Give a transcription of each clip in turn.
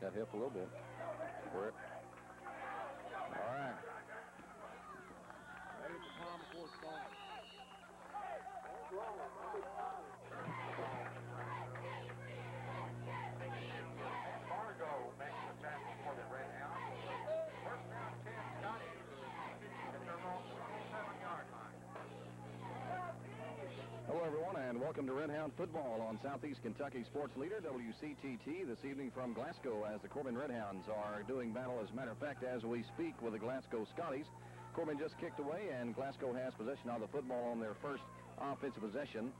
that hip a little bit. Work. All right. Ready for time before it starts. Fargo makes the tackle for the Red Hounds. First down, 10, Scotty. At their own 27-yard line. Hello, everyone, and welcome to Red Hound Football on Southeast Kentucky Sports Leader, WCTT, this evening from Glasgow as the Corbin Red Hounds are doing battle, as a matter of fact, as we speak with the Glasgow Scotties. Corbin just kicked away, and Glasgow has possession of the football on their first offensive possession.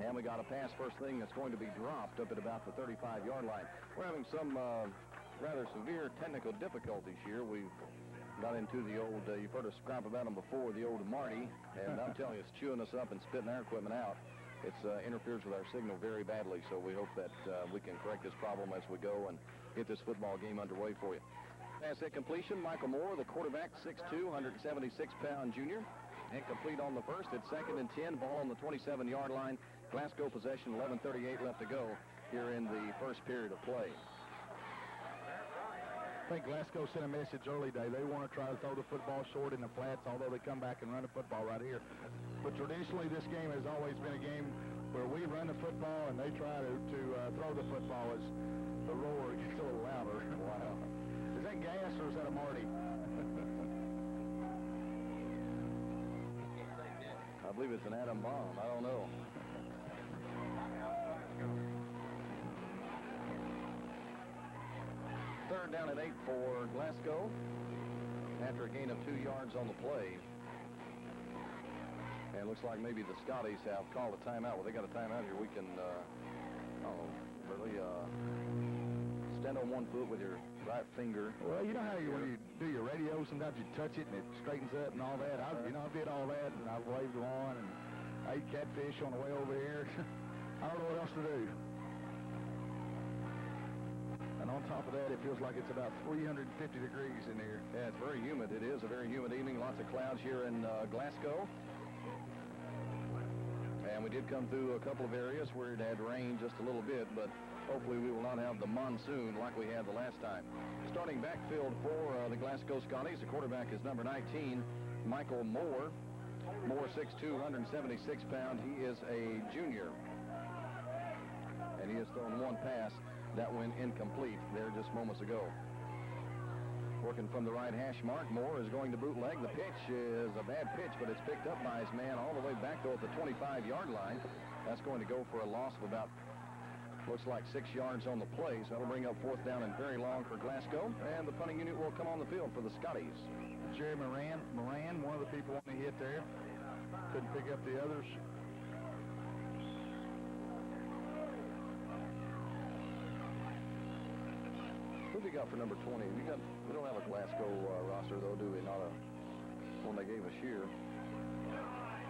And we got a pass first thing that's going to be dropped up at about the 35-yard line. We're having some rather severe technical difficulties here. We've got into the old, you've heard us scrap about them before, the old Marty, and I'm telling you, it's chewing us up and spitting our equipment out. It's interferes with our signal very badly, so we hope that we can correct this problem as we go and get this football game underway for you. Pass hit completion, Michael Moore, the quarterback, 6'2", 176-pound junior. Incomplete on the first. It's 2nd and 10, ball on the 27-yard line. Glasgow possession, 11:38 left to go here in the first period of play. I think Glasgow sent a message early today. They want to try to throw the football short in the flats, although they come back and run the football right here. But traditionally, this game has always been a game where we run the football and they try to throw the football as the roar gets a little louder. Wow. Is that gas or is that a Marty? I believe it's an atom bomb. I don't know. Third down and 8 for Glasgow after a gain of 2 yards on the play. And it looks like maybe the Scotties have called a timeout. Well, they got a timeout here. We can, stand on one foot with your right finger. Well, you know how when you do your radio, sometimes you touch it and it straightens up and all that. I did all that, and I waved the lawn, and I ate catfish on the way over here. I don't know what else to do. And on top of that, it feels like it's about 350 degrees in here. Yeah, it's very humid. It is a very humid evening. Lots of clouds here in Glasgow. And we did come through a couple of areas where it had rained just a little bit, but hopefully we will not have the monsoon like we had the last time. Starting backfield for the Glasgow Scotties, the quarterback is number 19, Michael Moore. Moore, 6'2", 176 pounds. He is a junior. And he has thrown one pass that went incomplete there just moments ago. Working from the right hash mark, Moore is going to bootleg. The pitch is a bad pitch, but it's picked up by his man all the way back, though, at the 25-yard line. That's going to go for a loss of about, looks like 6 yards on the play. So that'll bring up 4th down and very long for Glasgow. And the punting unit will come on the field for the Scotties. Jerry Moran, one of the people on the hit there. Couldn't pick up the others. Who do you got for number 20? We don't have a Glasgow roster, though, do we? Not a one they gave us here.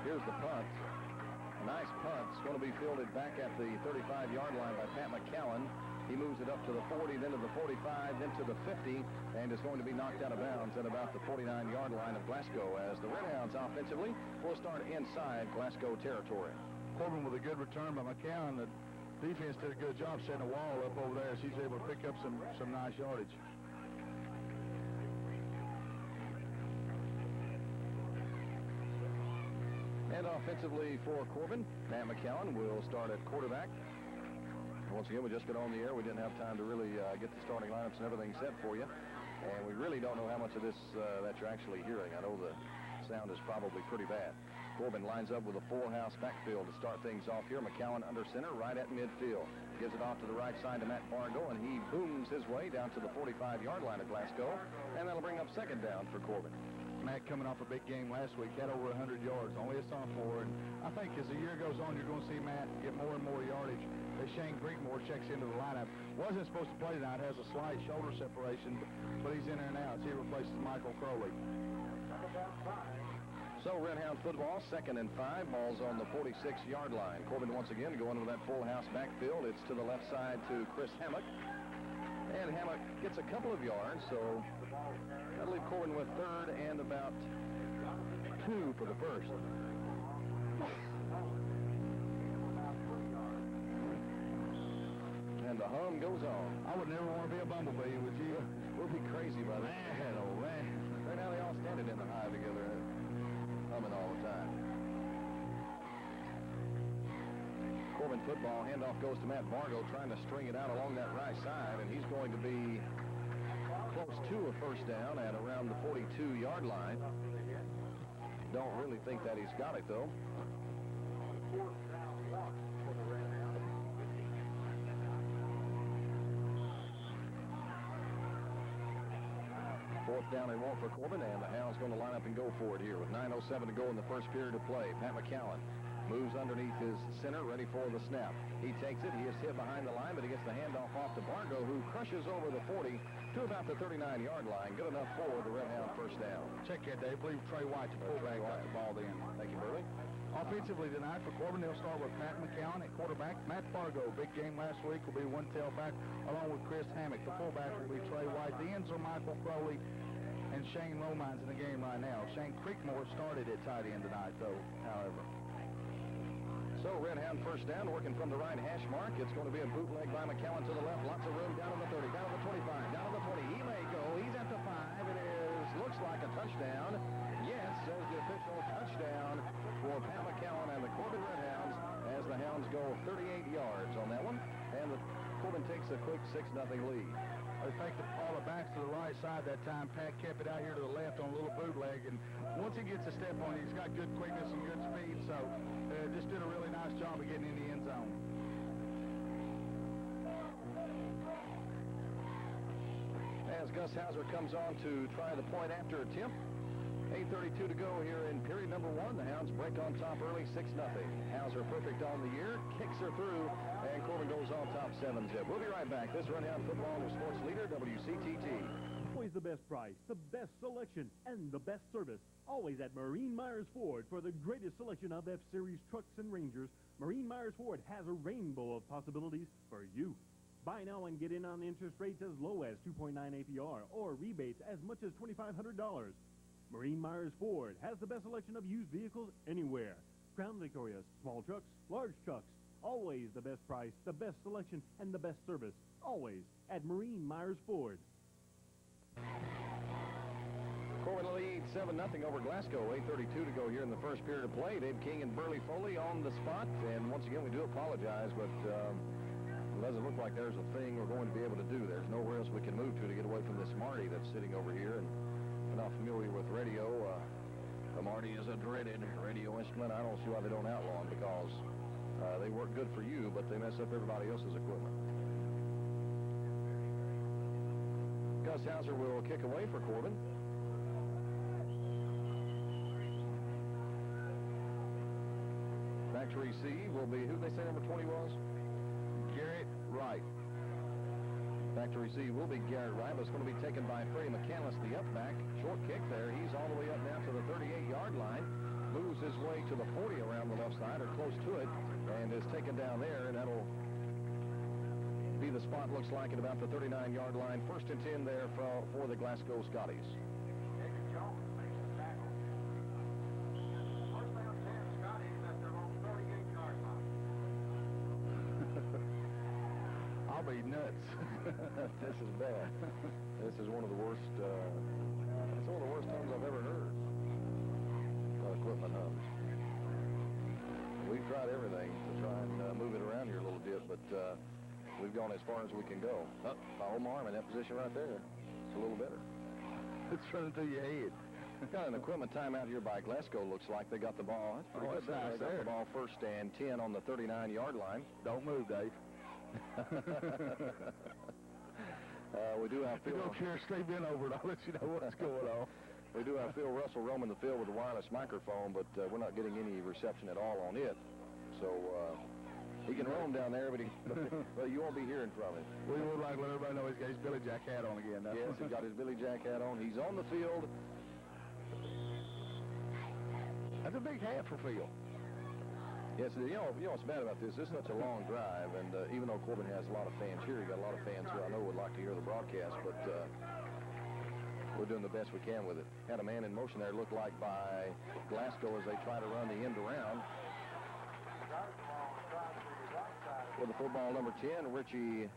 Here's the punt. Nice punt. It's going to be fielded back at the 35-yard line by Pat McCowan. He moves it up to the 40, then to the 45, then to the 50, and is going to be knocked out of bounds at about the 49-yard line of Glasgow as the Red Hounds offensively will start inside Glasgow territory. Corbin with a good return by McCowan. The defense did a good job setting a wall up over there as he's able to pick up some nice yardage. And offensively for Corbin, Matt McCowan will start at quarterback. Once again, we just got on the air. We didn't have time to really get the starting lineups and everything set for you. And we really don't know how much of this that you're actually hearing. I know the sound is probably pretty bad. Corbin lines up with a full house backfield to start things off here. McCowan under center right at midfield. Gives it off to the right side to Matt Fargo, and he booms his way down to the 45-yard line of Glasgow. And that'll bring up 2nd down for Corbin. Matt coming off a big game last week, had over 100 yards, only a sophomore. And I think as the year goes on, you're going to see Matt get more and more yardage. As Shane Brinkmore checks into the lineup. Wasn't supposed to play tonight, has a slight shoulder separation, but he's in there now as he replaces Michael Crowley. So Red Hound football, 2nd and 5, ball's on the 46-yard line. Corbin once again going with that full house backfield. It's to the left side to Chris Hammock. And Hammock gets a couple of yards, so that'll leave Corbin with 3rd and about 2 for the first. And hum goes on. I would never want to be a bumblebee, would you? We'll be crazy by that. Man, oh man. Right now they all standing in the hive together, humming all the time. Corbin football, handoff goes to Matt Vargo, trying to string it out along that right side, and he's going to be close to a first down at around the 42-yard line. Don't really think that he's got it, though. Fourth down and one for Corbin, and the Hounds going to line up and go for it here with 9:07 to go in the first period of play. Pat McCowan moves underneath his center, ready for the snap. He takes it. He is hit behind the line, but he gets the handoff off to Vargo, who crushes over the 40 to about the 39-yard line. Good enough for the Red Hound first down. Check that, Dave. I believe Trey White, the fullback, got the ball then. Thank you, Burley. Offensively tonight for Corbin, they'll start with Pat McCowan at quarterback. Matt Vargo, big game last week, will be one tailback, along with Chris Hammock. The fullback will be Trey White. The ends are Michael Crowley and Shane Romines in the game right now. Shane Creekmore started at tight end tonight, though, however. So Red Hound first down, working from the right hash mark. It's going to be a bootleg by McCowan to the left. Lots of room down on the 30, down on the 25, down on the 20. He may go. He's at the 5. It is, looks like a touchdown. Yes, says the official, touchdown for Pat McCowan and the Corbin Red Hounds as the Hounds go 38 yards on that one. And the Corbin takes a quick 6-0 lead. They faked all the backs to the right side that time. Pat kept it out here to the left on a little bootleg, and once he gets a step on it, he's got good quickness and good speed, so just did a really nice job of getting in the end zone. As Gus Hauser comes on to try the point after attempt, 8:32 to go here in period number 1. The Hounds break on top early, 6-0. Hauser perfect on the year, kicks her through, and Corbin goes on top 7-zip. We'll be right back. This Red Hound football is sports leader, WCTT. Always the best price, the best selection, and the best service. Always at Marine Myers Ford for the greatest selection of F-Series trucks and Rangers. Marine Myers Ford has a rainbow of possibilities for you. Buy now and get in on interest rates as low as 2.9 APR or rebates as much as $2,500. Marine Myers Ford has the best selection of used vehicles anywhere. Crown Victorias, small trucks, large trucks. Always the best price, the best selection, and the best service. Always at Marine Myers Ford. Corbin leads 7-0 over Glasgow. 8:32 to go here in the first period of play. Dave King and Burley Foley on the spot. And once again, we do apologize, but it doesn't look like there's a thing we're going to be able to do. There's nowhere else we can move to get away from this Marty that's sitting over here. And we're not familiar with radio. The Marty is a dreaded radio instrument. I don't see why they don't outlaw them, because they work good for you, but they mess up everybody else's equipment. Gus Hauser will kick away for Corbin. Back to receive will be, who did they say number 20 was? Garrett Wright. Back to receive will be Garrett Wright, but it's going to be taken by Freddie McCandless, the up back. Short kick there. He's all the way up now to the 38-yard line. Moves his way to the 40 around the left side, or close to it, and is taken down there, and that'll be the spot, looks like, at about the 39-yard line. 1st and 10 there for the Glasgow Scotties. I'll be nuts. This is bad. This is one of the worst, it's one of the worst hums I've ever heard. Equipment hums. We've tried everything to try and move it around here a little bit, but we've gone as far as we can go. My home arm in that position right there. It's a little better. It's running through your head. Got an equipment timeout here by Glasgow. Looks like they got the ball. That's pretty good. Nice they got the ball 1st and 10 on the 39-yard line. Don't move, Dave. We do have Phil. Don't care, stay bent over it. I'll let you know what's going on. We do have Phil Russell roaming the field with a wireless microphone, but we're not getting any reception at all on it. So he can roam down there, but you won't be hearing from him. We would like to let everybody know he's got his Billy Jack hat on again. Yes, he's got his Billy Jack hat on. He's on the field. That's a big hat for Phil. Yes, you know what's bad about this? This is such a long drive, and even though Corbin has a lot of fans here, you got a lot of fans who I know would like to hear the broadcast, but we're doing the best we can with it. Had a man in motion there, looked like by Glasgow as they try to run the end around. With the football, number 10, Richie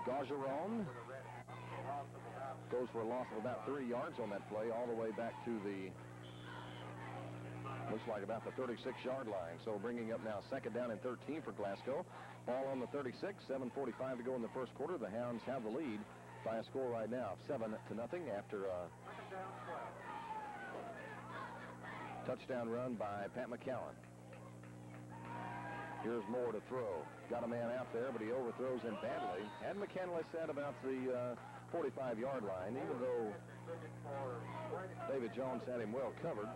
Gaugeron goes for a loss of about 30 yards on that play, all the way back to the, looks like about the 36-yard line. So bringing up now 2nd down and 13 for Glasgow. Ball on the 36, 7:45 to go in the first quarter. The Hounds have the lead by a score right now of 7-0 after a touchdown run by Pat McCowan. Here's Moore to throw. Got a man out there, but he overthrows him badly. Had McCandless at about the 45-yard line, even though David Jones had him well covered.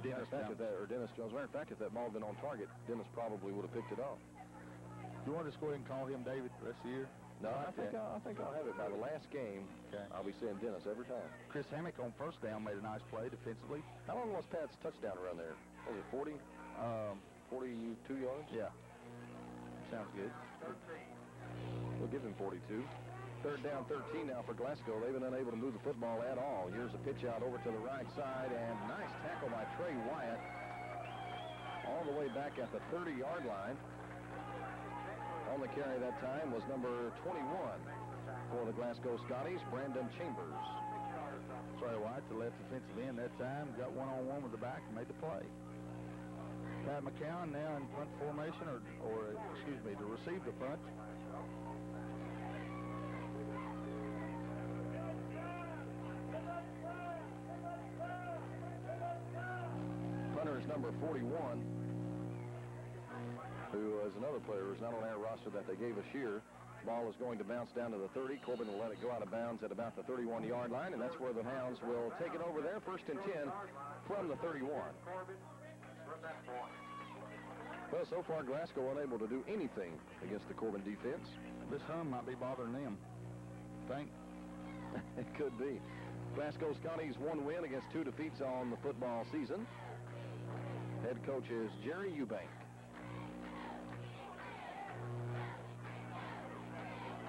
Dennis Jones. Matter of fact, if that ball had been on target, Dennis probably would have picked it off. You want to just go ahead and call him David the rest of the year? No, I think I'll have it by the last game. Okay. I'll be saying Dennis every time. Chris Hammock on first down made a nice play defensively. How long was Pat's touchdown run there? Was it 40? 42 yards? Yeah. Sounds good. We'll give him 42. 3rd down, 13 now for Glasgow. They've been unable to move the football at all. Here's a pitch out over to the right side, and nice tackle by Trey Wyatt all the way back at the 30-yard line. On the carry that time was number 21 for the Glasgow Scotties, Brandon Chambers. Trey Wyatt, the left defensive end that time, got one-on-one with the back and made the play. Pat McCown now in punt formation, or excuse me, to receive the punt. Punter is number 41, who is another player who's not on our roster that they gave us here. Ball is going to bounce down to the 30. Corbin will let it go out of bounds at about the 31-yard line, and that's where the Hounds will take it over there. 1st and 10 from the 31. Well, so far, Glasgow unable to do anything against the Corbin defense. This hum might be bothering them. Think? It could be. Glasgow Scotties 1 win against 2 defeats on the football season. Head coach is Jerry Eubank.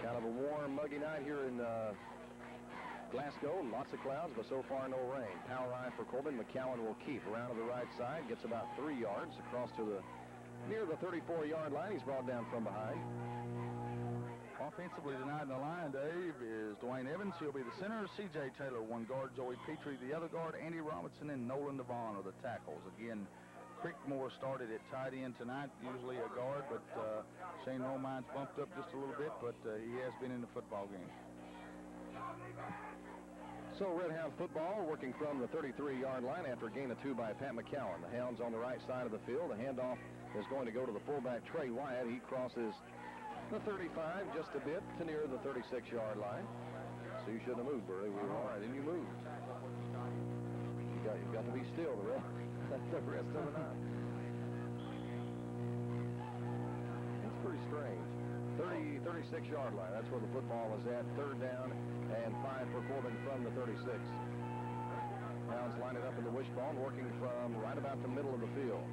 Kind of a warm, muggy night here in Glasgow. Lots of clouds, but so far no rain. Power eye for Corbin. McCowan will keep around to the right side. Gets about 3 yards across to the near the 34-yard line. He's brought down from behind. Offensively tonight in the line, Dave, is Dwayne Evans. He'll be the center. C.J. Taylor, one guard. Joey Petrie, the other guard. Andy Robinson and Nolan Devon are the tackles. Again, Creekmore started at tight end tonight, usually a guard, but Shane Romine's bumped up just a little bit, but he has been in the football game. So Red Hound football working from the 33-yard line after a gain of 2 by Pat McCowan. The Hounds on the right side of the field. The handoff is going to go to the fullback, Trey Wyatt. He crosses the 35 just a bit to near the 36-yard line. So you shouldn't have moved, Burley. We were all right, and you moved. You've got to be still the rest of the night. It's pretty strange. 36-yard line. That's where the football is at. 3rd down and 5 for Corbin from the 36. Hounds line it up in the wishbone, working from right about the middle of the field.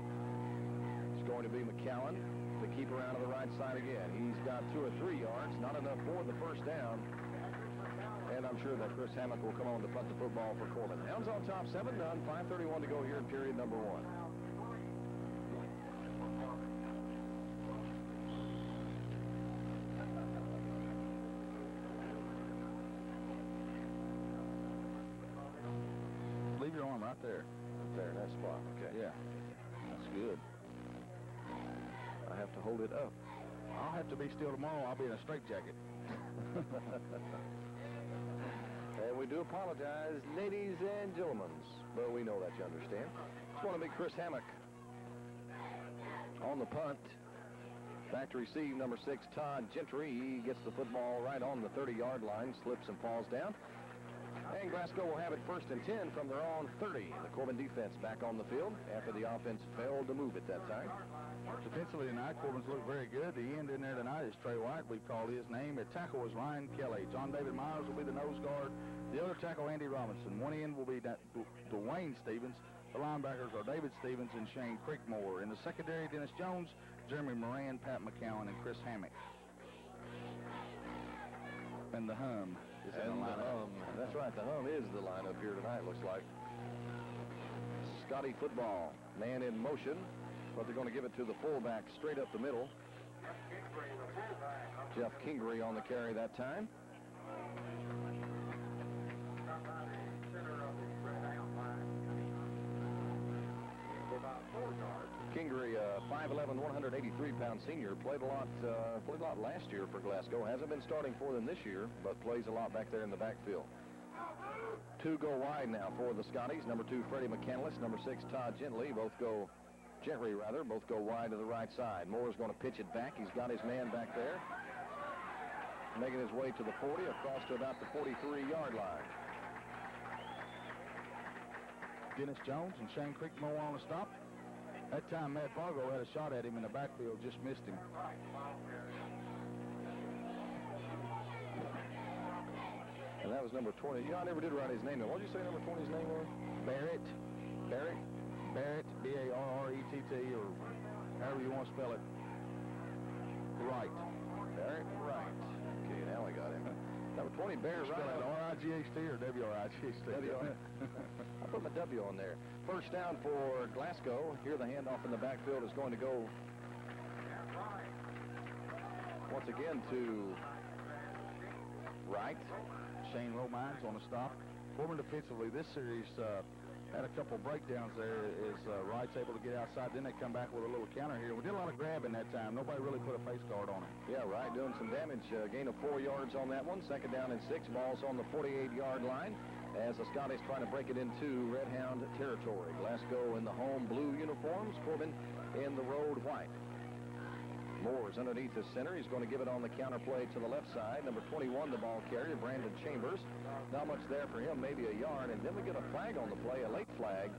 It's going to be McCowan to keep around to the right side again. He's got 2 or 3 yards, not enough for the 1st down. And I'm sure that Chris Hammock will come on to punt the football for Corbin. Hounds on top, 7-0, 5:31 to go here in period number 1. Leave your arm right there. There, in that spot. Okay. Yeah. That's good. I have to hold it up. I'll have to be still tomorrow. I'll be in a straitjacket. And we do apologize, ladies and gentlemen, but we know that you understand. Just want to be Chris Hammock on the punt. Back to receive, number 6, Todd Gentry. He gets the football right on the 30-yard line, slips and falls down. And Glasgow will have it 1st and 10 from their own 30. The Corbin defense back on the field after the offense failed to move at that time. Defensively tonight, Corbin's looked very good. The end in there tonight is Trey White. We've called his name. At tackle is Ryan Kelly. John David Myers will be the nose guard. The other tackle, Andy Robinson. One end will be Dwayne Stevens. The linebackers are David Stevens and Shane Creekmore. In the secondary, Dennis Jones, Jeremy Moran, Pat McCowan, and Chris Hammock. And the hum is in the lineup. That's right. The hum is the lineup here tonight, looks like. Scotty football. Man in motion. But they're going to give it to the fullback straight up the middle. Jeff Kingery on the carry that time. Kingery, 5'11", 183-pound senior, played a lot last year for Glasgow. Hasn't been starting for them this year, but plays a lot back there in the backfield. Two go wide now for the Scotties. Number 2, Freddie McCandless. Number 6, Todd Gentry. Both go wide to the right side. Moore's going to pitch it back. He's got his man back there, making his way to the 40, across to about the 43-yard line. Dennis Jones and Shane Creekmore on the stop. That time, Matt Fargo had a shot at him in the backfield, just missed him. And that was number 20. I never did write his name. What did you say number 20's name was? Barrett. Barrett? Barrett, B-A-R-R-E-T-T, or however you want to spell it. Right. Barrett Wright. Okay, now I got him. Number 20, Barrett Wright. R-I-G-H-T or W-R-I-G-H-T? I put my W on there. First down for Glasgow. Here the handoff in the backfield is going to go once again to Wright. Shane Romines on the stop. Corbin defensively this series had a couple breakdowns there as Wright's able to get outside. Then they come back with a little counter here. We did a lot of grabbing that time. Nobody really put a face guard on it. Yeah, Wright doing some damage. Gain of 4 yards on that one. Second down and 6. Balls on the 48-yard line as the Scotties trying to break it into Red Hound territory. Glasgow in the home blue uniforms. Corbin in the road white. Moore's underneath the center. He's going to give it on the counter play to the left side. Number 21, the ball carrier, Brandon Chambers. Not much there for him, maybe a yard. And then we get a flag on the play, a late flag.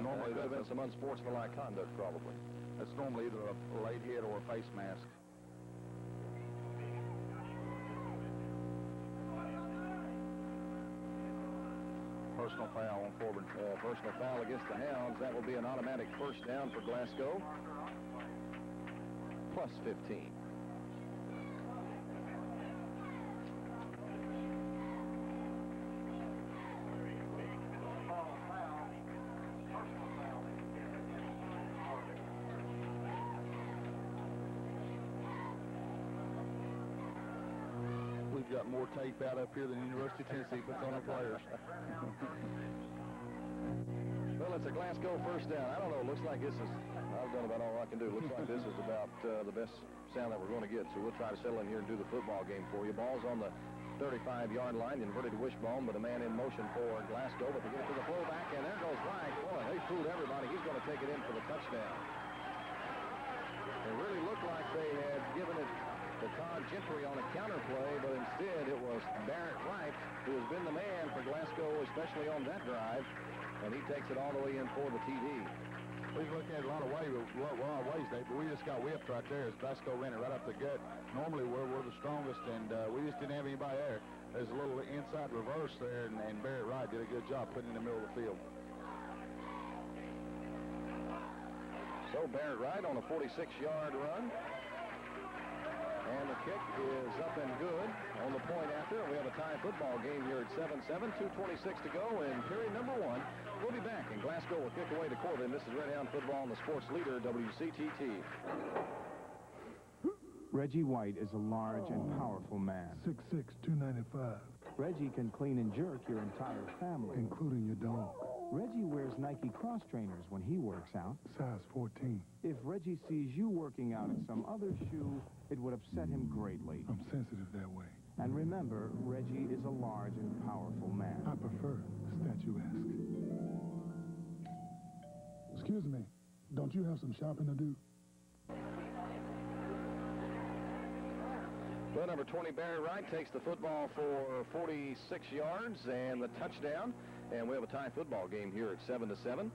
Normally, there could have been some unsportsmanlike conduct, probably. That's normally either a late hit or a face mask. Personal foul on Corbin. Personal foul against the Hounds. That will be an automatic first down for Glasgow. Plus 15. We've got more tape out up here than University of Tennessee puts on the players. Well, it's a Glasgow first down. I don't know. It looks like this is, I've done about all I can do. It looks like this is about the best sound that we're going to get. So we'll try to settle in here and do the football game for you. Ball's on the 35-yard line, inverted wishbone, but a man in motion for Glasgow. But they get it to the fullback, and there goes Wright. Boy, they fooled everybody. He's going to take it in for the touchdown. It really looked like they had given it to Todd Gentry on a counter play, but instead it was Barrett Wright who has been the man for Glasgow, especially on that drive, and he takes it all the way in for the TD. We can look at it a lot of ways, Dave, but we just got whipped right there as Glasgow ran it right up the gut. Normally we're the strongest, and we just didn't have anybody there. There's a little inside reverse there, and Barrett Wright did a good job putting it in the middle of the field. So Barrett Wright on a 46-yard run. And the kick is up and good on the point after. We have a tie football game here at 7-7, 2:26 to go in period number 1. We'll be back, and Glasgow will kick away to Corbin. This is Red Hound Football and the sports leader, WCTT. Reggie White is a large and powerful man. 6'6", 295. Reggie can clean and jerk your entire family, including your dog. Reggie wears Nike cross trainers when he works out. Size 14. If Reggie sees you working out in some other shoe, it would upset him greatly. I'm sensitive that way. And remember, Reggie is a large and powerful man. I prefer statuesque. Excuse me, don't you have some shopping to do? Well, number 20, Barry Wright, takes the football for 46 yards and the touchdown. And we have a tie football game here at 7-7.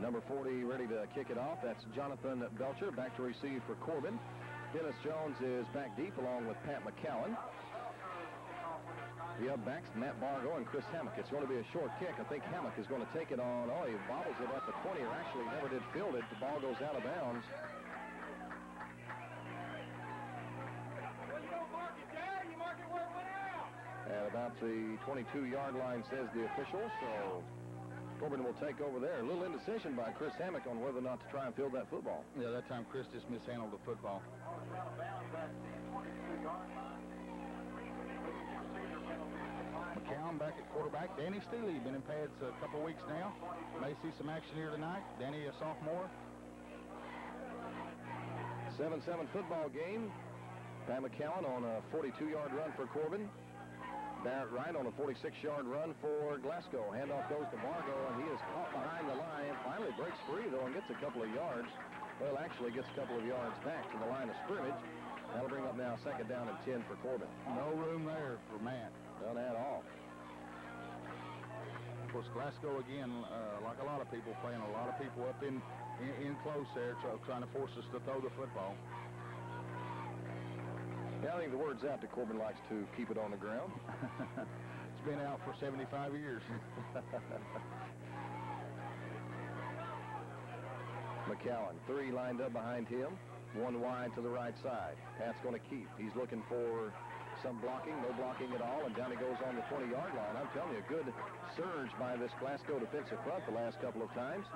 Number 40 ready to kick it off. That's Jonathan Belcher back to receive for Corbin. Dennis Jones is back deep along with Pat McCowan. The up-backs, Matt Bargo and Chris Hammock. It's going to be a short kick. I think Hammock is going to take it on. Oh, he bobbles it at the 20, or actually never did field it. The ball goes out of bounds. At about the 22-yard line, says the official. So Corbin will take over there. A little indecision by Chris Hammock on whether or not to try and field that football. Yeah, that time Chris just mishandled the football. McCown back at quarterback. Danny Steele been in pads a couple weeks now. May see some action here tonight. Danny, a sophomore. 7-7 football game. Pat McCown on a 42-yard run for Corbin. Barrett Wright on a 46-yard run for Glasgow. Handoff goes to Bargo, and he is caught behind the line. Finally breaks free, though, and gets a couple of yards. Well, actually gets a couple of yards back to the line of scrimmage. That'll bring up now 2nd down and 10 for Corbin. No room there for Matt. None at all. Of course, Glasgow, again, like a lot of people, playing a lot of people up in close there, trying to force us to throw the football. Yeah, I think the word's out that Corbin likes to keep it on the ground. It's been out for 75 years. McCowan, 3 lined up behind him, 1 wide to the right side. Pat's going to keep. He's looking for some blocking, no blocking at all, and down he goes on the 20-yard line. I'm telling you, a good surge by this Glasgow defensive front the last couple of times.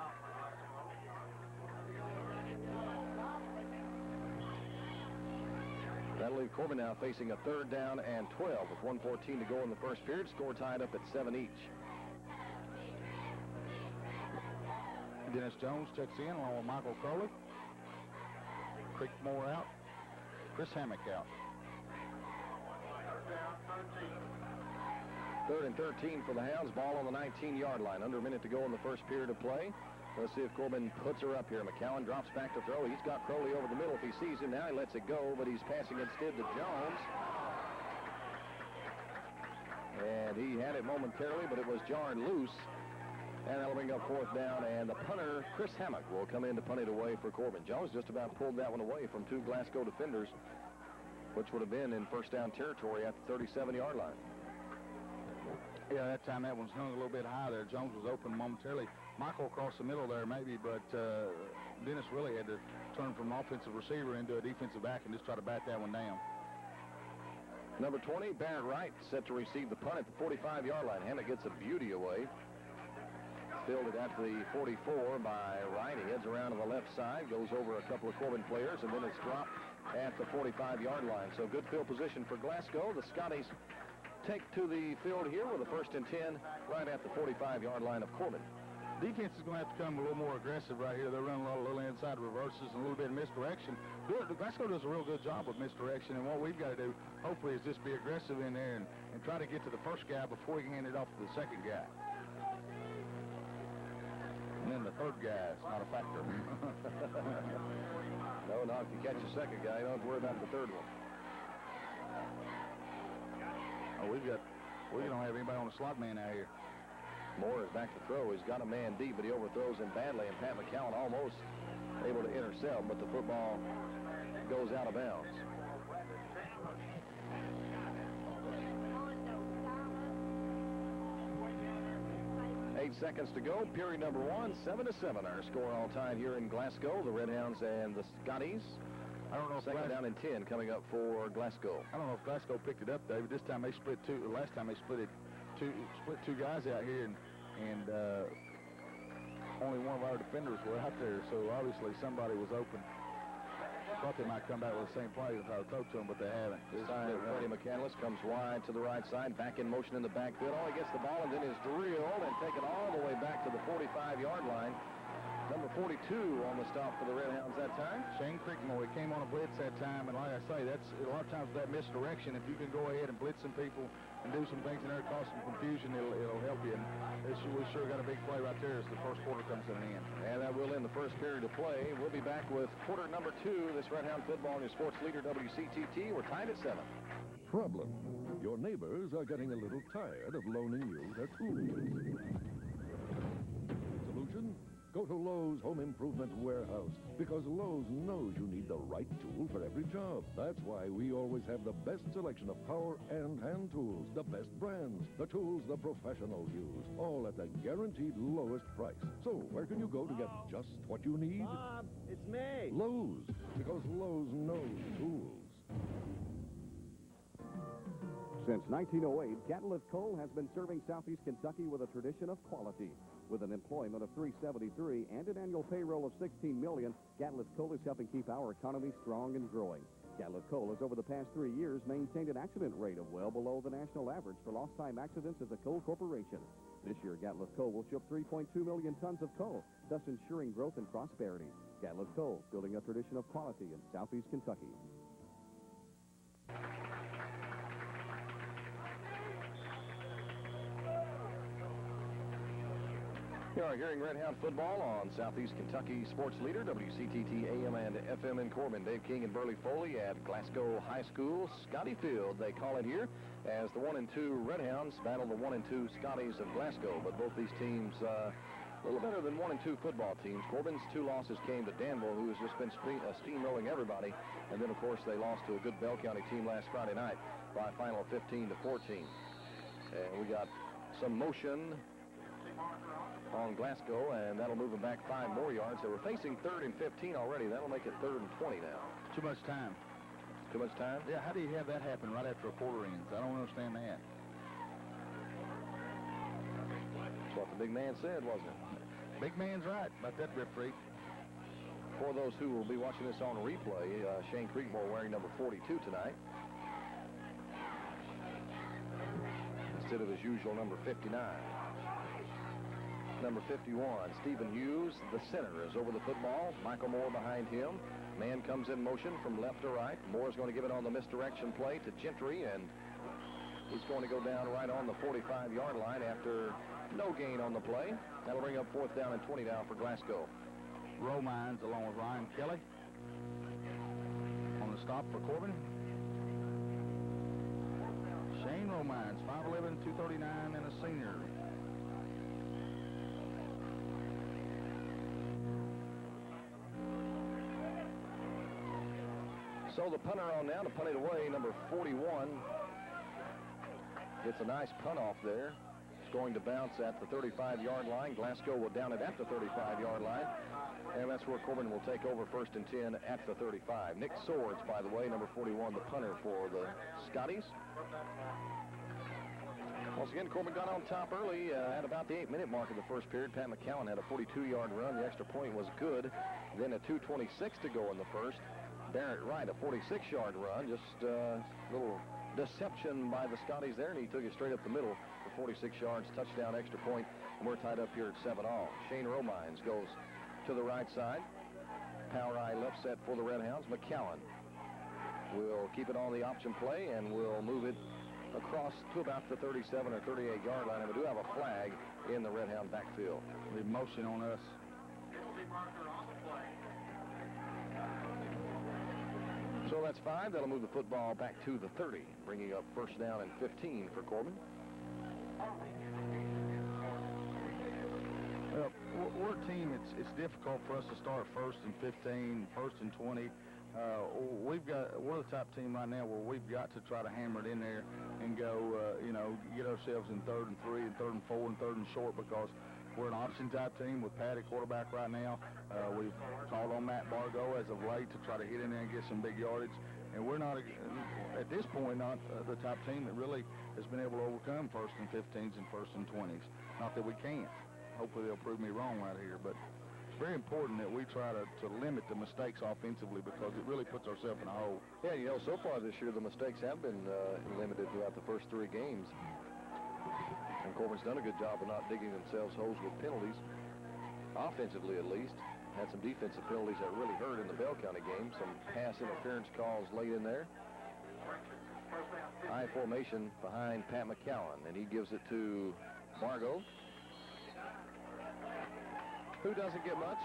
That'll leave Corbin now facing a 3rd down and 12 with 1:14 to go in the first period. Score tied up at 7 each. Dennis Jones checks in along with Michael Crowley. Creekmore out. Chris Hammock out. 3rd and 13 for the Hounds. Ball on the 19-yard line. Under a minute to go in the first period of play. Let's see if Corbin puts her up here. McCowan drops back to throw. He's got Crowley over the middle. If he sees him now, he lets it go, but he's passing instead to Jones. And he had it momentarily, but it was jarred loose. And that'll bring up 4th down, and the punter, Chris Hammock, will come in to punt it away for Corbin. Jones just about pulled that one away from 2 Glasgow defenders, which would have been in 1st down territory at the 37-yard line. Yeah, that time that one's hung a little bit high there. Jones was open momentarily. Michael across the middle there maybe, but Dennis really had to turn from an offensive receiver into a defensive back and just try to bat that one down. Number 20, Barrett Wright, set to receive the punt at the 45-yard line. Hammock gets a beauty away. Fielded at the 44 by Wright. He heads around to the left side, goes over a couple of Corbin players, and then it's dropped at the 45-yard line. So good field position for Glasgow. The Scotties take to the field here with a 1st and 10 right at the 45-yard line of Corbin. Defense is going to have to come a little more aggressive right here. They're running a little inside reverses and a little bit of misdirection. Glasgow does a real good job with misdirection, and what we've got to do, hopefully, is just be aggressive in there and try to get to the first guy before we can hand it off to the second guy. And then the 3rd guy is not a factor. No, not if you catch the second guy. You don't have to worry about the 3rd one. Oh, we don't have anybody on the slot man out here. Moore is back to throw. He's got a man deep, but he overthrows him badly, and Pat McCowan almost able to intercept, but the football goes out of bounds. 8 seconds to go. Period number 1, 7-7. Our score all tied here in Glasgow. The Red Hounds and the Scotties. I don't know if 2nd down and 10 coming up for Glasgow. I don't know if Glasgow picked it up, David. This time they split 2. Last time they split 2 guys out here, and only one of our defenders were out there. So obviously somebody was open. Thought they might come back with the same play if I would throw to them, but they haven't. This time, Freddie McCandless comes wide to the right side, back in motion in the backfield. Oh, he gets the ball and then is drilled and taken all the way back to the 45-yard line. Number 42 on the stop for the Red Hounds that time. Shane Creekmore, he came on a blitz that time, and like I say, that's a lot of times that misdirection. If you can go ahead and blitz some people and do some things in there, cause some confusion, it'll help you. And we sure got a big play right there as the first quarter comes to an end. And that will end the first period of play. We'll be back with quarter number 2. This Red Hound football on your sports leader, WCTT. We're tied at 7. Problem. Your neighbors are getting a little tired of loaning you their tools. Solution? Go to Lowe's Home Improvement Warehouse, because Lowe's knows you need the right tool for every job. That's why we always have the best selection of power and hand tools, the best brands, the tools the professionals use, all at the guaranteed lowest price. So where can you go to get just what you need? Bob, it's me. Lowe's, because Lowe's knows tools. Since 1908, Catalyst Coal has been serving Southeast Kentucky with a tradition of quality. With an employment of 373 and an annual payroll of $16 million, Gatliffe Coal is helping keep our economy strong and growing. Gatliffe Coal has over the past 3 years maintained an accident rate of well below the national average for lost time accidents as a coal corporation. This year, Gatliffe Coal will ship 3.2 million tons of coal, thus ensuring growth and prosperity. Gatliffe Coal, building a tradition of quality in southeast Kentucky. You are hearing Red Hound football on Southeast Kentucky sports leader, WCTT AM and FM in Corbin. Dave King and Burley Foley at Glasgow High School, Scotty Field, they call it here, as the 1 and 2 Red Hounds battle the 1 and 2 Scotties of Glasgow. But both these teams a little better than 1 and 2 football teams. Corbin's 2 losses came to Danville, who has just been steamrolling everybody. And then, of course, they lost to a good Bell County team last Friday night by a final of 15-14. And we got some motion on Glasgow, and that'll move them back 5 more yards. They were facing 3rd and 15 already. That'll make it 3rd and 20 now. Too much time. Too much time? Yeah, how do you have that happen right after a quarter ends? I don't understand that. That's what the big man said, wasn't it? Big man's right about that referee. For those who will be watching this on replay, Shane Creekmore wearing number 42 tonight, instead of his usual number 59. Number 51, Stephen Hughes, the center, is over the football. Michael Moore behind him. Man comes in motion from left to right. Moore's going to give it on the misdirection play to Gentry, and he's going to go down right on the 45-yard line after no gain on the play. That'll bring up 4th down and 20 now for Glasgow. Romines along with Ryan Kelly on the stop for Corbin. Shane Romines, 5'11", 239, and a senior. So the punter on now to punt it away, number 41. Gets a nice punt off there. It's going to bounce at the 35-yard line. Glasgow will down it at the 35-yard line. And that's where Corbin will take over 1st and 10 at the 35. Nick Swords, by the way, number 41, the punter for the Scotties. Once again, Corbin got on top early at about the 8-minute mark of the first period. Pat McCowan had a 42-yard run. The extra point was good. Then a 2:26 to go in the first. Barrett Wright, a 46-yard run. Just a little deception by the Scotties there, and he took it straight up the middle for 46 yards, touchdown, extra point, and we're tied up here at 7-all. Shane Romines goes to the right side. Power eye left set for the Red Hounds. McCowan will keep it on the option play, and will move it across to about the 37 or 38-yard line, and we do have a flag in the Red Hound backfield. The motion on us. So that's 5. That'll move the football back to the 30, bringing up 1st down and 15 for Corbin. Well, we're a team. It's difficult for us to start 1st and 15, 1st and 20. We're the top team right now where we've got to try to hammer it in there and go, get ourselves in 3rd and 3 and 3rd and 4 and 3rd and short, because we're an option type team with Pat at quarterback right now. We've called on Matt Bargo as of late to try to hit in there and get some big yardage. And we're not, at this point, not the top team that really has been able to overcome 1st and 15s and 1st and 20s. Not that we can't. Hopefully they'll prove me wrong right here. But it's very important that we try to limit the mistakes offensively, because it really puts ourselves in a hole. Yeah, so far this year the mistakes have been limited throughout the first 3 games. And Corbin's done a good job of not digging themselves holes with penalties, offensively at least. Had some defensive penalties that really hurt in the Bell County game. Some pass interference calls late in there. High formation behind Pat McCowan, and he gives it to Bargo, who doesn't get much.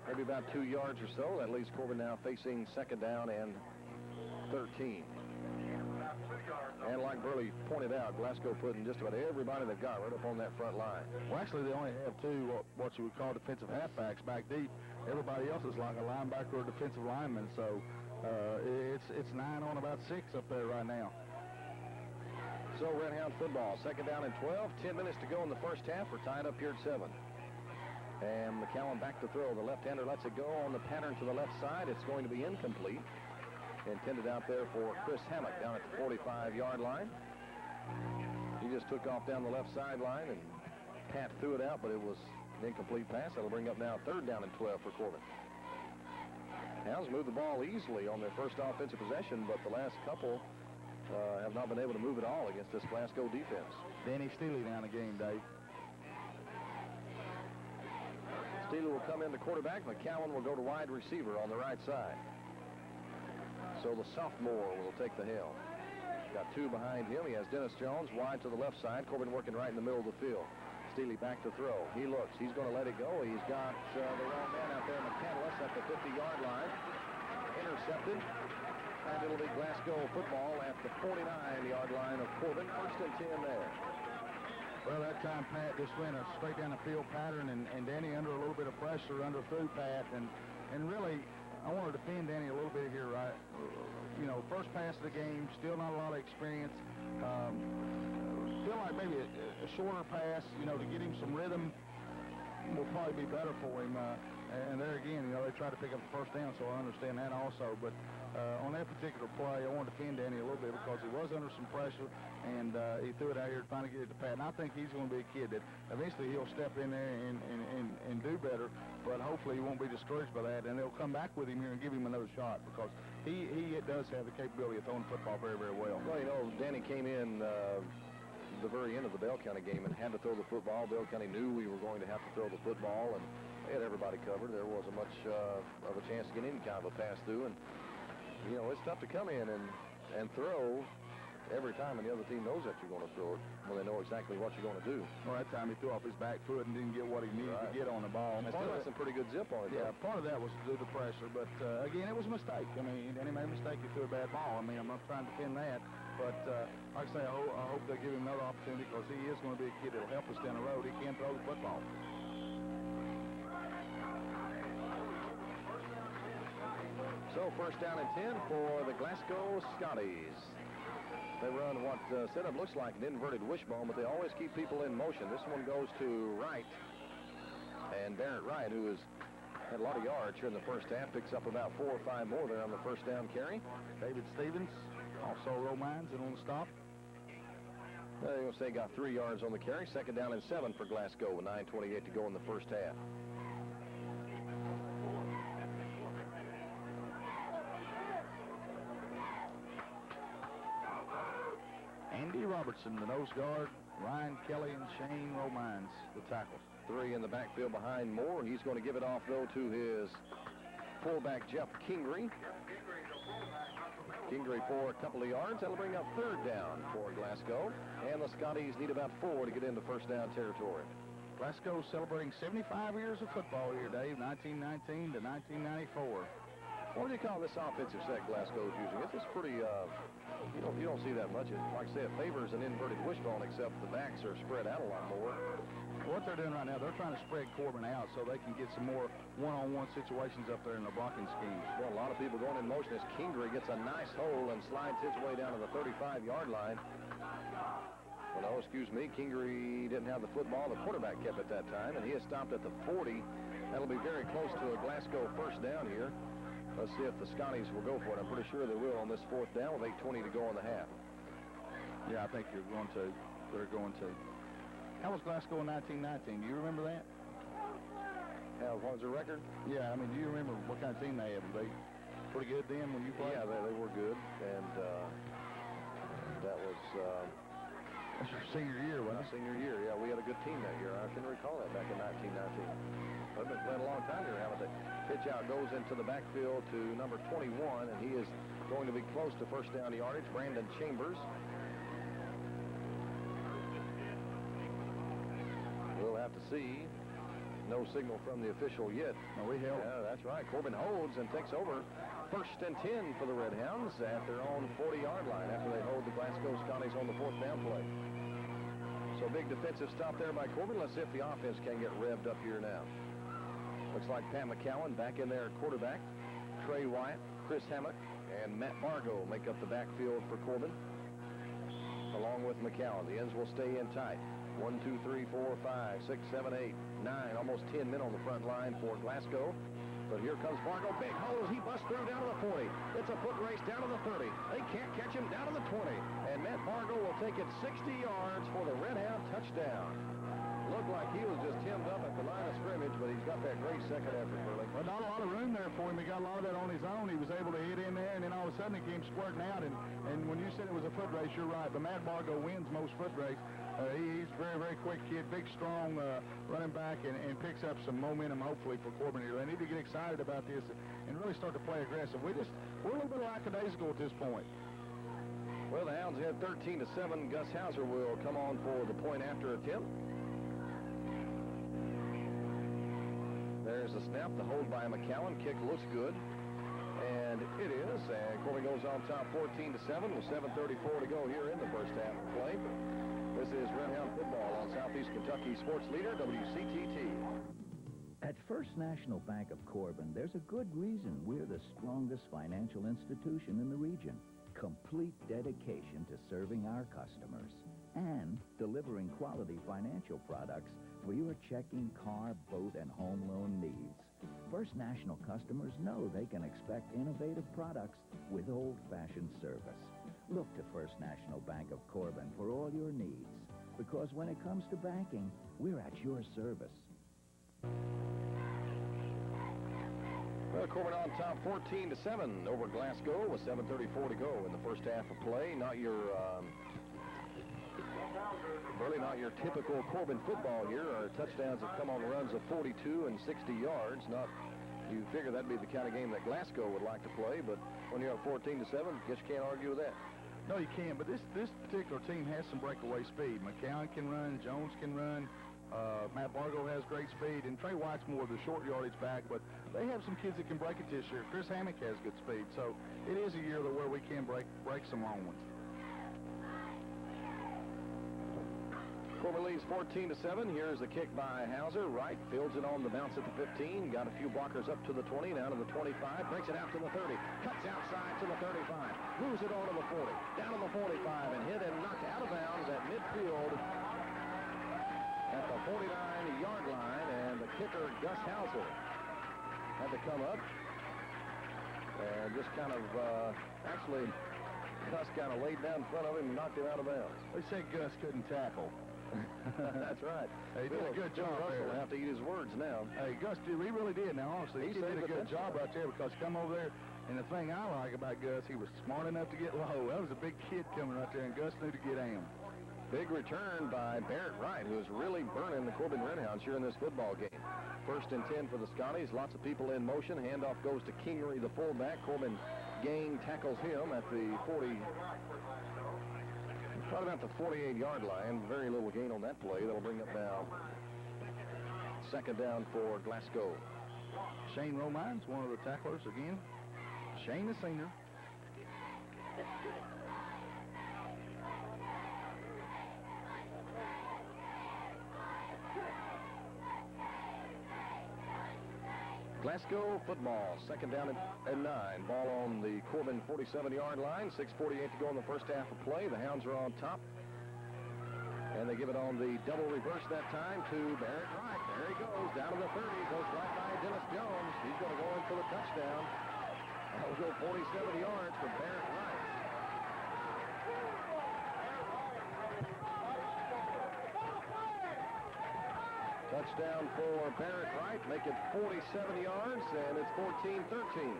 Maybe about 2 yards or so. That leaves Corbin now facing 2nd down and 13. And like Burley pointed out, Glasgow putting just about everybody they've got right up on that front line. Well, actually, they only have 2 what you would call defensive halfbacks back deep. Everybody else is like a linebacker or defensive lineman. So it's 9 on about 6 up there right now. So Red Hound football, 2nd down and 12. 10 minutes to go in the first half. We're tied up here at 7. And McCowan back to throw. The left-hander lets it go on the pattern to the left side. It's going to be incomplete. Intended out there for Chris Hammock down at the 45-yard line. He just took off down the left sideline, and Pat threw it out, but it was an incomplete pass. That'll bring up now 3rd down and 12 for Corbin. Hounds moved the ball easily on their first offensive possession, but the last couple have not been able to move it all against this Glasgow defense. Danny Steele down the game, Dave. Steele will come in the quarterback. McCowan will go to wide receiver on the right side. So the sophomore will take the helm. Got 2 behind him. He has Dennis Jones wide to the left side. Corbin working right in the middle of the field. Steele back to throw. He looks. He's going to let it go. He's got the wrong man out there, McCandless, at the 50-yard line. Intercepted. And it'll be Glasgow football at the 49-yard line of Corbin. 1st and 10 there. Well, that time Pat just went a straight down the field pattern, and Danny under a little bit of pressure underthrew Pat, and really I want to defend Danny a little bit here, right? You know, first pass of the game, still not a lot of experience. Feel like maybe a shorter pass, you know, to get him some rhythm will probably be better for him. And there again, you know, they try to pick up the first down, so I understand that also. But on that particular play, I want to defend Danny a little bit because he was under some pressure, and he threw it out here trying to get it to Pat. And I think he's going to be a kid that eventually he'll step in there and do better, but hopefully he won't be discouraged by that, and they'll come back with him here and give him another shot because he does have the capability of throwing the football very, very well. Well, you know, Danny came in the very end of the Bell County game and had to throw the football. Bell County knew we were going to have to throw the football, and they had everybody covered. There wasn't much of a chance to get any kind of a pass through, and you know, it's tough to come in and throw every time, and the other team knows that you're going to throw it when they know exactly what you're going to do. Well, that time he threw off his back foot and didn't get what he needed to get on the ball. And still had some pretty good zip on it. Yeah, part of that was due to pressure, but again, it was a mistake. I mean, Danny made a mistake. He threw a bad ball. I mean, I'm not trying to defend that, but like I say, I hope they give him another opportunity because he is going to be a kid that'll help us down the road. He can throw the football. So 1st down and 10 for the Glasgow Scotties. They run what setup looks like an inverted wishbone, but they always keep people in motion. This one goes to Wright. And Barrett Wright, who has had a lot of yards here in the first half, picks up about 4 or 5 more there on the first down carry. David Stevens, also Romines, and on the stop. They're going to say got 3 yards on the carry. 2nd down and 7 for Glasgow with 9:28 to go in the first half. Andy Robertson, the nose guard, Ryan Kelly and Shane Romines, the tackles. 3 in the backfield behind Moore. He's going to give it off, though, to his fullback, Jeff Kingery. Kingery for a couple of yards. That'll bring up 3rd down for Glasgow. And the Scotties need about 4 to get into first down territory. Glasgow celebrating 75 years of football here, Dave, 1919 to 1994. What do you call this offensive set Glasgow's using? It's pretty, you don't see that much. Like I say, it favors an inverted wishbone, except the backs are spread out a lot more. What they're doing right now, they're trying to spread Corbin out so they can get some more one-on-one situations up there in the blocking scheme. Well, a lot of people going in motion as Kingery gets a nice hole and slides his way down to the 35-yard line. Well, no, excuse me, Kingery didn't have the football. The quarterback kept it that time, and he is stopped at the 40. That'll be very close to a Glasgow first down here. Let's see if the Scotties will go for it. I'm pretty sure they will on this 4th down with 8:20 to go in the half. Yeah, I think they're going to. How was Glasgow in 1919? Do you remember that? What was the record? Yeah, I mean, do you remember what kind of team they had? Were they pretty good then when you played? Yeah, they were good, and that was... That's your senior year, wasn't it? Senior year, yeah. We had a good team that year. I can recall that back in 1919. They've been playing a long time here, haven't they? Pitch out goes into the backfield to number 21, and he is going to be close to first down yardage. Brandon Chambers. We'll have to see. No signal from the official yet. No, we held. Yeah, that's right. Corbin holds and takes over 1st and 10 for the Red Hounds at their own 40-yard line after they hold the Glasgow Scotties on the 4th down play. So big defensive stop there by Corbin. Let's see if the offense can get revved up here now. Looks like Pat McCowan back in there at quarterback. Trey Wyatt, Chris Hammock, and Matt Bargo make up the backfield for Corbin. Along with McCowan. The ends will stay in tight. 1, 2, 3, 4, 5, 6, 7, 8, 9. Almost 10 men on the front line for Glasgow. But here comes Fargo. Big hose. He busts through down to the 40. It's a foot race down to the 30. They can't catch him down to the 20. And Matt Fargo will take it 60 yards for the Red Hound touchdown. Looked like he was just hemmed up at the line of scrimmage, but he's got that great second effort, Burley. Well, not a lot of room there for him. He got a lot of that on his own. He was able to hit in there, and then all of a sudden he came squirting out. And when you said it was a foot race, you're right. But Matt Fargo wins most foot race. He's a very, very quick kid, big, strong running back, and picks up some momentum, hopefully, for Corbin here. They need to get excited about this and really start to play aggressive. We're a little bit lackadaisical at this point. Well, the Hounds had 13-7. Gus Hauser will come on for the point after attempt. There's the snap, the hold by McCowan. Kick looks good. And it is. And Corbin goes on top 14-7 with 7:34 to go here in the first half of play. This is Red Hound football on Southeast Kentucky sports leader, WCTT. At First National Bank of Corbin, there's a good reason we're the strongest financial institution in the region. Complete dedication to serving our customers and delivering quality financial products for your checking, car, boat, and home loan needs. First National customers know they can expect innovative products with old-fashioned service. Look to First National Bank of Corbin for all your needs, because when it comes to banking, we're at your service. Well, Corbin on top 14-7 over Glasgow with 7:34 to go in the first half of play. Not your Burley, not your typical Corbin football here. Our touchdowns have come on runs of 42 and 60 yards. Not, you figure that'd be the kind of game that Glasgow would like to play, but when you're up 14-7, guess you can't argue with that. No, you can't, but this particular team has some breakaway speed. McCown can run, Jones can run, Matt Fargo has great speed, and Trey White's more of the short yardage back, but they have some kids that can break it this year. Chris Hammock has good speed, so it is a year where we can break some long ones. Corbin leads 14-7. Here's the kick by Hauser. Wright fields it on the bounce at the 15. Got a few blockers up to the 20, down to the 25. Breaks it out to the 30. Cuts outside to the 35. Moves it on to the 40. Down to the 45 and hit and knocked out of bounds at midfield at the 49-yard line. And the kicker, Gus Hauser, had to come up and just kind of actually Gus kind of laid down in front of him and knocked him out of bounds. They say Gus couldn't tackle. That's right. He did a good job there. Russell will have to eat his words now. Hey, Gus, he really did. Now, honestly, he did a good job right there, because come over there, and the thing I like about Gus, he was smart enough to get low. That was a big kid coming right there, and Gus knew to get him. Big return by Barrett Wright, who is really burning the Corbin Redhounds here in this football game. First and 10 for the Scotties. Lots of people in motion. Handoff goes to Kingery, the fullback. Corbin Gang tackles him at the 40. Right about the 48-yard line. Very little gain on that play. That'll bring up now second down for Glasgow. Shane Romine's one of the tacklers again. Shane the senior. Glasgow football, second down and 9. Ball on the Corbin 47-yard line. 6:48 to go in the first half of play. The Hounds are on top. And they give it on the double reverse that time to Barrett Wright. There he goes, down to the 30. Goes right by Dennis Jones. He's going to go in for the touchdown. That will go 47 yards for Barrett Wright. Touchdown for Barrett Wright, make it 47 yards, and it's 14-13.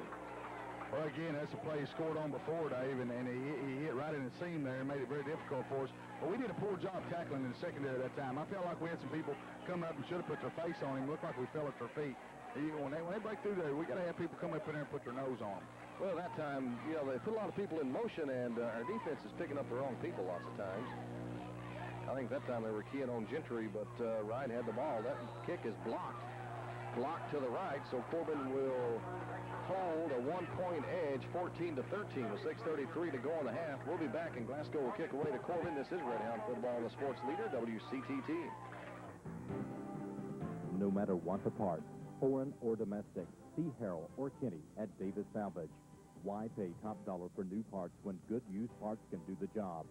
Well, again, that's a play he scored on before, Dave, and he hit right in the seam there and made it very difficult for us. But we did a poor job tackling in the secondary that time. I felt like we had some people come up and should have put their face on him. Looked like we fell at their feet. When they break through there, we got to have people come up in there and put their nose on them. Well, that time, you know, they put a lot of people in motion, and our defense is picking up the wrong people lots of times. I think that time they were keying on Gentry, but Wright had the ball. That kick is blocked. Blocked to the right, so Corbin will hold a one-point edge, 14-13 with 6:33 to go in the half. We'll be back, and Glasgow will kick away to Corbin. This is Red Hound football, the sports leader, WCTT. No matter what the part, foreign or domestic, see Harrell or Kenny at Davis Salvage. Why pay top dollar for new parts when good used parts can do the job?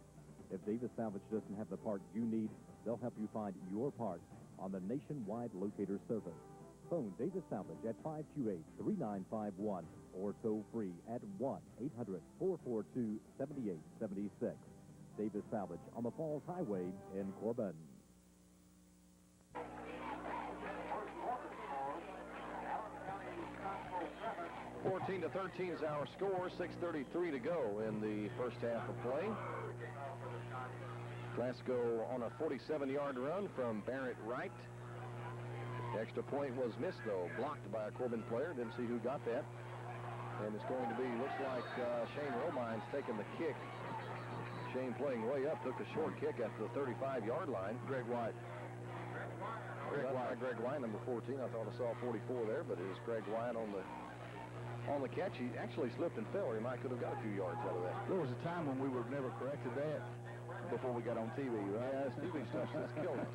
If Davis Salvage doesn't have the part you need, they'll help you find your part on the nationwide locator service. Phone Davis Salvage at 528-3951 or toll free at 1-800-442-7876. Davis Salvage on the Falls Highway in Corbin. 14-13 is our score. 6:33 to go in the first half of play. Glasgow on a 47-yard run from Barrett Wright. The extra point was missed, though, blocked by a Corbin player. Didn't see who got that. And it's going to be, looks like Shane Romine's taking the kick. Shane playing way up, took a short kick at the 35-yard line. Greg White. Greg White, number 14. I thought I saw 44 there, but it is Greg White on the catch. He actually slipped and fell, or he might could have got a few yards out of that. There was a time when we would have never corrected that before we got on TV, right? Yeah, this TV stuff's just killing us.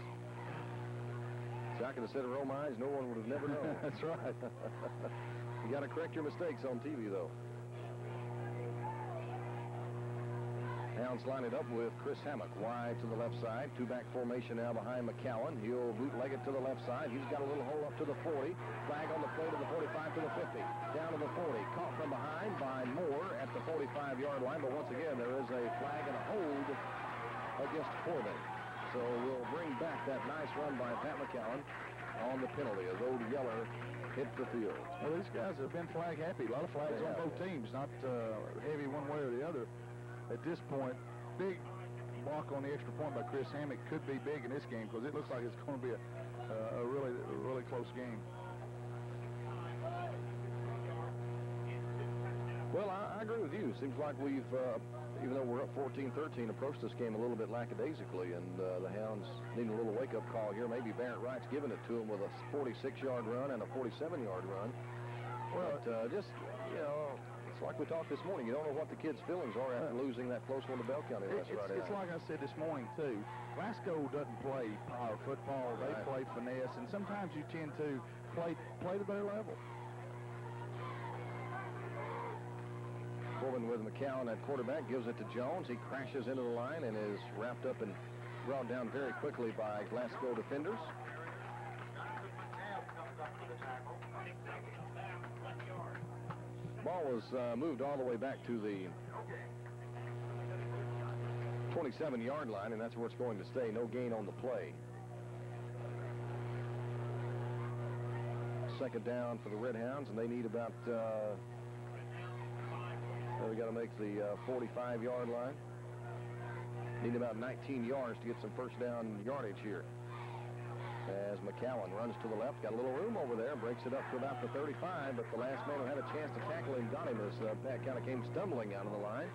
So I could have said Romines, no one would have never known. That's right. You got to correct your mistakes on TV, though. Hounds line it up with Chris Hammock wide to the left side. Two-back formation now behind McCowan. He'll bootleg it to the left side. He's got a little hole up to the 40. Flag on the play to the 45 to the 50. Down to the 40. Caught from behind by Moore at the 45-yard line. But once again, there is a flag and a hold against Corbin. So we'll bring back that nice run by Pat McCowan on the penalty as Old Yeller hit the field. Well, these guys have been flag happy. A lot of flags on both teams, not heavy one way or the other. At this point, big block on the extra point by Chris Hammock could be big in this game because it looks like it's going to be a really close game. Well, I agree with you. Seems like we've, even though we're up 14-13, approached this game a little bit lackadaisically, and the Hounds need a little wake-up call here. Maybe Barrett Wright's giving it to him with a 46-yard run and a 47-yard run. Well, but just, you know, it's like we talked this morning. You don't know what the kids' feelings are after losing that close one to Bell County last Friday night. It's like I said this morning, too. Glasgow doesn't play power football. They play finesse, and sometimes you tend to play to their level. Corbin with McCowan at quarterback, gives it to Jones. He crashes into the line and is wrapped up and brought down very quickly by Glasgow defenders. Ball was moved all the way back to the 27-yard line, and that's where it's going to stay. No gain on the play. Second down for the Red Hounds, and they need about... we got to make the 45-yard line. Need about 19 yards to get some first down yardage here. As McCowan runs to the left, got a little room over there, breaks it up to about the 35, but the last man who had a chance to tackle him got him as Pat kind of came stumbling out of the line.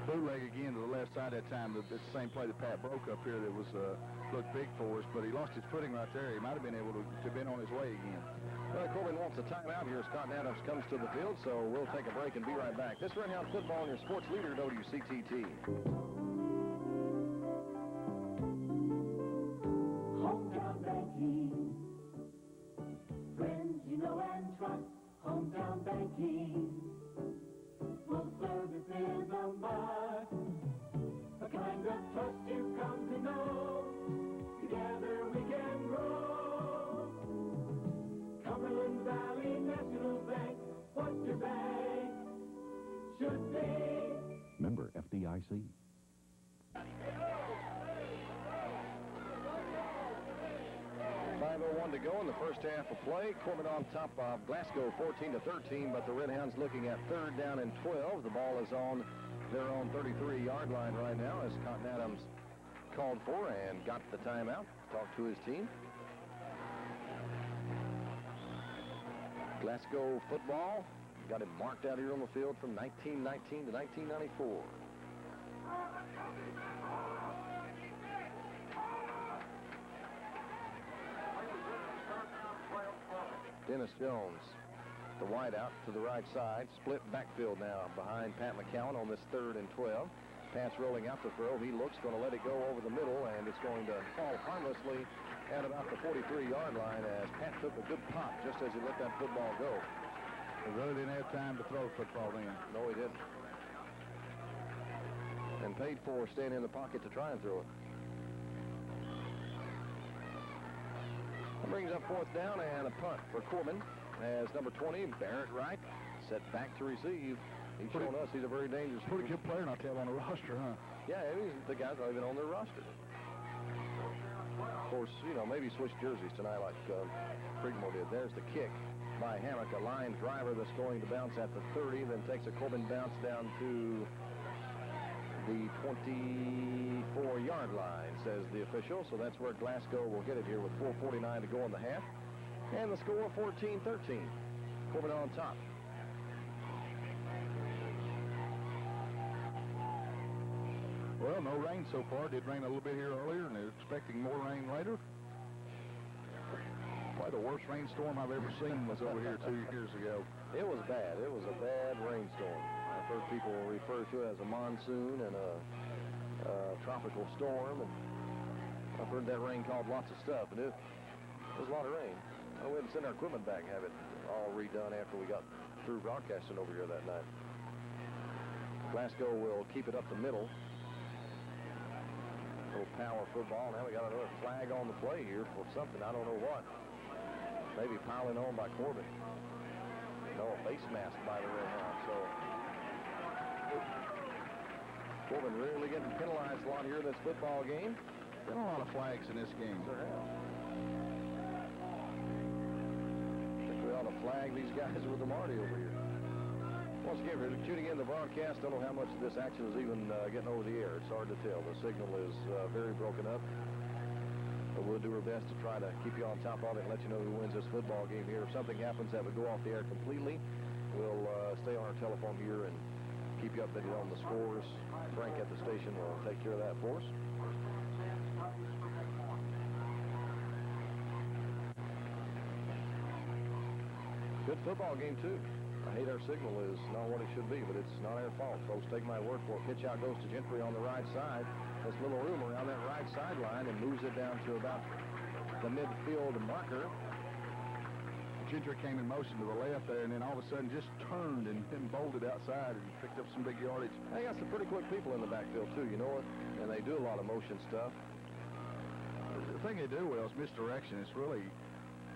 Bootleg again to the left side that time. The same play that Pat broke up here that was looked big for us, but he lost his footing right there. He might have been able to been on his way again. Well, Corbin wants a timeout here as Cotton Adams comes to the field, so we'll take a break and be right back. This Red Hound football and your sports leader, WCTT. Hometown banking. Friends you know and trust. Hometown banking. Full service is a must. A kind of trust you come to know. Together we can grow. Cumberland Valley National Bank. What your bank should be. Member FDIC. 5:01 to go in the first half of play. Corbin on top of Glasgow 14-13, but the Red Hounds looking at third down and 12. The ball is on their own 33-yard line right now as Cotton Adams called for and got the timeout, talked to his team. Glasgow football got it marked out here on the field from 1919 to 1994. Dennis Jones, the wideout to the right side, split backfield now behind Pat McCowan on this 3rd and 12. Pass rolling out the throw. He looks, going to let it go over the middle, and it's going to fall harmlessly at about the 43-yard line as Pat took a good pop just as he let that football go. He really didn't have time to throw football then. No, he didn't. And paid for staying in the pocket to try and throw it. That brings up 4th down and a punt for Corbin as number 20, Barrett Wright, set back to receive. He's shown us he's a very dangerous. Pretty good player, not tell on the roster, huh? Yeah, the guy's not even on their roster. Of course, you know, maybe switch jerseys tonight like Creekmore did. There's the kick by Hammock, a line driver that's going to bounce at the 30, then takes a Corbin bounce down to the 24-yard line, says the official. So that's where Glasgow will get it here with 4:49 to go in the half. And the score 14-13. Corbin on top. Well, no rain so far. Did rain a little bit here earlier, and they're expecting more rain later. Probably the worst rainstorm I've ever seen was over here 2 years ago. It was bad. It was a bad rainstorm. I've heard people refer to it as a monsoon and a tropical storm. And I've heard that rain called lots of stuff, and it was a lot of rain. We had to send our equipment back and have it all redone after we got through broadcasting over here that night. Glasgow will keep it up the middle. Little power football. Now we got another flag on the play here for something. I don't know what. Maybe piling on by Corbin. No, a face mask by the Red Hound. So Corbin really getting penalized a lot here in this football game. Been a lot of flags in this game. There have. I think we ought to flag these guys with the Marty over here. Once again, if you're tuning in the broadcast, don't know how much of this action is even getting over the air. It's hard to tell. The signal is very broken up. But we'll do our best to try to keep you on top of it and let you know who wins this football game here. If something happens that would go off the air completely, we'll stay on our telephone here and keep you updated on the scores. Frank at the station will take care of that for us. Good football game, too. I hate our signal is not what it should be, but it's not our fault. Folks, take my word for it. Pitch out goes to Gentry on the right side. There's little room around that right sideline and moves it down to about the midfield marker. Gentry came in motion to the left there, and then all of a sudden just turned and bolted outside and picked up some big yardage. They got some pretty quick people in the backfield, too, you know it? And they do a lot of motion stuff. The thing they do well is misdirection. It's really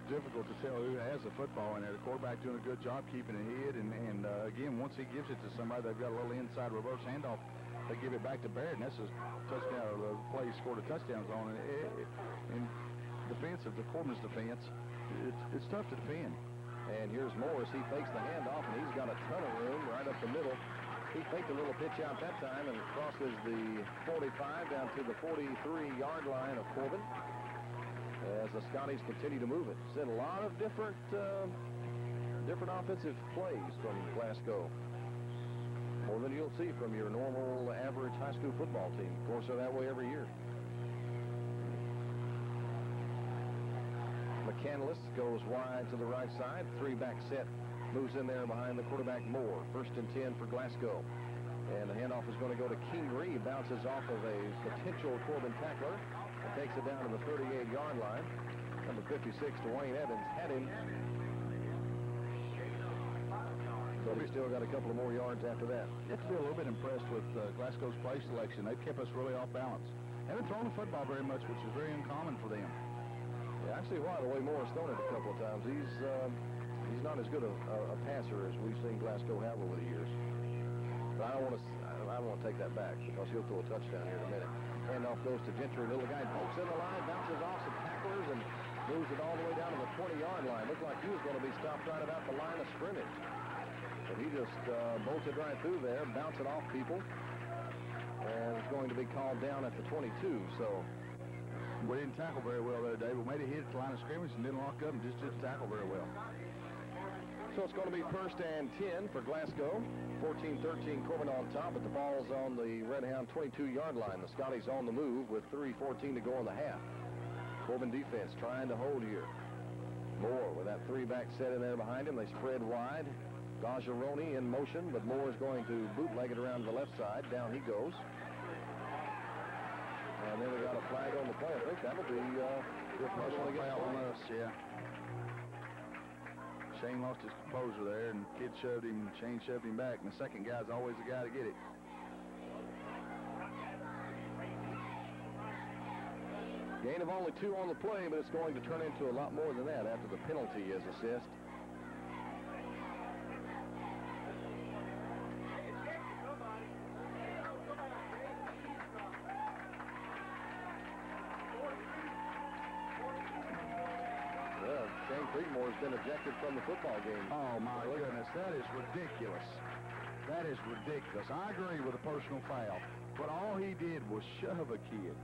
difficult to tell who has the football in there. The quarterback doing a good job keeping it hid, and again, once he gives it to somebody, they've got a little inside reverse handoff. They give it back to Barrett, and that's a touchdown. The play he scored a touchdown on. In defense of the Corbin's defense, it's tough to defend. And here's Morris. He fakes the handoff, and he's got a ton of room right up the middle. He faked a little pitch out that time and crosses the 45 down to the 43-yard line of Corbin. As the Scotties continue to move it. Seen a lot of different offensive plays from Glasgow. More than you'll see from your normal average high school football team. Of course, they're that way every year. McCandless goes wide to the right side. Three-back set moves in there behind the quarterback Moore. 1st and 10 for Glasgow. And the handoff is going to go to Kingery. He bounces off of a potential Corbin tackler. Takes it down to the 38-yard line. Number 56, Dwayne Evans, had him. So we still got a couple of more yards after that. You have to be a little bit impressed with Glasgow's play selection. They've kept us really off balance. Haven't thrown the football very much, which is very uncommon for them. Yeah, I see why. The way Moore's thrown it a couple of times. He's not as good a passer as we've seen Glasgow have over the years. But I don't want to take that back because he'll throw a touchdown here in a minute. Handoff goes to Gentry. Little guy pokes in the line, bounces off some tacklers, and moves it all the way down to the 20-yard line. Looked like he was going to be stopped right about the line of scrimmage. But he just bolted right through there, bounced it off people, and is going to be called down at the 22. So we didn't tackle very well there, Dave. We made a hit at the line of scrimmage and didn't lock up and just didn't tackle very well. So it's going to be 1st and 10 for Glasgow. 14-13 Corbin on top, but the ball's on the Red Hound 22-yard line. The Scotties on the move with 3:14 to go in the half. Corbin defense trying to hold here. Moore with that three-back set in there behind him. They spread wide. Gajaroni in motion, but Moore is going to bootleg it around to the left side. Down he goes. And then we got a flag on the play. I think that'll be personal foul on us, yeah. Shane lost his composure there, and Kid shoved him, and Shane shoved him back, and the second guy's always the guy to get it. Gain of only 2 on the play, but it's going to turn into a lot more than that after the penalty is assessed. Well, Shane Creedmoor has been ejected from the football game. Oh, my goodness, that is ridiculous. That is ridiculous. I agree with a personal foul, but all he did was shove a kid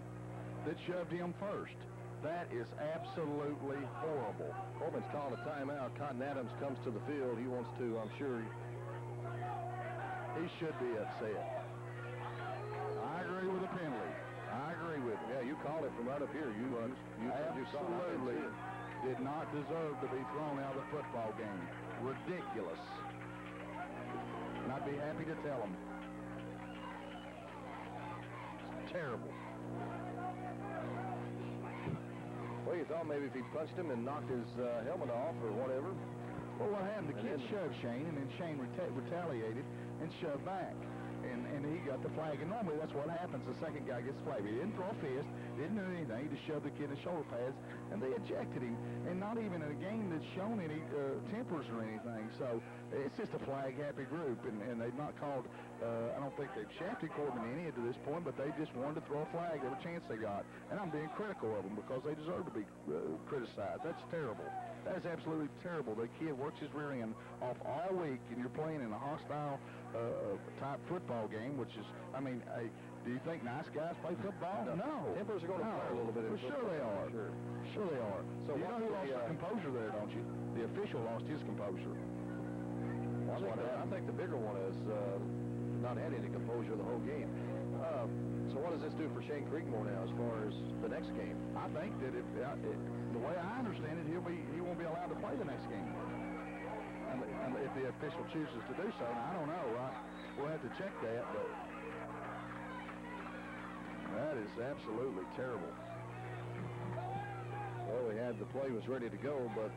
that shoved him first. That is absolutely horrible. Corbin's calling a timeout. Cotton Adams comes to the field. He wants to, I'm sure. He should be upset. I agree with the penalty. I agree with it. Yeah, you called it from right up here. You absolutely did not deserve to be thrown out of the football game. Ridiculous. And I'd be happy to tell him. It's terrible. Well, you thought maybe if he punched him and knocked his helmet off or whatever. Well, what happened? The kid shoved Shane, and then Shane retaliated and shoved back. And he got the flag. And normally that's what happens. The second guy gets flagged. He didn't throw a fist, didn't do anything. He just shoved the kid in the shoulder pads, and they ejected him. And not even in a game that's shown any tempers or anything. So it's just a flag-happy group. And they've not called, I don't think they've shafted Corbin any to this point, but they just wanted to throw a flag every chance they got. And I'm being critical of them because they deserve to be criticized. That's terrible. That is absolutely terrible. The kid works his rear end off all week, and you're playing in a hostile type football game, which is, I mean, do you think nice guys play football? No. Tempers are going to play a little bit. For sure they are. Sure they are. So you know who lost his composure there, don't you? The official lost his composure. I think the bigger one is not had any composure the whole game. So what does this do for Shane Creedmoor now as far as the next game? I think that if the way I understand it, he won't be allowed to play the next game. And if the official chooses to do so, now, I don't know. We'll have to check that, but that is absolutely terrible. Well, we had the play was ready to go, but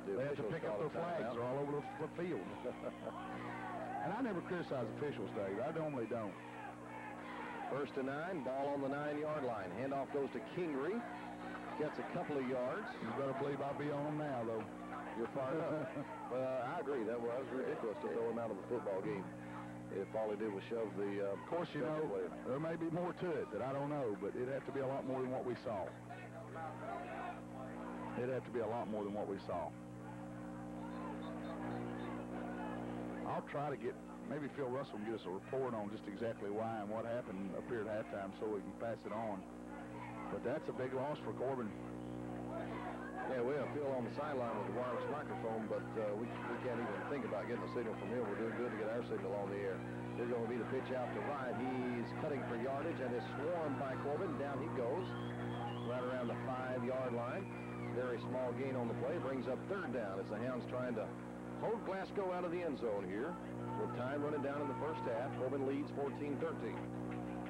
they have to pick up their flags. They're all over the field. And I never criticize officials, Dave. I normally don't. 1st and 9, ball on the 9-yard line. Handoff goes to Kingery. Gets a couple of yards. You better believe I'll be on him now, though. You're fired up. Well, I agree. That was ridiculous to throw him out of the football game. If all he did was shove the... of course, you know, there may be more to it that I don't know, but it'd have to be a lot more than what we saw. It'd have to be a lot more than what we saw. I'll try to get... Maybe Phil Russell can get us a report on just exactly why and what happened up here at halftime so we can pass it on. But that's a big loss for Corbin. Yeah, we have Phil on the sideline with the wireless microphone, but we can't even think about getting a signal from him. We're doing good to get our signal on the air. They're going to be the pitch out to Wright. He's cutting for yardage and is swarmed by Corbin. Down he goes, right around the 5-yard line. Very small gain on the play. Brings up 3rd down as the Hounds trying to hold Glasgow out of the end zone here. With time running down in the first half, Corbin leads 14-13.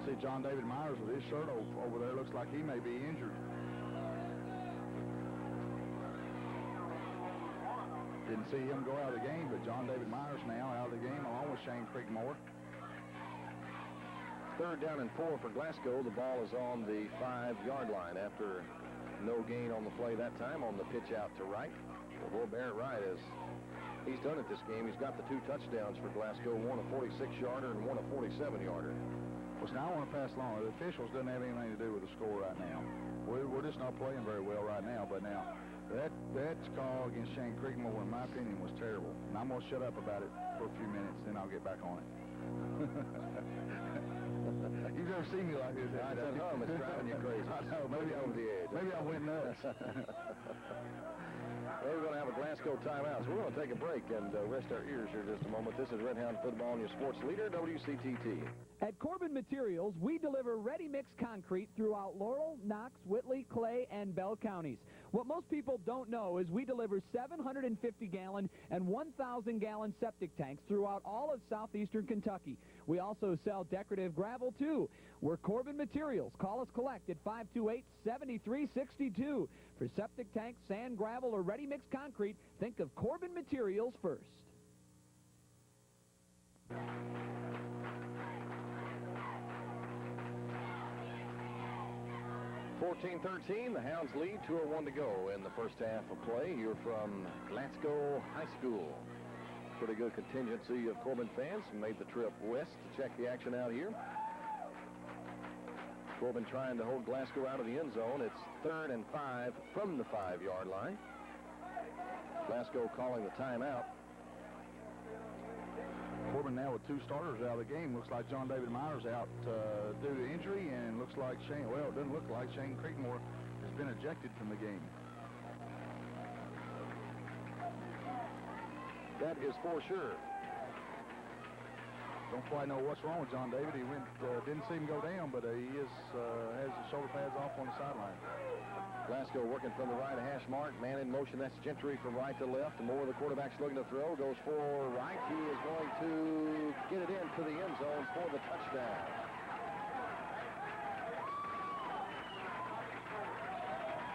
See John David Myers with his shirt over there. Looks like he may be injured. Didn't see him go out of the game, but John David Myers now out of the game along with Shane Creedmoor. 3rd down and 4 for Glasgow. The ball is on the 5-yard line after no gain on the play that time on the pitch out to Wright. Well, Barrett Wright he's done it this game. He's got the 2 touchdowns for Glasgow, one a 46-yarder and one a 47-yarder. Well, now I want to pass along. The officials doesn't have anything to do with the score right now. We're just not playing very well right now, but now that call against Shane Creedmoor, in my opinion, was terrible. And I'm going to shut up about it for a few minutes, then I'll get back on it. You've never seen me like this. I don't know. It's driving you crazy. I know. Maybe over the edge. Maybe I went nuts. Well, we're going to have a Glasgow timeout, so we're going to take a break and rest our ears here just a moment. This is Red Hound Football and your sports leader, WCTT. At Corbin Materials, we deliver ready-mix concrete throughout Laurel, Knox, Whitley, Clay, and Bell counties. What most people don't know is we deliver 750-gallon and 1,000-gallon septic tanks throughout all of southeastern Kentucky. We also sell decorative gravel, too. We're Corbin Materials. Call us collect at 528-7362. For septic tanks, sand, gravel, or ready-mix concrete, think of Corbin Materials first. 14-13, the Hounds lead, 2:01 to go in the first half of play here from Glasgow High School. Pretty good contingency of Corbin fans who made the trip west to check the action out here. Corbin trying to hold Glasgow out of the end zone. It's 3rd and 5 from the 5-yard line. Glasgow calling the timeout. Corbin now with 2 starters out of the game. Looks like John David Myers out due to injury, and looks like Shane, well, it doesn't look like Shane Creekmore has been ejected from the game. That is for sure. Don't quite know what's wrong with John David. He went, didn't see him go down, but he has his shoulder pads off on the sideline. Glasgow working from the right hash mark. Man in motion. That's Gentry from right to left. And more, the quarterback's looking to throw. Goes for right. He is going to get it into the end zone for the touchdown.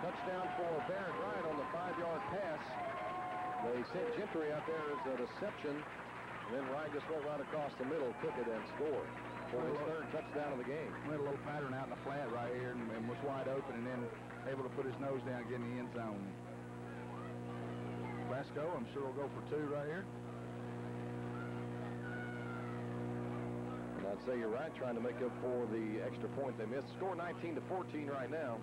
Touchdown for Barrett Wright on the 5-yard pass. They sent Gentry out there as a deception. And then Wright just went right across the middle, took it, and scored for his 3rd touchdown of the game. Went a little pattern out in the flat right here and was wide open, and then able to put his nose down and get in the end zone. Glasgow, I'm sure will go for 2 right here. And I'd say you're right, trying to make up for the extra point they missed. Score 19-14 right now.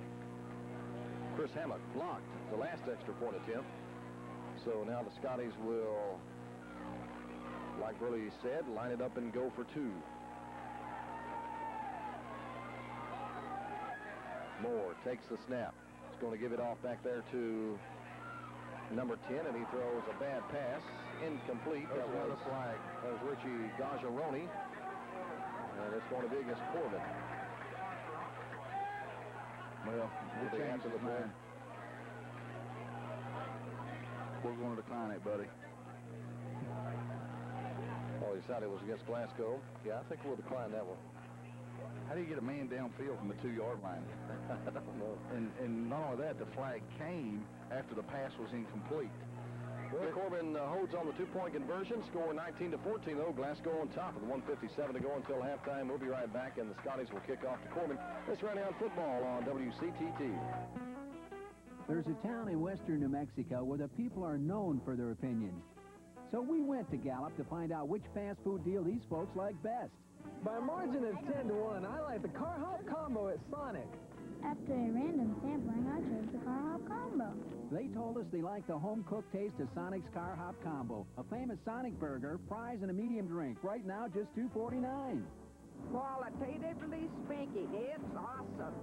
Chris Hammock blocked the last extra point attempt. So now the Scotties will, like Burley said, line it up and go for 2. Moore takes the snap. He's going to give it off back there to number 10, and he throws a bad pass. Incomplete. That was a flag. That was Richie Gajaroni. And it's going to be against Corbin. Well, we'll change the mind. We're going to decline it, buddy. Oh, he decided it was against Glasgow. Yeah, I think we'll decline that one. How do you get a man downfield from the 2-yard line? I don't know. And not only that, the flag came after the pass was incomplete. Well, Corbin holds on the 2-point conversion. Score 19-14, though. Glasgow on top with 1:57 to go until halftime. We'll be right back, and the Scotties will kick off to Corbin. Let's run down football on WCTT. There's a town in western New Mexico where the people are known for their opinions. So we went to Gallup to find out which fast food deal these folks like best. By a margin of 10-1, I like the Car Hop Combo at Sonic. After a random sampling, I chose the Car Hop Combo. They told us they like the home-cooked taste of Sonic's Car Hop Combo. A famous Sonic burger, fries, and a medium drink. Right now, just $2.49. Qualitatively speaking, it's awesome.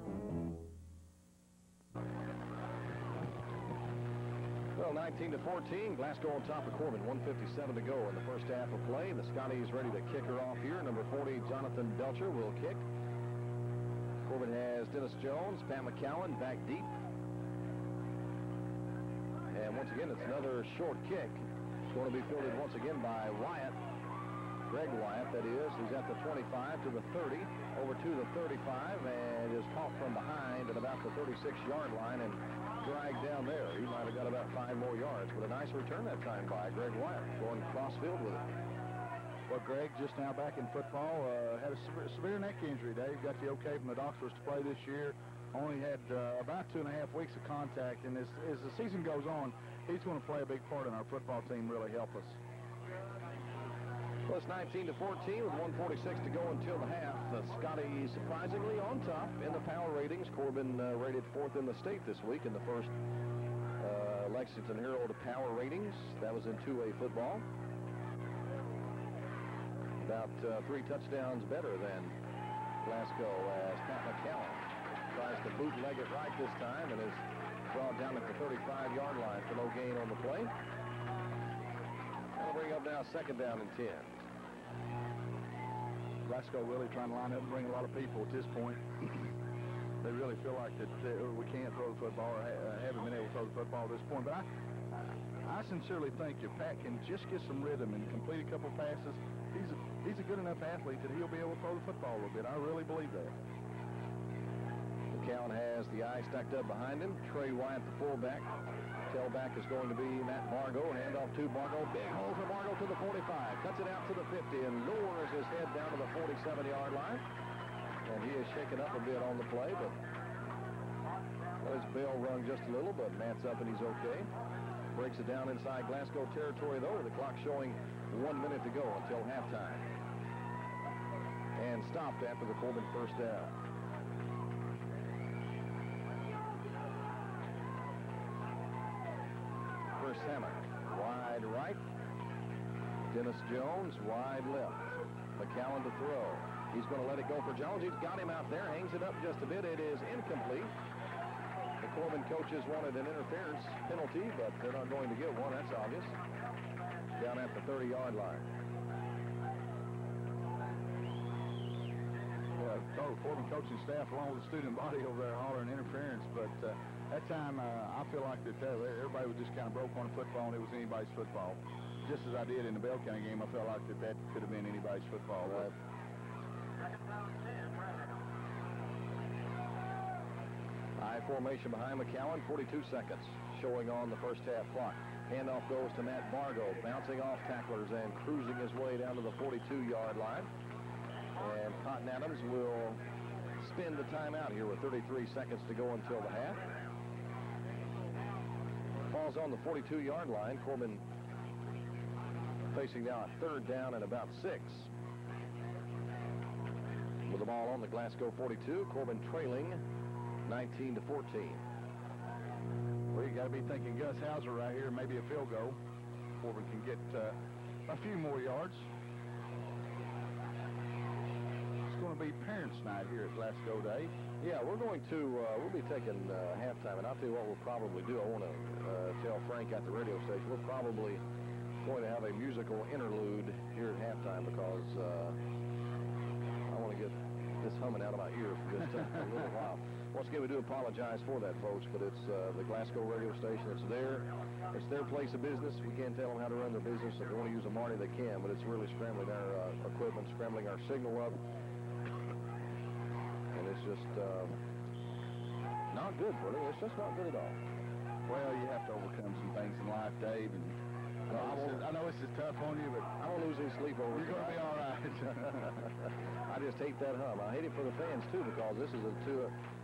Well, 19-14, Glasgow on top of Corbin, 1:57 to go in the first half of play. The Scotties ready to kick her off here. Number 40, Jonathan Belcher, will kick. Corbin has Dennis Jones, Pat McCowan back deep. And once again, it's another short kick. It's going to be fielded once again by Wyatt. Greg Wyatt, that is. He's at the 25 to the 30, over to the 35, and is caught from behind at about the 36-yard line and dragged down there. He might have got about 5 more yards, but a nice return that time by Greg Wyatt, going cross field with it. Well, Greg, just now back in football, had a severe neck injury. Dave got the okay from the doctors to play this year. Only had about 2.5 weeks of contact, and as the season goes on, he's going to play a big part in our football team, really help us. Well, it's 19-14 with 1:46 to go until the half. The Scotties surprisingly on top in the power ratings. Corbin rated 4th in the state this week in the first Lexington Herald power ratings. That was in 2A football. About 3 touchdowns better than Glasgow as Pat McCowan tries to bootleg it right this time and is brought down at the 35-yard line for no gain on the play. That'll bring up now 2nd down and 10. Glasgow really trying to line up and bring a lot of people at this point. They really feel like that we can't throw the football or haven't been able to throw the football at this point. But I sincerely think if Pat can just get some rhythm and complete a couple passes, he's a good enough athlete that he'll be able to throw the football a little bit. I really believe that. McCown has the eye stacked up behind him. Trey Wyatt, the fullback. Tailback is going to be Matt Bargo. Handoff to Bargo. Big hole for Bargo to the 45. Cuts it out to the 50 and lowers his head down to the 47-yard line. And he is shaken up a bit on the play, but Well, his bell rung just a little, but Matt's up and he's okay. Breaks it down inside Glasgow territory, though, with the clock showing 1 minute to go until halftime. And stopped after the Corbin first down. First Hammond, wide right. Dennis Jones, wide left. McCowan to throw. He's going to let it go for Jones. He's got him out there, hangs it up just a bit. It is incomplete. The Corbin coaches wanted an interference penalty, but they're not going to get one. That's obvious. Down at the 30-yard line. Corbin coaching staff along with the student body over there hollering interference, but that time I feel like that everybody was just kind of broke on the football and it was anybody's football. Just as I did in the Bell County game, I felt like that could have been anybody's football. Right. High formation behind McCowan, 42 seconds showing on the first half clock. Handoff goes to Matt Bargo, bouncing off tacklers and cruising his way down to the 42-yard line. And Cotton Adams will spend the timeout here with 33 seconds to go until the half. Falls on the 42-yard line. Corbin facing now a third down and about 6. With the ball on the Glasgow 42, Corbin trailing 19-14. Well, you got to be thinking Gus Hauser right here, maybe a field goal. Corbin can get a few more yards. It's going to be Parents' Night here at Glasgow Day. Yeah, we're going to, we'll be taking halftime, and I'll tell you what we'll probably do. I want to tell Frank at the radio station, we're probably going to have a musical interlude here at halftime because I want to get this humming out of my ear for just a little while. Once again, we do apologize for that, folks, but it's the Glasgow radio station. It's their place of business. We can't tell them how to run their business. If they want to use a Marty, they can, but it's really scrambling our equipment, scrambling our signal up. And it's just not good, Willie. It's just not good at all. Well, you have to overcome some things in life, Dave, and I know this is tough on you, but I won't lose any sleep over it. You're going to be all right. I just hate that hum. I hate it for the fans, too, because this is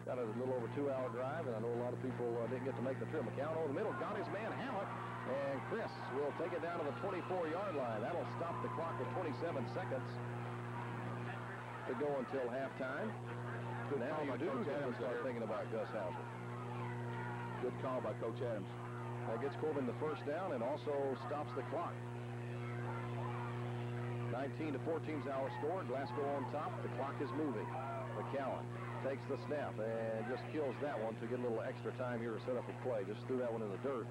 got a little over 2-hour drive, and I know a lot of people didn't get to make the trip. McCown over the middle, got his man, Hallett, and Chris will take it down to the 24-yard line. That'll stop the clock with 27 seconds to go until halftime. Good now call you by do Coach Adams start thinking about Gus Hauser. Good call by Coach Adams. That gets Corbin the first down and also stops the clock. 19-14's our score. Glasgow on top. The clock is moving. McCowan takes the snap and just kills that one to get a little extra time here to set up a play. Just threw that one in the dirt.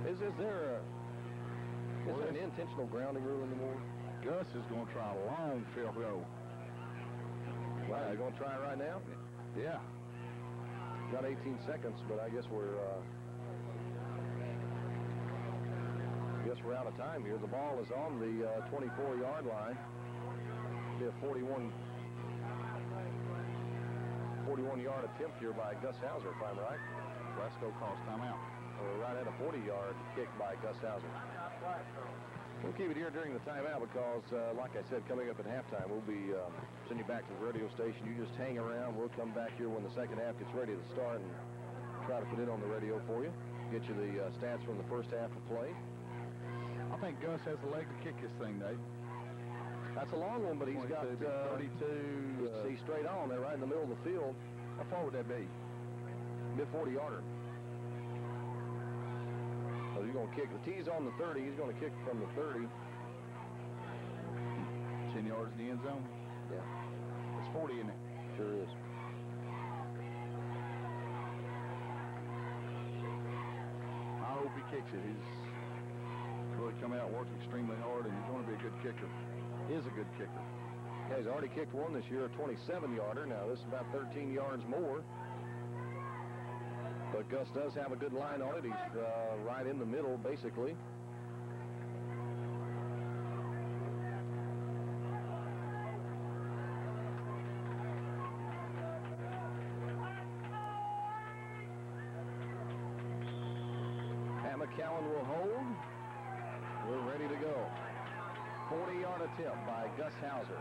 Is there an intentional grounding rule anymore? Gus is going to try a long field goal. Wow, you're going to try it right now? Yeah. Got 18 seconds, but I guess we're out of time here. The ball is on the 24-yard line. Be a 41-yard attempt here by Gus Hauser, if I'm right. Glasgow calls timeout. We're right at a 40-yard kick by Gus Hauser. We'll keep it here during the timeout because, like I said, coming up at halftime, we'll be sending you back to the radio station. You just hang around. We'll come back here when the second half gets ready to start and try to put it on the radio for you. Get you the stats from the first half of play. I think Gus has a leg to kick this thing, Dave. That's a long one, but he's got 32. He's straight on there, right in the middle of the field. How far would that be? Mid-40-yarder. So he's going to kick. The tee's on the 30. He's going to kick from the 30. 10 yards in the end zone? Yeah. It's 40, isn't it? Sure is. I hope he kicks it. He's really come out and worked extremely hard, and he's going to be a good kicker. He is a good kicker. Yeah, he's already kicked one this year, a 27-yarder. Now, this is about 13 yards more. But Gus does have a good line on it. He's right in the middle, basically. And McCowan will hold. We're ready to go. 40-yard attempt by Gus Hauser.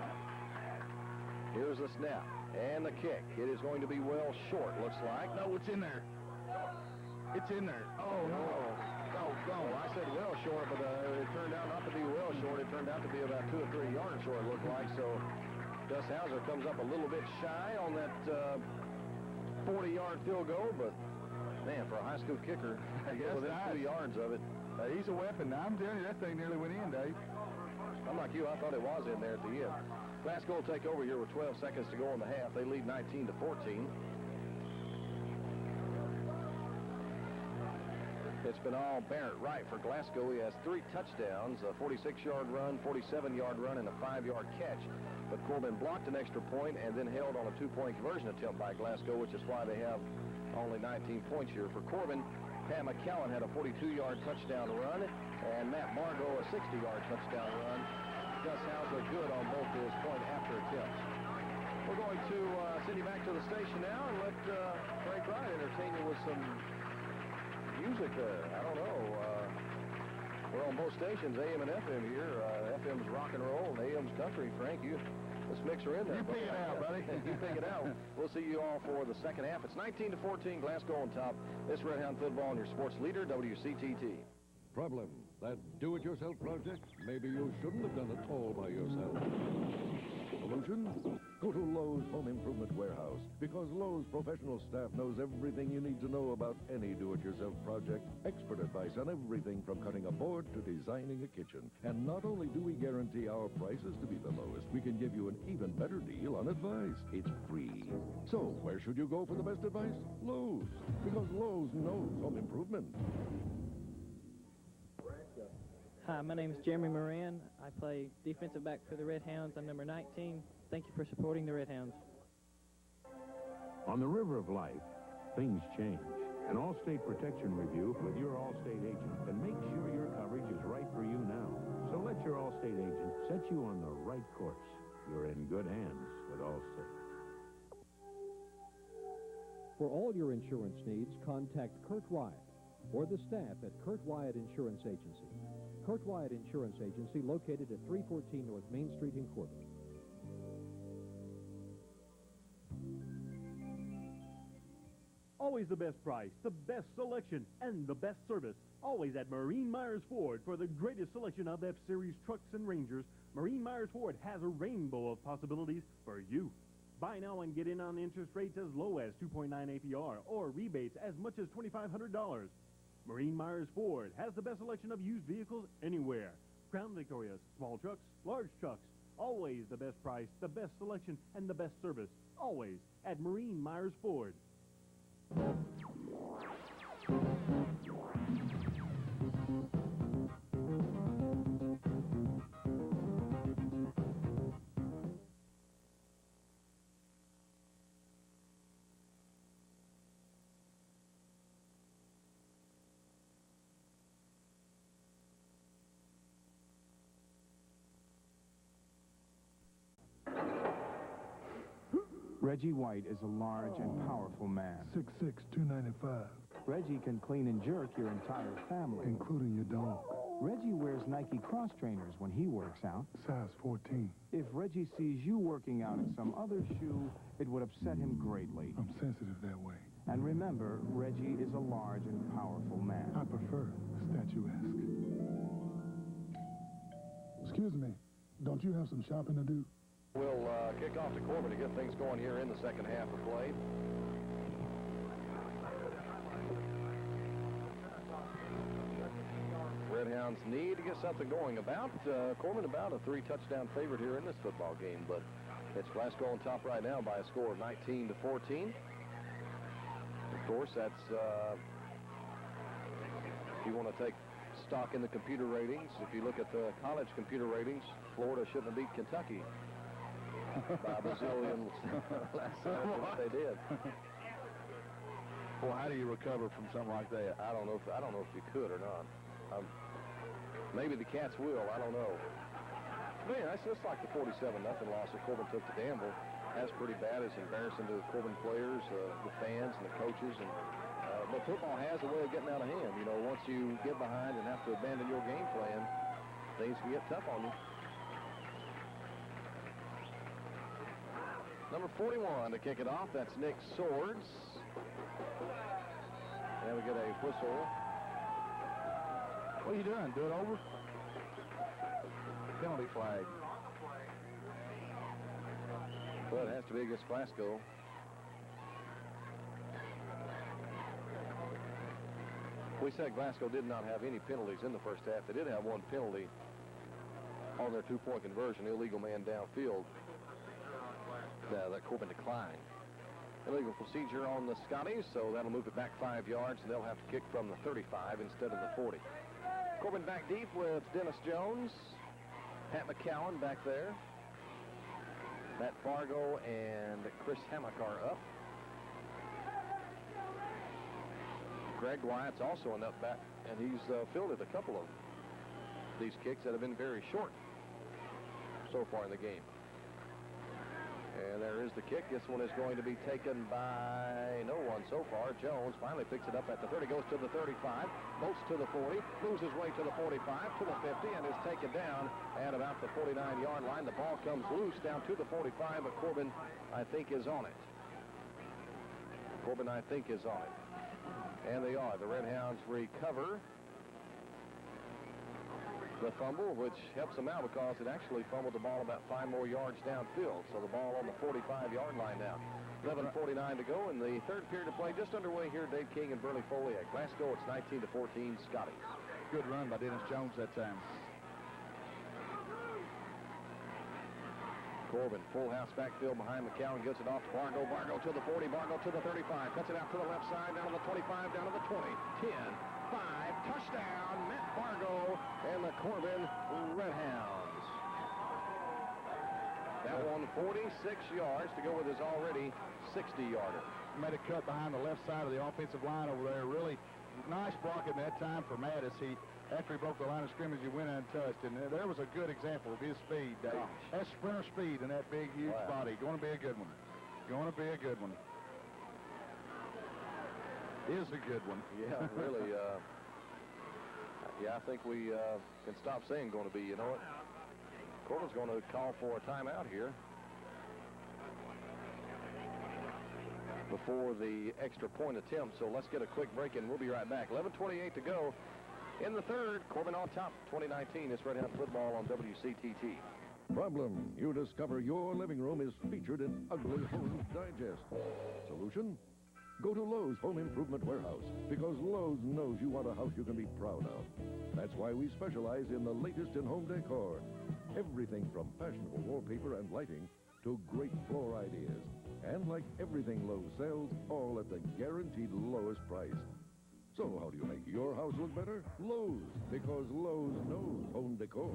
Here's the snap and the kick. It is going to be well short, looks like. No, it's in there. It's in there. Oh, no. No, I said well short, but it turned out not to be well short. It turned out to be about 2 or 3 yards short, it looked like. So Gus Hauser comes up a little bit shy on that 40-yard field goal, but man, for a high school kicker, within 2 yards of it. He's a weapon. Now, I'm telling you, that thing nearly went in, Dave. I'm like you. I thought it was in there at the end. Glasgow will take over here with 12 seconds to go in the half. They lead 19-14. It's been all Barrett Wright for Glasgow. He has 3 touchdowns, a 46-yard run, 47-yard run, and a 5-yard catch. But Corbin blocked an extra point and then held on a 2-point conversion attempt by Glasgow, which is why they have only 19 points here. For Corbin, Pat McCallan had a 42-yard touchdown run, and Matt Margot a 60-yard touchdown run. Gus Hauser good on both of his point after attempts. We're going to send you back to the station now and let Frank Wright entertain you with some music there. I don't know. We're on both stations, AM and FM here. FM's rock and roll and AM's country. Frank, let's mix her in there. You pick it out, buddy. You pick it out. We'll see you all for the second half. It's 19-14, Glasgow on top. This Red Hound football and your sports leader, WCTT. Problem? That do-it-yourself project? Maybe you shouldn't have done it all by yourself. Solution? Go to Lowe's Home Improvement Warehouse, because Lowe's professional staff knows everything you need to know about any do-it-yourself project. Expert advice on everything from cutting a board to designing a kitchen. And not only do we guarantee our prices to be the lowest, we can give you an even better deal on advice. It's free. So, where should you go for the best advice? Lowe's. Because Lowe's knows home improvement. Hi, my name is Jeremy Moran. I play defensive back for the Red Hounds. I'm number 19. Thank you for supporting the Red Hounds. On the river of life, things change. An Allstate Protection Review with your Allstate agent can make sure your coverage is right for you now. So let your Allstate agent set you on the right course. You're in good hands with Allstate. For all your insurance needs, contact Kurt Wyatt or the staff at Kurt Wyatt Insurance Agency. Kurt Wyatt Insurance Agency, located at 314 North Main Street in Corbin. Always the best price, the best selection, and the best service. Always at Marine Myers Ford. For the greatest selection of F-Series trucks and Rangers, Marine Myers Ford has a rainbow of possibilities for you. Buy now and get in on interest rates as low as 2.9 APR or rebates as much as $2,500. Marine Myers Ford has the best selection of used vehicles anywhere. Crown Victorias, small trucks, large trucks. Always the best price, the best selection, and the best service. Always at Marine Myers Ford. Reggie White is a large and powerful man. 6'6", 295. Reggie can clean and jerk your entire family. Including your dog. Reggie wears Nike cross trainers when he works out. Size 14. If Reggie sees you working out in some other shoe, it would upset him greatly. I'm sensitive that way. And remember, Reggie is a large and powerful man. I prefer statuesque. Excuse me, don't you have some shopping to do? We'll kick off to Corbin to get things going here in the second half of play. Red Hounds need to get something going. Corbin about a 3-touchdown favorite here in this football game, but it's Glasgow on top right now by a score of 19-14. Of course, that's if you want to take stock in the computer ratings. If you look at the college computer ratings, Florida shouldn't have beat Kentucky by a bazillion last night. They did. Well, how do you recover from something like that? I don't know if you could or not. Maybe the Cats will. I don't know. Man, that's just like the 47-0 loss that Corbin took to Danville. That's pretty bad. It's embarrassing to the Corbin players, the fans, and the coaches. But football has a way of getting out of hand. You know, once you get behind and have to abandon your game plan, things can get tough on you. Number 41 to kick it off. That's Nick Swords. And we get a whistle. What are you doing? Do it over? Penalty flag. Well, it has to be against Glasgow. We said Glasgow did not have any penalties in the first half. They did have one penalty on their two-point conversion, illegal man downfield that Corbin declined. Illegal procedure on the Scotties, so that'll move it back 5 yards, and they'll have to kick from the 35 instead of the 40. Corbin back deep with Dennis Jones, Pat McCowan back there. Matt Fargo and Chris Hammock are up. Greg Wyatt's also an up back, and he's fielded a couple of these kicks that have been very short so far in the game. And there is the kick. This one is going to be taken by no one so far. Jones finally picks it up at the 30, goes to the 35, bolts to the 40, moves his way to the 45, to the 50, and is taken down at about the 49-yard line. The ball comes loose down to the 45, but Corbin, I think, is on it. Corbin, I think, is on it. And they are. The Red Hounds recover the fumble, which helps them out because it actually fumbled the ball about 5 more yards downfield. So the ball on the 45-yard line now. 11:49 to go in the third period of play. Just underway here, Dave King and Burley Foley at Glasgow. It's 19-14, Scotty. Good run by Dennis Jones that time. Corbin, full house backfield behind McCowan, gets it off to Bargo. Bargo to the 40, Bargo to the 35. Cuts it out to the left side, down to the 25, down to the 20. 10, 5, touchdown, Matt Bargo and the Corbin Red Hounds. That one 46 yards to go with his already 60-yarder. Made a cut behind the left side of the offensive line over there. Really nice blocking that time for Matt as he, after he broke the line of scrimmage, he went untouched. And there was a good example of his speed, Dave. That's sprinter speed in that big, huge body. Going to be a good one. Going to be a good one. Is a good one. Yeah, really. Yeah, I think we can stop saying going to be. You know what? Corbin's going to call for a timeout here before the extra point attempt. So let's get a quick break, and we'll be right back. 11:28 to go in the third. Corbin on top, 2019. It's Red Hound football on WCTT. Problem. You discover your living room is featured in Ugly Homes Digest. Solution? Go to Lowe's Home Improvement Warehouse, because Lowe's knows you want a house you can be proud of. That's why we specialize in the latest in home decor. Everything from fashionable wallpaper and lighting to great floor ideas. And like everything Lowe's sells, all at the guaranteed lowest price. So how do you make your house look better? Lowe's, because Lowe's knows home decor.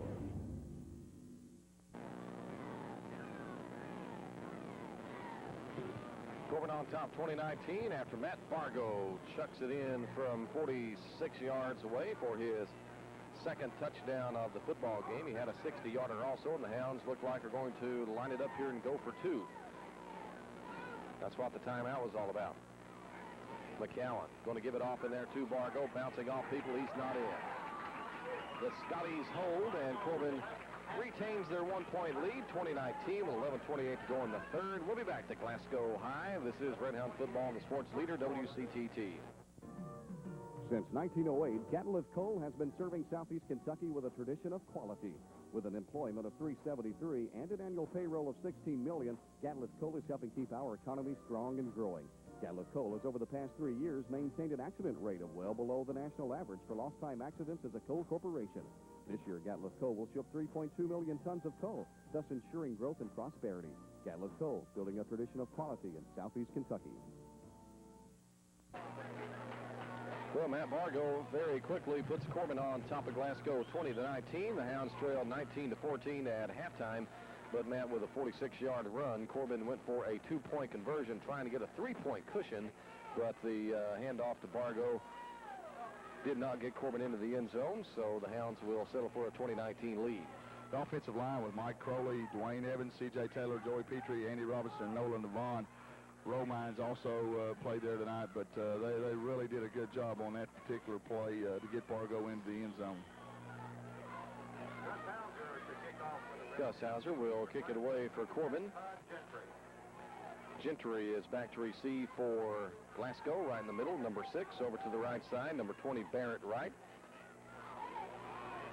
Corbin on top, 2019, after Matt Fargo chucks it in from 46 yards away for his second touchdown of the football game. He had a 60-yarder also, and the Hounds look like are going to line it up here and go for 2. That's what the timeout was all about. McCowan going to give it off in there to Bargo, bouncing off people. He's not in. The Scotties hold, and Corbin retains their 1-point lead, 2019, with 11:28 to go in the third. We'll be back to Glasgow High. This is Red Hound football and the sports leader, WCTT. Since 1908, Gatliff Coal has been serving Southeast Kentucky with a tradition of quality. With an employment of 373 and an annual payroll of $16 million, Gatliff Coal is helping keep our economy strong and growing. Gatliff Coal has, over the past 3 years, maintained an accident rate of well below the national average for lost time accidents as a coal corporation. This year, Gatliff Coal will ship 3.2 million tons of coal, thus ensuring growth and prosperity. Gatliff Coal, building a tradition of quality in Southeast Kentucky. Well, Matt Bargo very quickly puts Corbin on top of Glasgow 20-19. The Hounds trailed 19-14 at halftime, but Matt with a 46-yard run. Corbin went for a 2-point conversion, trying to get a 3-point cushion, but the handoff to Bargo did not get Corbin into the end zone, so the Hounds will settle for a 2019 lead. The offensive line with Mike Crowley, Dwayne Evans, C.J. Taylor, Joey Petrie, Andy Robinson, Nolan Devon. Romines also played there tonight, but they really did a good job on that particular play to get Bargo into the end zone. Gus Hauser will kick it away for Corbin. Gentry is back to receive for Glasgow, right in the middle. Number 6 over to the right side. Number 20, Barrett Wright.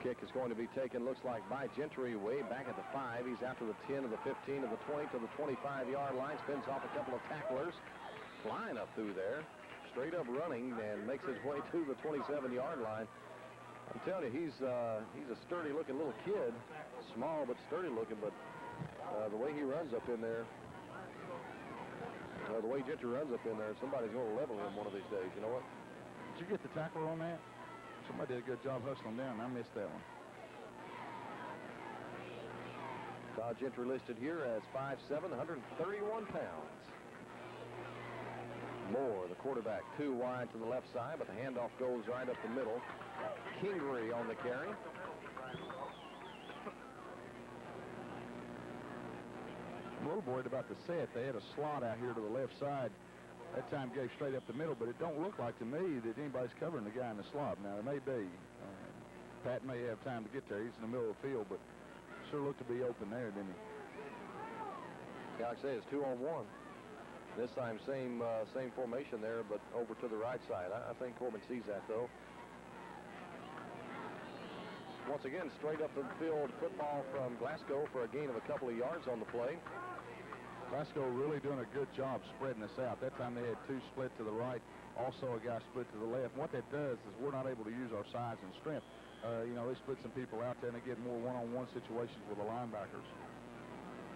Kick is going to be taken, looks like, by Gentry way back at the 5. He's out to the 10, to the 15, to the 20, to the 25-yard line. Spins off a couple of tacklers. Flying up through there. Straight up running and makes his way to the 27-yard line. I'm telling you, he's a sturdy-looking little kid. Small but sturdy-looking, but the way he runs up in there, the way Gentry runs up in there, somebody's going to level him one of these days. You know what? Did you get the tackler on that? Somebody did a good job hustling down. I missed that one. Todd Gentry listed here as 5'7", 131 pounds. Moore, the quarterback, 2 wide to the left side, but the handoff goes right up the middle. Kingery on the carry. I'm a little worried about the set. They had a slot out here to the left side. That time gave straight up the middle, but it don't look like to me that anybody's covering the guy in the slot. Now, it may be. Pat may have time to get there. He's in the middle of the field, but sure looked to be open there, didn't he? Yeah, like I say, it's 2-on-1. This time, same formation there, but over to the right side. I think Corbin sees that, though. Once again, straight up the field football from Glasgow for a gain of a couple of yards on the play. Glasgow really doing a good job spreading us out. That time they had 2 split to the right, also a guy split to the left. And what that does is we're not able to use our size and strength. You know, they split some people out there and they get more one-on-one situations with the linebackers.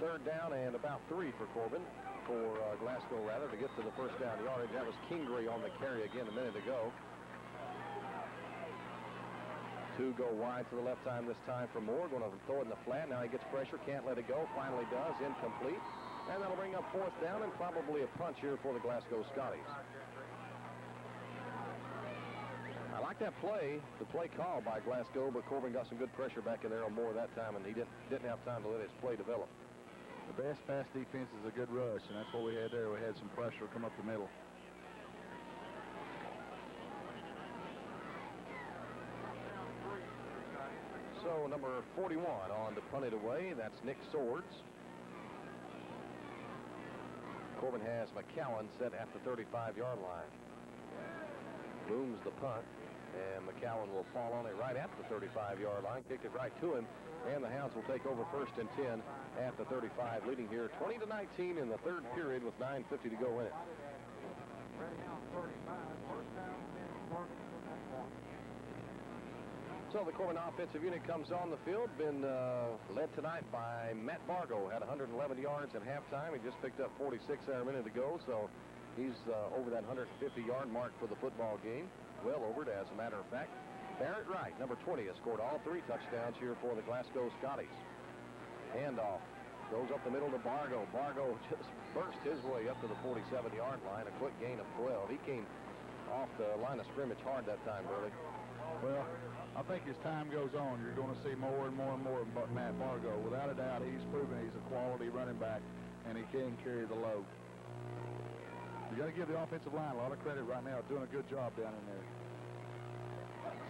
3rd down and about 3 for Corbin. For Glasgow, rather, to get to the first down yardage. That was Kingery on the carry again a minute ago. 2 go wide to the left time this time for Moore. Going to throw it in the flat. Now he gets pressure. Can't let it go. Finally does. Incomplete. And that'll bring up 4th down and probably a punch here for the Glasgow Scotties. I like that play, the play call by Glasgow, but Corbin got some good pressure back in there on Moore that time, and he didn't have time to let his play develop. The best pass defense is a good rush, and that's what we had there. We had some pressure come up the middle. So number 41 on to punt it away. That's Nick Swords. Corbin has McCowan set at the 35-yard line. Booms the punt, and McCowan will fall on it right at the 35-yard line. Kicked it right to him, and the Hounds will take over 1st and 10 at the 35, leading here 20-19 in the 3rd period with 9:50 to go in it. So the Corbin offensive unit comes on the field, been led tonight by Matt Bargo. Had 111 yards at halftime. He just picked up 46 there a minute ago, so he's over that 150-yard mark for the football game. Well over it, as a matter of fact. Barrett Wright, number 20, has scored all 3 touchdowns here for the Glasgow Scotties. Handoff goes up the middle to Bargo. Bargo just burst his way up to the 47-yard line, a quick gain of 12. He came off the line of scrimmage hard that time, Burley. Well, I think as time goes on, you're going to see more and more and more of Matt Bargo. Without a doubt, he's proven he's a quality running back, and he can carry the load. You got to give the offensive line a lot of credit right now, doing a good job down in there.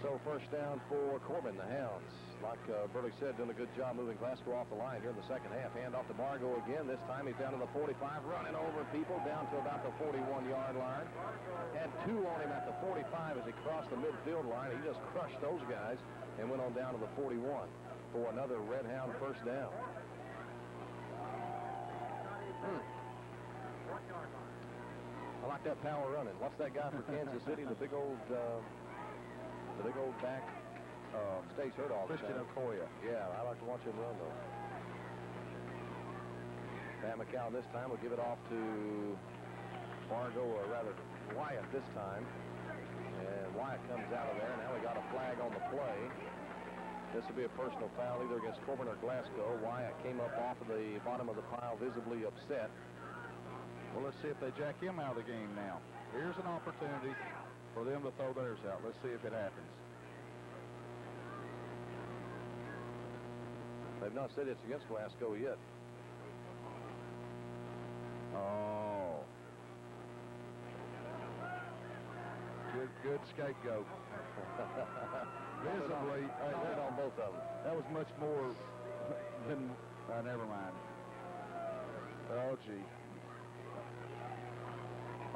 So 1st down for Corbin, the Hounds. Like Burley said, doing a good job moving Glasgow off the line here in the 2nd half. Hand off to Bargo again. This time he's down to the 45, running over people down to about the 41-yard line. Had 2 on him at the 45 as he crossed the midfield line. He just crushed those guys and went on down to the 41 for another Red Hound 1st down. I like that power running. What's that guy from Kansas City? The big old back. Stays hurt all the time. Christian Okoye. Yeah, I like to watch him run, though. Pat McCown this time will give it off to Bargo, or rather Wyatt this time. And Wyatt comes out of there. Now we got a flag on the play. This will be a personal foul either against Corbin or Glasgow. Wyatt came up off of the bottom of the pile, visibly upset. Well, let's see if they jack him out of the game now. Here's an opportunity for them to throw theirs out. Let's see if it happens. They've not said it's against Glasgow yet. Oh. Good scapegoat. Visibly. On both of them. That was much more than... never mind. Oh, gee.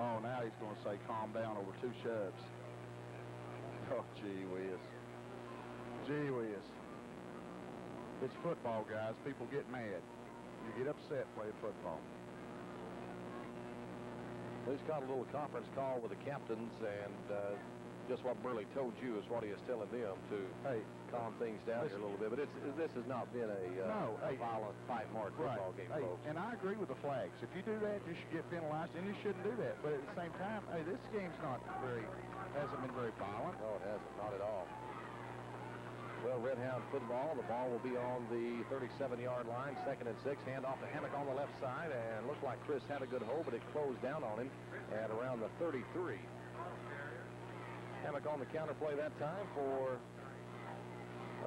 Oh, now he's going to say calm down over 2 shoves. Oh, gee whiz. Gee whiz. It's football, guys. People get mad. You get upset playing football. He's got a little conference call with the captains, and just what Burley told you is what he is telling them to calm things down here a little bit. But this has not been a violent, fight-marked football game, folks. And I agree with the flags. If you do that, you should get penalized, and you shouldn't do that. But at the same time, hey, this game's hasn't been very violent. No, it hasn't. Not at all. Well, Redhound football. The ball will be on the 37-yard line, 2nd and 6. Hand off to Hammock on the left side, and looked like Chris had a good hold, but it closed down on him at around the 33. Hammock on the counter play that time for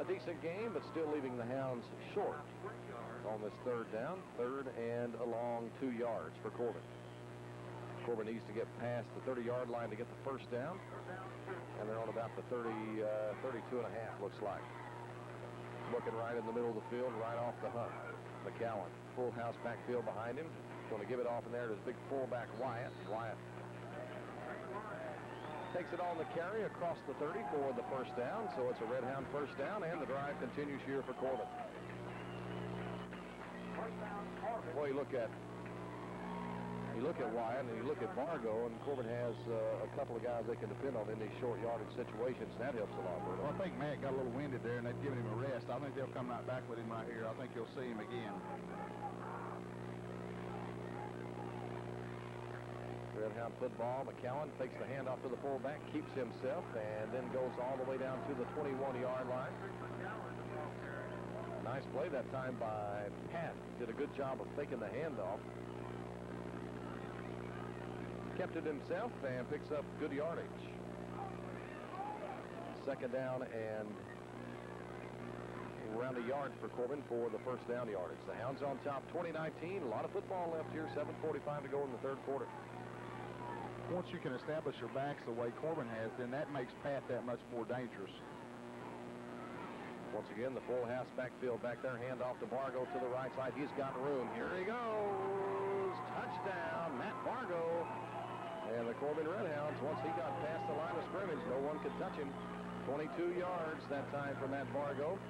a decent game, but still leaving the Hounds short on this 3rd down. 3rd and a long 2 yards for Corbin. Corbin needs to get past the 30-yard line to get the 1st down. And they're on about the 32 and a half, looks like. Looking right in the middle of the field, right off the hunt. McCowan, full house backfield behind him. Going to give it off in there to his big fullback, Wyatt. Wyatt takes it on the carry across the 30 for the 1st down. So it's a Redhound 1st down, and the drive continues here for Corbin. Boy, you look at Wyatt and you look at Vargo, and Corbin has a couple of guys they can depend on in these short yardage situations. That helps a lot. Well, I think Matt got a little winded there, and they've given him a rest. I think they'll come right back with him right here. I think you'll see him again. Redhound football. McCowan takes the handoff to the fullback, keeps himself, and then goes all the way down to the 21-yard line. Nice play that time by Pat. Did a good job of faking the handoff. Kept it himself and picks up good yardage. 2nd down and around a yard for Corbin for the 1st down yardage. The Hounds on top, 20-19. A lot of football left here. 7:45 to go in the 3rd quarter. Once you can establish your backs the way Corbin has, then that makes Pat that much more dangerous. Once again, the full house backfield back there. Hand off to Vargo to the right side. He's got room. Here he goes. Touchdown, Matt Vargo. And the Corbin Redhounds, once he got past the line of scrimmage, no one could touch him. 22 yards that time for Matt Vargo.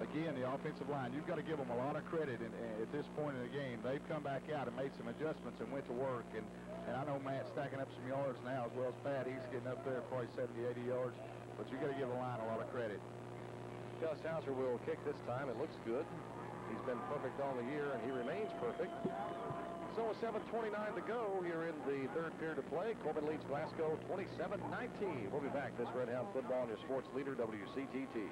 Again, the offensive line, you've got to give them a lot of credit at this point in the game. They've come back out and made some adjustmts and went to work. And I know Matt's stacking up some yards now as well as Pat. He's getting up there probably 70, 80 yards. But you've got to give the line a lot of credit. Gus Hauser will kick this time. It looks good. He's been perfect all the year, and he remains perfect. So a 7:29 to go here in the 3rd period of play. Corbin leads Glasgow 27-19. We'll be back. This Redhound football and your sports leader, WCTT.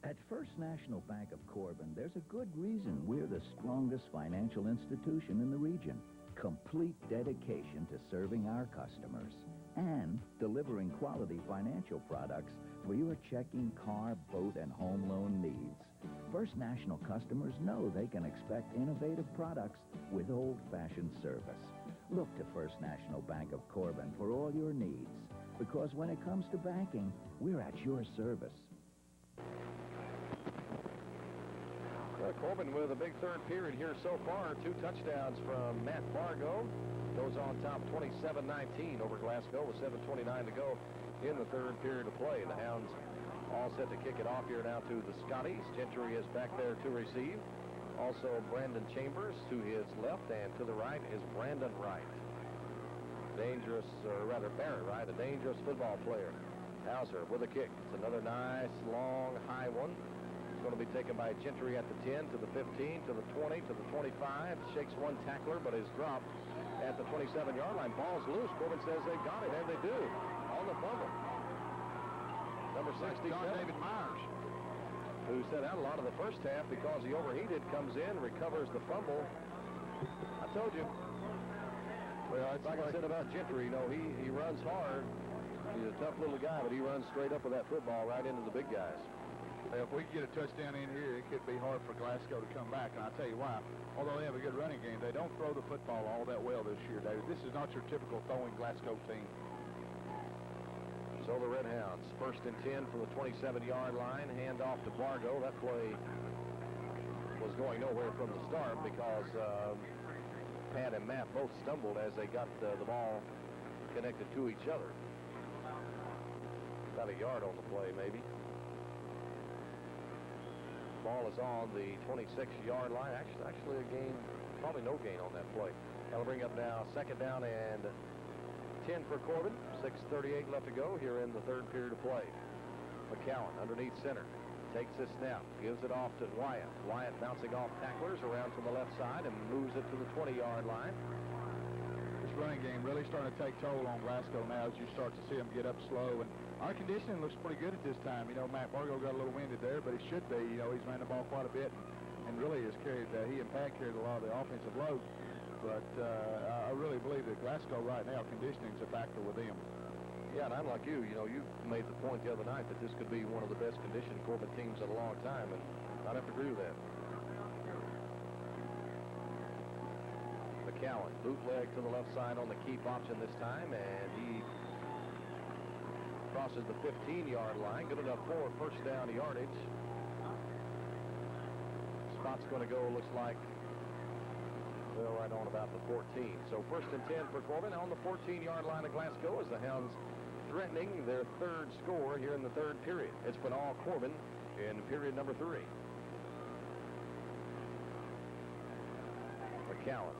At First National Bank of Corbin, there's a good reason we're the strongest financial institution in the region. Complete dedication to serving our customers and delivering quality financial products for your checking, car, boat, and home loan needs. First National customers know they can expect innovative products with old-fashioned service. Look to First National Bank of Corbin for all your needs, because when it comes to banking, we're at your service. Corbin with a big 3rd period here so far. 2 touchdowns from Matt Vargo. Goes on top 27-19 over Glasgow with 7:29 to go in the 3rd period of play. The Hounds all set to kick it off here now to the Scotties. Gentry is back there to receive. Also Brandon Chambers to his left, and to the right is Brandon Wright. Dangerous, or rather Barrett Wright, a dangerous football player. Hauser with a kick. It's another nice, long, high one. Going to be taken by Gentry at the 10, to the 15, to the 20, to the 25. Shakes one tackler, but is dropped at the 27-yard line. Ball's loose. Corbin says they got it, and they do. On the fumble. Number 67. John David Myers, who set out a lot of the first half because he overheated, comes in, recovers the fumble. I told you. Well, it's like I said about Gentry, you know, he runs hard. He's a tough little guy, but he runs straight up with that football right into the big guys. If we can get a touchdown in here, it could be hard for Glasgow to come back. And I'll tell you why. Although they have a good running game, they don't throw the football all that well this year, David. This is not your typical throwing Glasgow team. So the Redhounds, 1st and 10 from the 27-yard line. Hand off to Vargo. That play was going nowhere from the start because Pat and Matt both stumbled as they got the ball connected to each other. About a yard on the play, maybe. Ball is on the 26-yard line. Actually a gain, probably no gain on that play. That'll bring up now 2nd down and 10 for Corbin. 6:38 left to go here in the 3rd period of play. McCowan underneath center. Takes this snap, gives it off to Wyatt. Wyatt bouncing off tacklers around to the left side and moves it to the 20-yard line. This running game really starting to take toll on Glasgow now as you start to see them get up slow. And our conditioning looks pretty good at this time. You know, Matt Bargo got a little winded there, but he should be. You know, he's ran the ball quite a bit and really has carried, he and Pat carried a lot of the offensive load. But I really believe that Glasgow right now, conditioning is a factor with them. Yeah, and I'm like you. You know, you made the point the other night that this could be one of the best conditioned Corbin teams in a long time, and I'd have to agree with that. McCowan, bootleg to the left side on the keep option this time, and he crosses the 15-yard line. Good enough for 1st down yardage. Spot's going to go, looks like, well, right on about the 14. So 1st and 10 for Corbin on the 14-yard line of Glasgow as the Hounds threatening their 3rd score here in the 3rd period. It's been all Corbin in period number 3. McCowan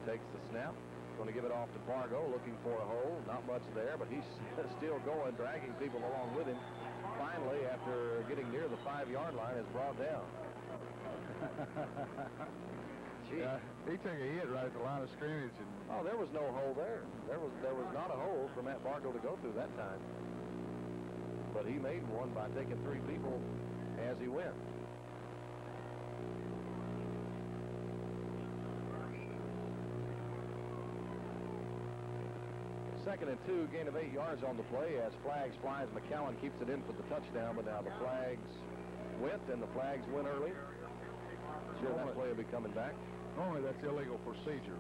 takes the snap. Going to give it off to Bargo, looking for a hole. Not much there, but he's still going, dragging people along with him. Finally, after getting near the 5-yard line, is brought down. He took a hit right at the line of scrimmage. And oh, there was no hole there. There was not a hole for Matt Bargo to go through that time. But he made one by taking 3 people as he went. Second and 2, gain of 8 yards on the play as flags fly as McCowan keeps it in for the touchdown, but now the flags went and the flags went early. Sure, that play will be coming back. Normally that's illegal procedure.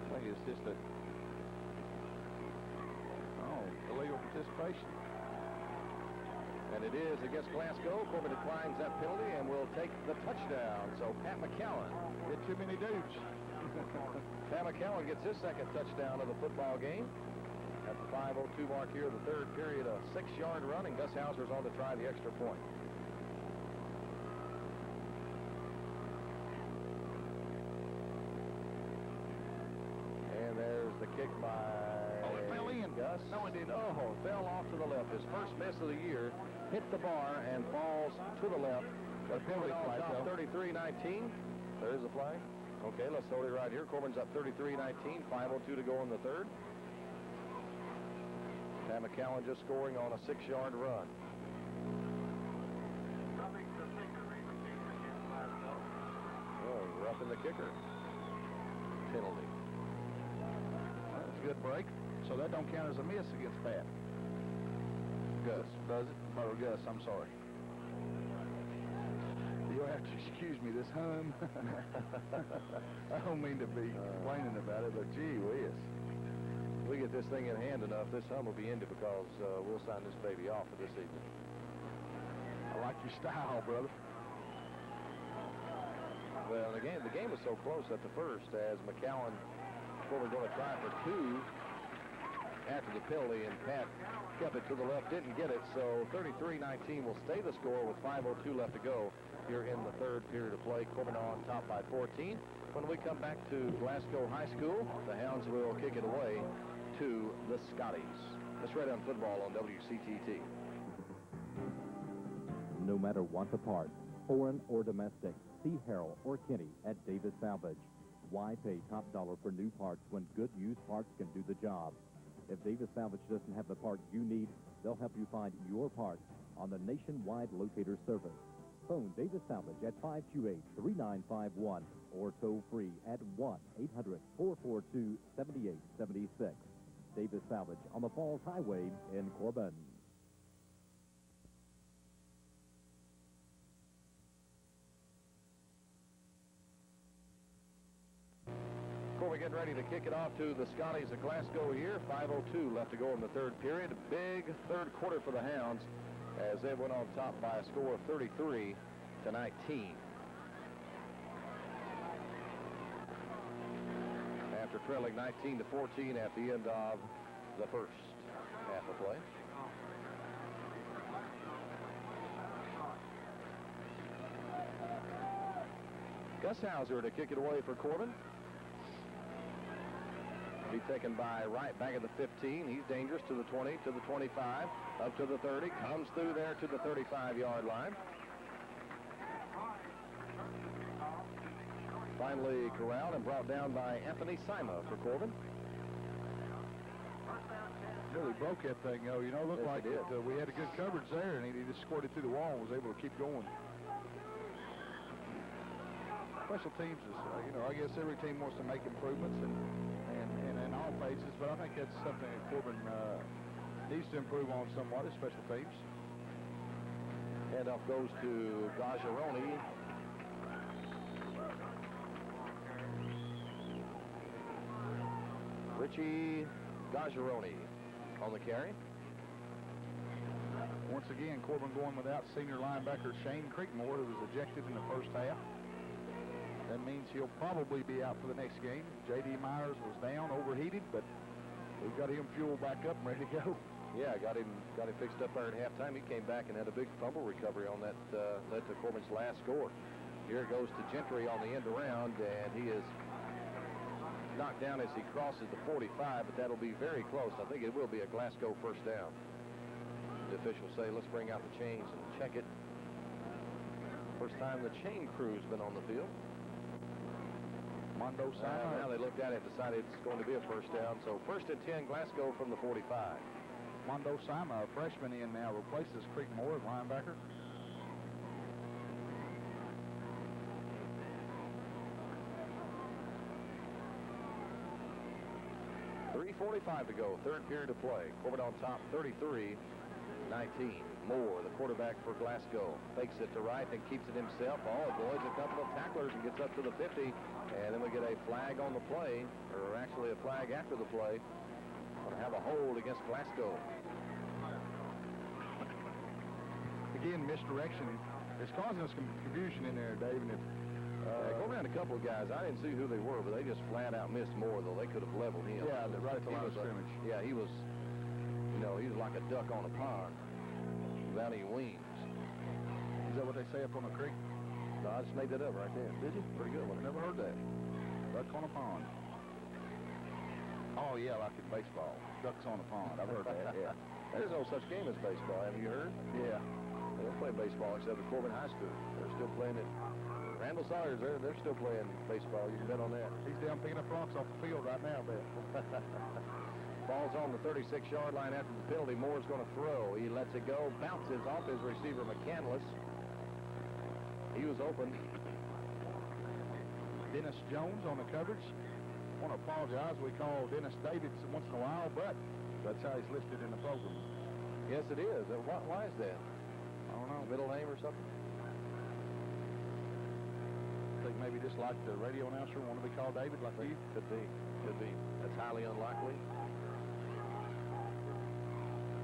I think it's just illegal participation. And it is against Glasgow. Corbin declines that penalty and will take the touchdown. So Pat McCowan. Did too many dudes. Pat McCowan gets his 2nd touchdown of the football game. At the 5:02 mark here of the 3rd period, a 6-yard run, and Gus Hauser's on to try the extra point. And there's the kick by it fell in. Gus. No, it didn't. Oh, fell off to the left. His first miss of the year. Hit the bar and falls to the left. The penalty flag, 33-19. There is a flag. Okay, let's hold it right here. Corbin's up 33-19. 5:02 to go in the 3rd. Pat McCowan just scoring on a 6-yard run. Oh, roughing the kicker. Penalty. That's a good break. So that don't count as a miss against Pat. Gus. Does it? Or Gus, I'm sorry. You'll have to excuse me, this hum. I don't mean to be complaining about it, but gee whiz. We get this thing in hand enough, this hum will be ended because we'll sign this baby off for this evening. I like your style, brother. Well, the game was so close at the first as McCowan we're going to try for 2 after the penalty, and Pat kept it to the left, didn't get it, so 33-19 will stay the score with 5:02 left to go here in the 3rd period of play. Corbin on top by 14. When we come back to Glasgow High School, the Hounds will kick it away to the Scotties. That's Red Hound Football on WCTT. No matter what the part, foreign or domestic, see Harold or Kenny at Davis Salvage. Why pay top dollar for new parts when good used parts can do the job? If Davis Salvage doesn't have the part you need, they'll help you find your parts on the nationwide locator service. Phone Davis Salvage at 528-3951 or toll free at 1-800-442-7876. Davis Salvage on the Falls Highway in Corbin. We're getting ready to kick it off to the Scotties of Glasgow here. 5:02 left to go in the 3rd period. Big 3rd quarter for the Hounds as they went on top by a score of 33 to 19. After trailing 19 to 14 at the end of the first half of play. Gus Hauser to kick it away for Corbin. Be taken by Wright back at the 15. He's dangerous to the 20, to the 25, up to the 30. Comes through there to the 35-yard line. Finally corralled and brought down by Anthony Sima for Corbin. Really broke that thing, though. You know, looked Yes, like it did. we had a good coverage there, and he just scored it through the wall and was able to keep going. Special teams is, you know, I guess every team wants to make improvements and in all phases, but I think that's something that Corbin needs to improve on somewhat, is special teams. Handoff goes to Gajaroni. Richie Gajaroni on the carry. Once again, Corbin going without senior linebacker Shane Creekmore, who was ejected in the first half. That means he'll probably be out for the next game. J.D. Myers was down, overheated, but we've got him fueled back up and ready to go. Yeah, got him fixed up there at halftime. He came back and had a big fumble recovery on that, led to Corbin's last score. Here goes to Gentry on the end around, and he is knocked down as he crosses the 45, but that'll be very close. I think it will be a Glasgow first down. The officials say, let's bring out the chains and check it. First time the chain crew's been on the field. Mondo Sima. Now they looked at it and decided it's going to be a first down. So first and 10, Glasgow from the 45. Mondo Sima, a freshman in now, replaces Creekmore at linebacker. .3:45 to go, third period of play. Corbin on top, 33-19. Moore, the quarterback for Glasgow, fakes it to right and keeps it himself. Avoids a couple of tacklers and gets up to the 50. And then we get a flag on the play, or actually a flag after the play. Going to have a hold against Glasgow. Again, misdirection. It's causing us confusion in there, Dave. And go around a couple of guys. I didn't see who they were, but they just flat out missed Moore, though. They could have leveled him. Yeah, right at the line of scrimmage. Yeah, he was, you know, he was like a duck on a pond without any wings. Is that what they say up on the creek? No, I just made that up right there. Did you? Pretty good one. I never heard that. Duck on a pond. Oh, yeah, like in baseball. Ducks on a pond. I've heard that, yeah. There's no such game as baseball. Have you heard? Yeah. They don't play baseball except at Corbin High School. They're still playing it. Randall Sawyers, they're still playing baseball. You can bet on that. He's down picking up rocks off the field right now, bet. Ball's on the 36-yard line after the penalty. Moore's going to throw. He lets it go. Bounces off his receiver, McCandless. He was open. Dennis Jones on the coverage. I want to apologize. We call Dennis Davis once in a while, but that's how he's listed in the program. Yes, it is. Why is that? I don't know. Middle name or something? I think maybe just like the radio announcer want to be called David, like you. Could be. Could be. That's highly unlikely.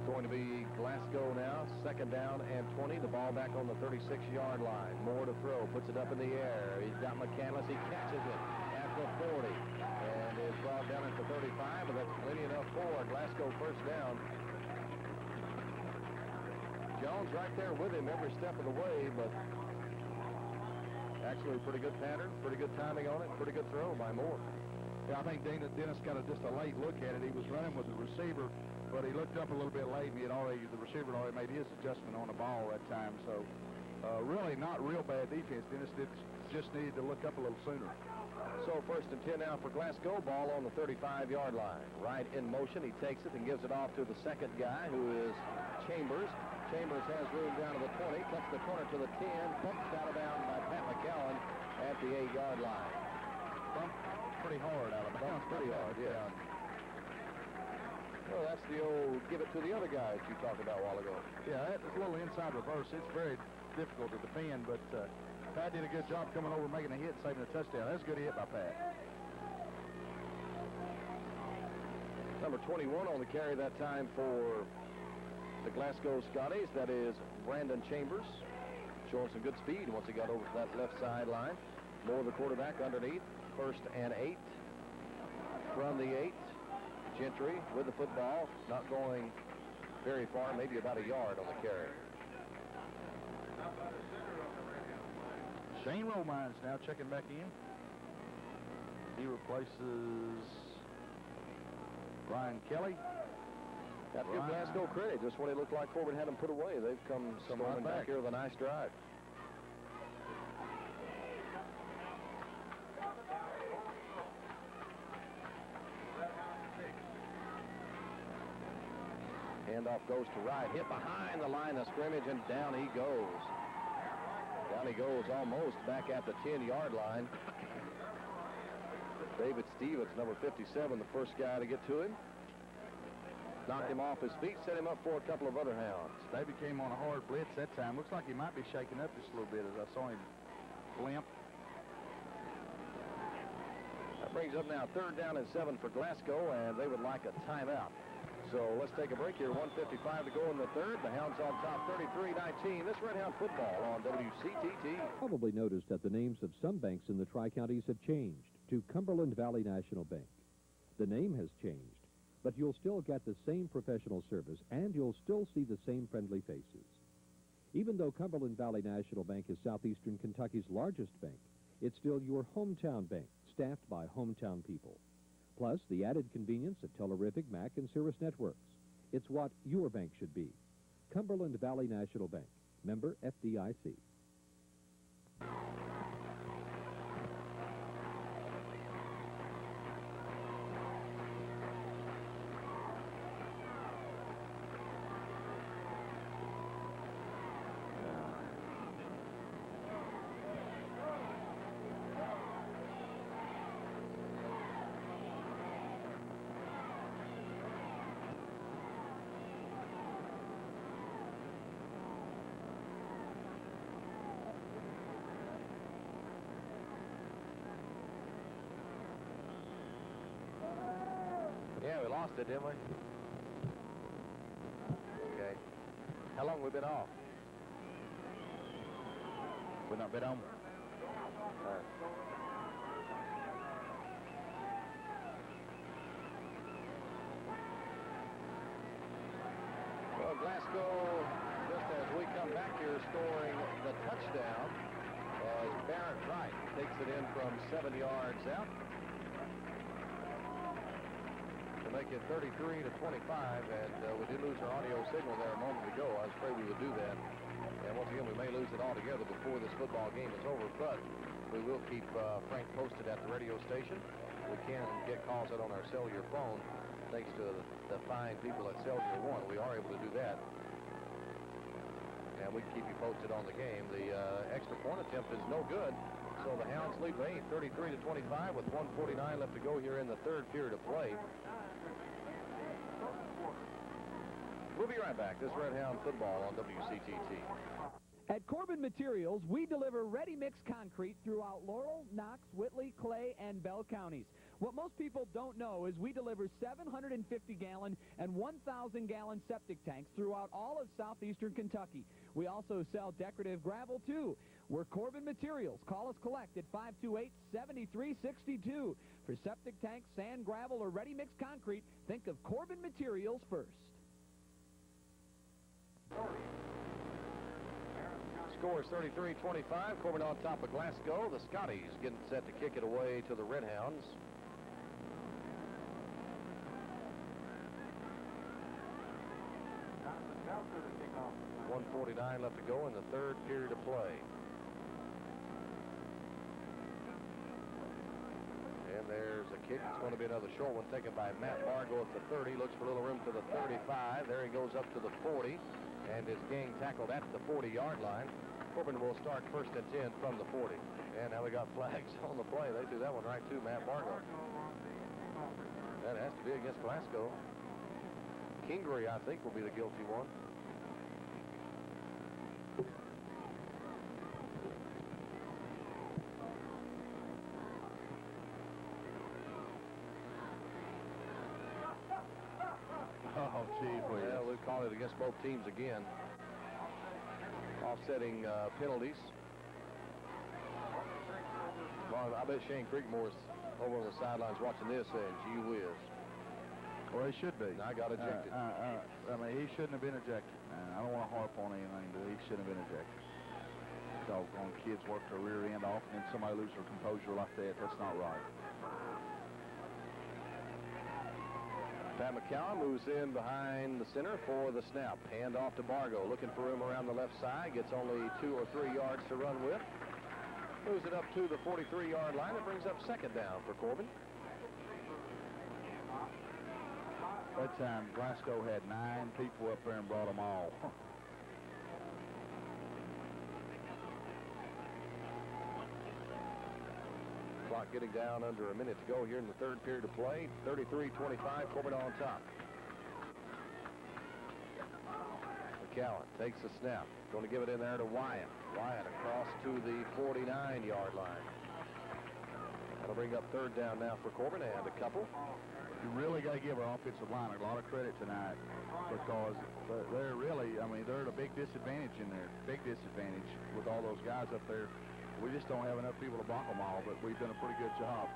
Going to be Glasgow now, second down and 20. The ball back on the 36-yard line. Moore to throw, puts it up in the air. He's got McCandless. He catches it at the 40 and is brought down at the 35, but that's plenty enough for Glasgow first down. Jones right there with him every step of the way, but actually pretty good pattern, pretty good timing on it, pretty good throw by Moore. Yeah, I think Dennis got just a late look at it. He was running with the receiver, but he looked up a little bit late, and the receiver had already made his adjustment on the ball that time. So really not real bad defense. Dennis just needed to look up a little sooner. So first and 10 now for Glasgow. Ball on the 35-yard line. Right in motion. He takes it and gives it off to the second guy, who is Chambers. Chambers has room down to the 20. Cuts the corner to the 10. Pumped out of bounds by Pat McCallan at the 8-yard line. Bumped pretty hard out of bounds. Pretty hard, yeah. Well, that's the old give it to the other guy that you talked about a while ago. Yeah, it's a little inside reverse. It's very difficult to defend, but Pat did a good job coming over, making a hit, saving a touchdown. That's a good hit by Pat. Number 21 on the carry that time for the Glasgow Scotties. That is Brandon Chambers, showing some good speed once he got over to that left sideline. Moore, the quarterback, underneath. 1st and 8 from the 8. Gentry with the football, not going very far, maybe about a yard on the carry. Shane Romines now checking back in. He replaces Brian Kelly. Got to give Glasgow credit. Just when it looked like Corbin had them put away, they've come storming back here with a nice drive. Handoff goes to right, hit behind the line of scrimmage, and down he goes. Down he goes almost back at the 10-yard line. David Stevens, number 57, the first guy to get to him. Knocked him off his feet, set him up for a couple of other hounds. David came on a hard blitz that time. Looks like he might be shaking up just a little bit as I saw him limp. That brings up now 3rd down and 7 for Glasgow, and they would like a timeout. So let's take a break here. 1:55 to go in the 3rd. The Hounds on top 33-19. This Red Hound football on WCTT. Probably noticed that the names of some banks in the Tri-Counties have changed to Cumberland Valley National Bank. The name has changed, but you'll still get the same professional service and you'll still see the same friendly faces. Even though Cumberland Valley National Bank is southeastern Kentucky's largest bank, it's still your hometown bank, staffed by hometown people. Plus, the added convenience of Tellerific, Mac, and Cirrus networks. It's what your bank should be. Cumberland Valley National Bank, member FDIC. Yeah, we lost it, didn't we? Okay. How long we been off? We've not been on. Well, Glasgow, just as we come back here, scoring the touchdown as Barrett Wright takes it in from 7 yards out to make it 33-25, and we did lose our audio signal there a moment ago. I was afraid we would do that. And once again, we may lose it altogether before this football game is over, but we will keep Frank posted at the radio station. We can get calls out on our cellular phone, thanks to the fine people at Cellular One. We are able to do that. And we can keep you posted on the game. The extra point attempt is no good. So the Hounds lead by 8, 33-25, with 1:49 left to go here in the 3rd period of play. We'll be right back. This Red Hound football on WCTT. At Corbin Materials, we deliver ready-mix concrete throughout Laurel, Knox, Whitley, Clay, and Bell counties. What most people don't know is we deliver 750-gallon and 1,000-gallon septic tanks throughout all of southeastern Kentucky. We also sell decorative gravel, too. We're Corbin Materials. Call us collect at 528-7362. For septic tanks, sand, gravel, or ready-mix concrete, think of Corbin Materials first. Score is 33-25. Corbin on top of Glasgow. The Scotties getting set to kick it away to the Red Hounds. .149 left to go in the 3rd period of play. And there's a kick. It's going to be another short one taken by Matt Bargo at the 30. Looks for a little room to the 35. There he goes up to the 40. And is gang tackled at the 40-yard line. Corbin will start 1st and 10 from the 40. And now we got flags on the play. They threw that one right to Matt Bargo. That has to be against Glasgow. Kingery, I think, will be the guilty one. Oh, gee, well, we call counted against both teams again. Offsetting penalties. Well, I bet Shane Creekmore's over on the sidelines watching this saying, gee whiz. Well, he should be. And I got ejected. I mean, he shouldn't have been ejected. I don't want to harp on anything, but he shouldn't have been ejected. Doggone kids work their rear end off, and then somebody lose their composure like that. That's not right. Pat McCallum moves in behind the center for the snap. Hand off to Bargo, looking for room around the left side. Gets only 2 or 3 yards to run with. Moves it up to the 43-yard line. It brings up second down for Corbin. That time, Glasgow had 9 people up there and brought them all. Clock getting down under a minute to go here in the third period of play. 33-25, Corbin on top. McCallum takes the snap. Going to give it in there to Wyatt. Wyatt across to the 49-yard line. That'll bring up third down now for Corbin and a couple. You really got to give our offensive line a lot of credit tonight because they're really, I mean, they're at a big disadvantage in there. Big disadvantage with all those guys up there. We just don't have enough people to block them all, but we've done a pretty good job.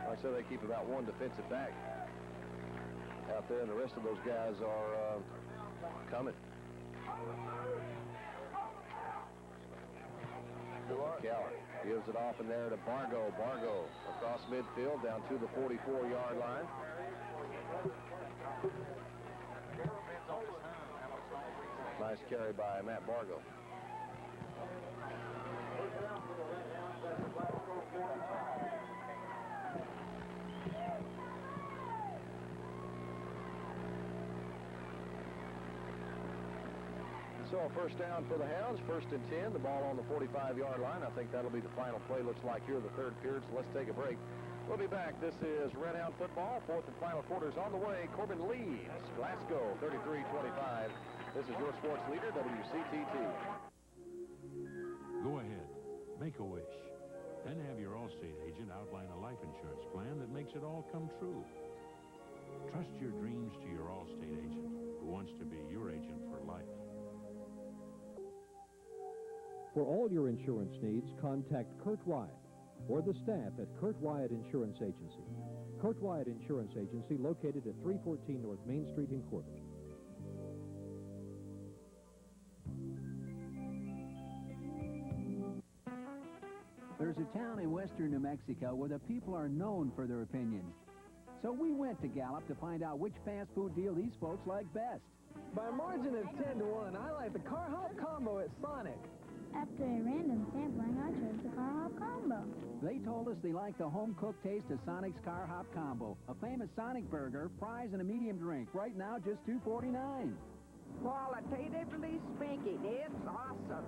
Like I said, they keep about 1 defensive back out there, and the rest of those guys are coming. Keller gives it off in there to Bargo. Bargo across midfield down to the 44-yard line. Nice carry by Matt Bargo. So a first down for the Hounds, 1st and 10, the ball on the 45-yard line. I think that'll be the final play, looks like here in the third period, so let's take a break. We'll be back. This is Red Hound football, 4th and final quarters on the way. Corbin leads Glasgow 33-25. This is your sports leader, WCTT. Go ahead, make a wish. Then have your Allstate agent outline a life insurance plan that makes it all come true. Trust your dreams to your Allstate agent, who wants to be your agent for life. For all your insurance needs, contact Kurt Wyatt or the staff at Kurt Wyatt Insurance Agency. Kurt Wyatt Insurance Agency, located at 314 North Main Street in Corbin. There's a town in western New Mexico where the people are known for their opinions. So we went to Gallup to find out which fast food deal these folks like best. By a margin of 10-1, I like the Car Hop Combo at Sonic. After a random sampling, I chose the Car Hop Combo. They told us they like the home-cooked taste of Sonic's Car Hop Combo. A famous Sonic burger, fries, and a medium drink. Right now, just $2.49. Qualitatively speaking, it's awesome.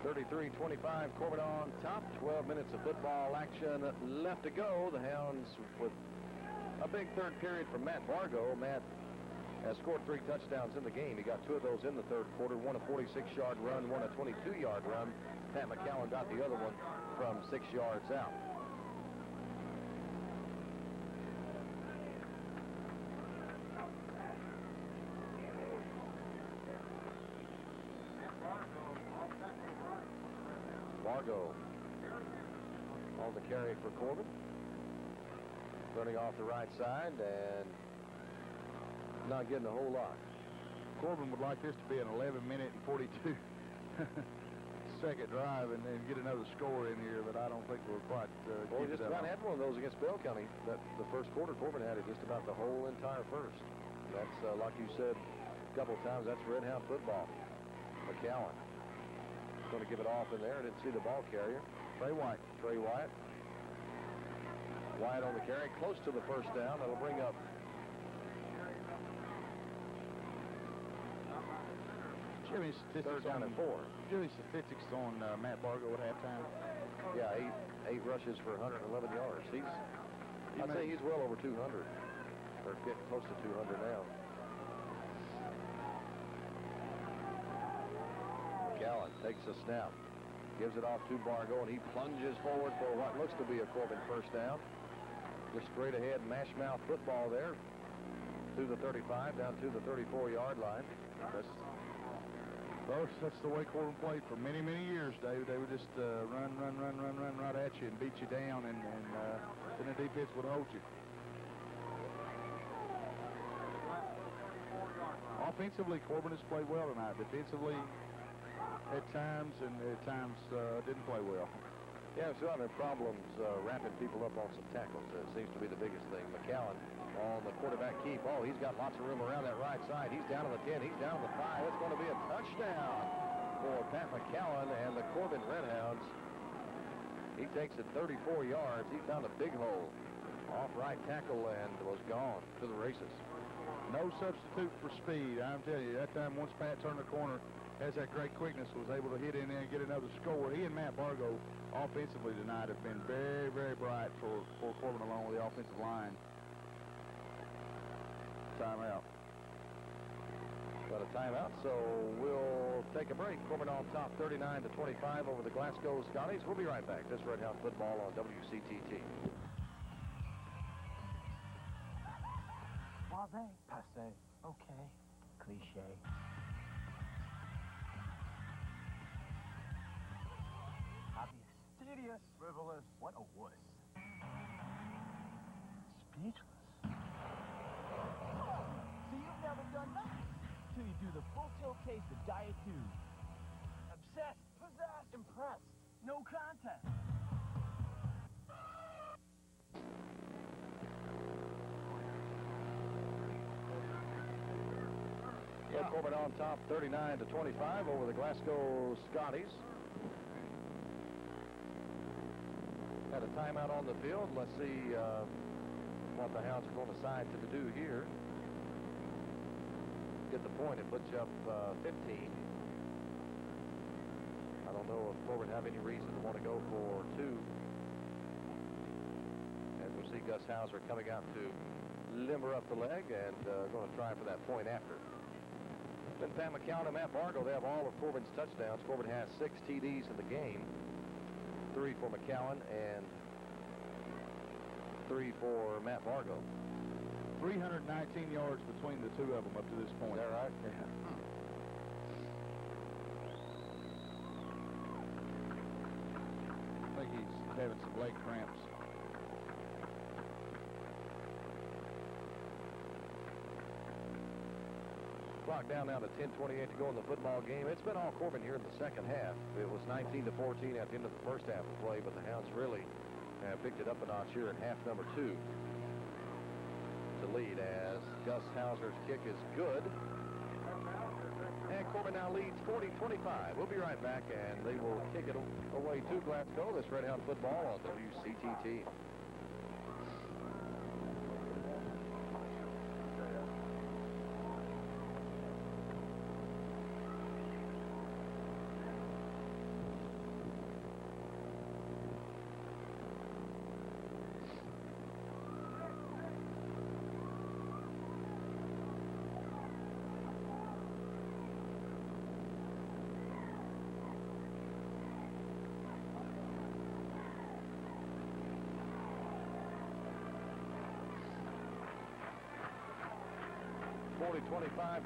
(33-25), Corbin on top. 12 minutes of football action left to go. The Hounds with a big third period from Matt Bargo. Matt has scored 3 touchdowns in the game. He got 2 of those in the third quarter. One a 46-yard run, one a 22-yard run. Pat McCallum got the other one from 6 yards out. Bargo on the carry for Corbin. Running off the right side and not getting a whole lot. Corbin would like this to be an 11-minute and 42-second drive and then get another score in here, but I don't think we'll quite well, we just about had one of those against Bell County. That the first quarter, Corbin had it just about the whole entire first. That's, like you said a couple of times, that's Red Hound football. McCallum going to give it off in there. I didn't see the ball carrier. Trey Wyatt. Trey Wyatt. Wyatt on the carry, close to the first down. That'll bring up Jimmy's statistics down at 4. Jimmy's statistics on Matt Bargo at halftime. Yeah, eight rushes for 111 yards. I'd say he's well over 200, or getting close to 200 now. Gallen takes a snap. Gives it off to Bargo, and he plunges forward for what looks to be a Corbin first down. Just straight ahead, mash mouth football there. To the 35, down to the 34-yard line. That's the way Corbin played for many, many years, David. They would just run right at you and beat you down, and then the defense would hold you. Offensively, Corbin has played well tonight. Defensively, at times, and at times didn't play well. Yeah, we're still having problems wrapping people up on some tackles. It seems to be the biggest thing. McCowan on the quarterback keep. Oh, he's got lots of room around that right side. He's down to the 10. He's down to the 5. It's going to be a touchdown for Pat McCowan and the Corbin Redhounds. He takes it 34 yards. He found a big hole. Off right tackle and was gone to the races. No substitute for speed. I'm telling you, that time once Pat turned the corner, has that great quickness, was able to hit in there and get another score. He and Matt Bargo offensively tonight have been very, very bright for Corbin along with the offensive line. Timeout. Got a timeout, so we'll take a break. Corbin on top 39-25 over the Glasgow Scotties. We'll be right back. This Redhound football on WCTT. Suave, passe, okay, cliche. Obvious, tedious, frivolous, what a wuss. Speechless. So you've never done nothing till you do the full tilt taste of Diet Dew. Obsessed, possessed, impressed, no contest. Yeah. Corbin on top 39-25 over the Glasgow Scotties. Had a timeout on the field. Let's see what the Hounds are going to decide to do here. Get the point. It puts you up 15. I don't know if Corbin have any reason to want to go for 2. As we see Gus Hauser coming out to limber up the leg and going to try for that point after. Then Pat McCowan and Matt Bargo, they have all of Corbin's touchdowns. Corbin has 6 TDs in the game. 3 for McCowan and 3 for Matt Bargo. 319 yards between the two of them up to this point. Is that right? Yeah. I think he's having some leg cramps. Clock down now to 10:28 to go in the football game. It's been all Corbin here in the second half. It was 19-14 at the end of the first half of play, but the Hounds really have picked it up a notch here in half number 2 to lead as Gus Hauser's kick is good. And Corbin now leads 40-25. We'll be right back, and they will kick it away to Glasgow. This Redhound football on WCTT.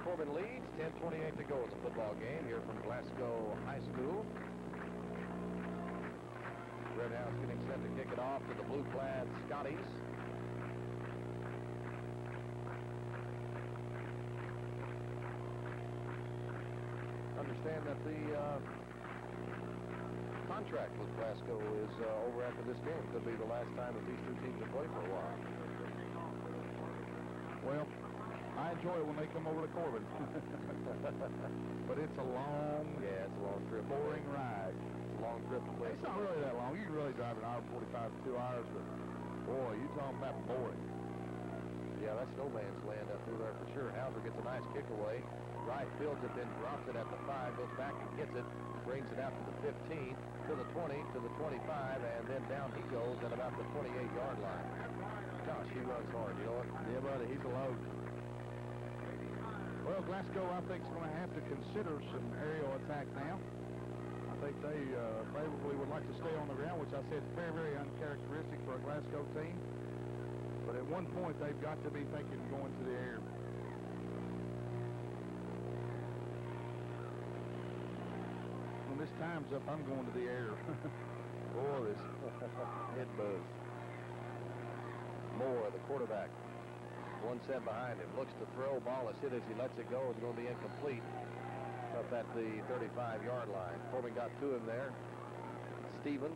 Corbin leads, 10:28 to go in the football game here from Glasgow High School. Redhounds getting set to kick it off to the blue-clad Scotties. Understand that the contract with Glasgow is over after this game. Could be the last time that these two teams have played for a while. Well, I enjoy it when they come over to Corbin. But it's a long, trip. Boring ride. It's a long trip to play. It's not really that long. You can really drive an hour 45 to 2 hours, but boy, you're talking about boring. Yeah, that's no man's land up through there for sure. Hauser gets a nice kick away. Right fields it, then drops it at the 5, goes back and gets it, brings it out to the 15, to the 20, to the 25, and then down he goes at about the 28-yard line. Gosh, he runs hard, you know what? Yeah, buddy, he's a load. Well, Glasgow, I think, is going to have to consider some aerial attack now. I think they probably would like to stay on the ground, which I said is very, very uncharacteristic for a Glasgow team. But at one point, they've got to be thinking going to the air. When this time's up, I'm going to the air. Boy, this head buzz. Moore, the quarterback, 1 set behind him, looks to throw. Ball is hit as he lets it go. It's going to be incomplete up at the 35-yard line. Corbin got to him there. David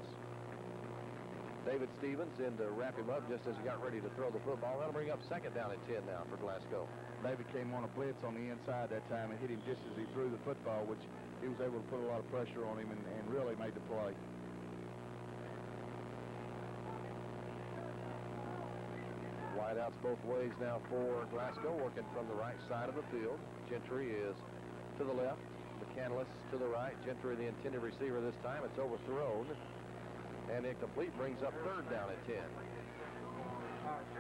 Stevens in to wrap him up just as he got ready to throw the football. That'll bring up second down and 10 now for Glasgow. David came on a blitz on the inside that time and hit him just as he threw the football, which he was able to put a lot of pressure on him and really made the play. Wideouts both ways now for Glasgow, working from the right side of the field. Gentry is to the left, McCandless to the right. Gentry, the intended receiver this time. It's overthrown. And incomplete, brings up third down at 10.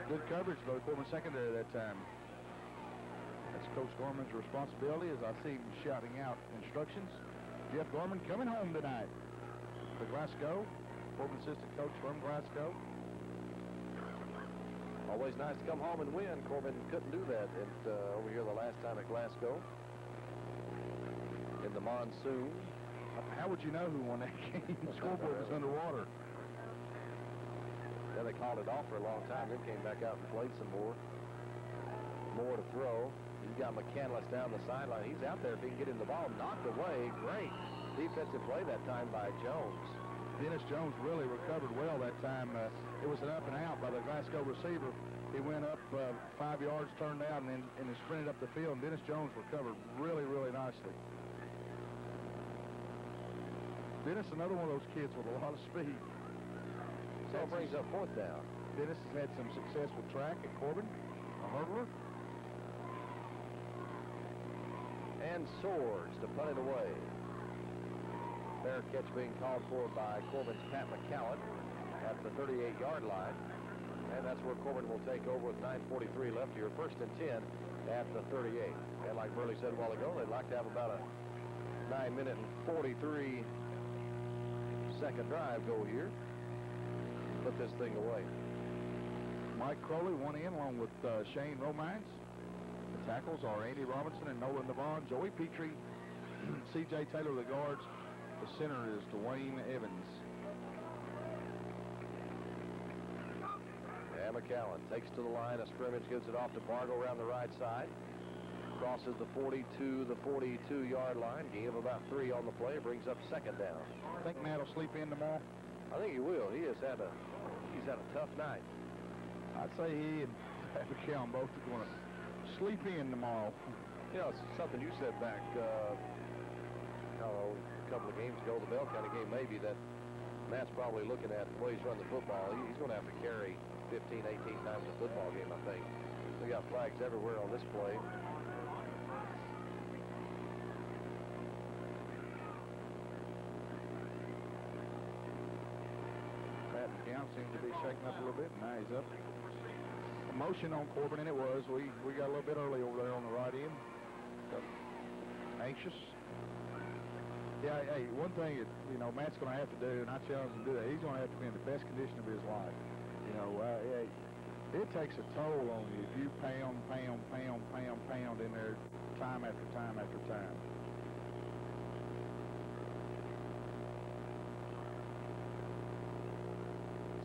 Good coverage by the Corbin secondary that time. That's Coach Gorman's responsibility as I see him shouting out instructions. Jeff Gorman coming home tonight for Glasgow. Corbin assistant coach from Glasgow. Always nice to come home and win. Corbin couldn't do that over here the last time at Glasgow. In the monsoon. How would you know who won that game? The scoreboard was underwater. Then they called it off for a long time, then came back out and played some more. Moore to throw. He's got McCandless down the sideline. He's out there if he can get him the ball. Knocked away. Great defensive play that time by Jones. Dennis Jones really recovered well that time. It was an up and out by the Glasgow receiver. He went up 5 yards, turned out, and then sprinted up the field. And Dennis Jones recovered really, really nicely. Dennis, another one of those kids with a lot of speed. So it brings up fourth down. Dennis has had some success with track at Corbin, a hurdler. And Swords to punt it away. Fair catch being called for by Corbin's Pat McCallum at the 38-yard line. And that's where Corbin will take over with 9:43 left here. 1st and 10 at the 38. And like Burley said a while ago, they'd like to have about a 9-minute and 43-second drive go here. Put this thing away. Mike Crowley, one in along with Shane Romines. The tackles are Andy Robinson and Nolan Devon. Joey Petrie, C.J. Taylor, the guards. The center is Dwayne Evans. And McCallum takes to the line of scrimmage, gives it off to Bargo around the right side. Crosses the 42, the 42-yard line. Gain of about 3 on the play. Brings up second down. I think Matt will sleep in tomorrow. I think he will. He's had a tough night. I'd say he and McCallum both are going to sleep in tomorrow. You know, it's something you said back, I don't know, a couple of games ago, the Bell County game maybe, that Matt's probably looking at the way he's run the football. He's going to have to carry 15, 18 times a football game, I think. They got flags everywhere on this play. Pat McCallum seems to be shaking up a little bit. Now he's up. Motion on Corbin, and it was. We got a little bit early over there on the right end. So, anxious. Yeah, hey, one thing that, you know, Matt's going to have to do, and I challenge him to do that, he's going to have to be in the best condition of his life. You know, it takes a toll on you if you pound in there time after time after time.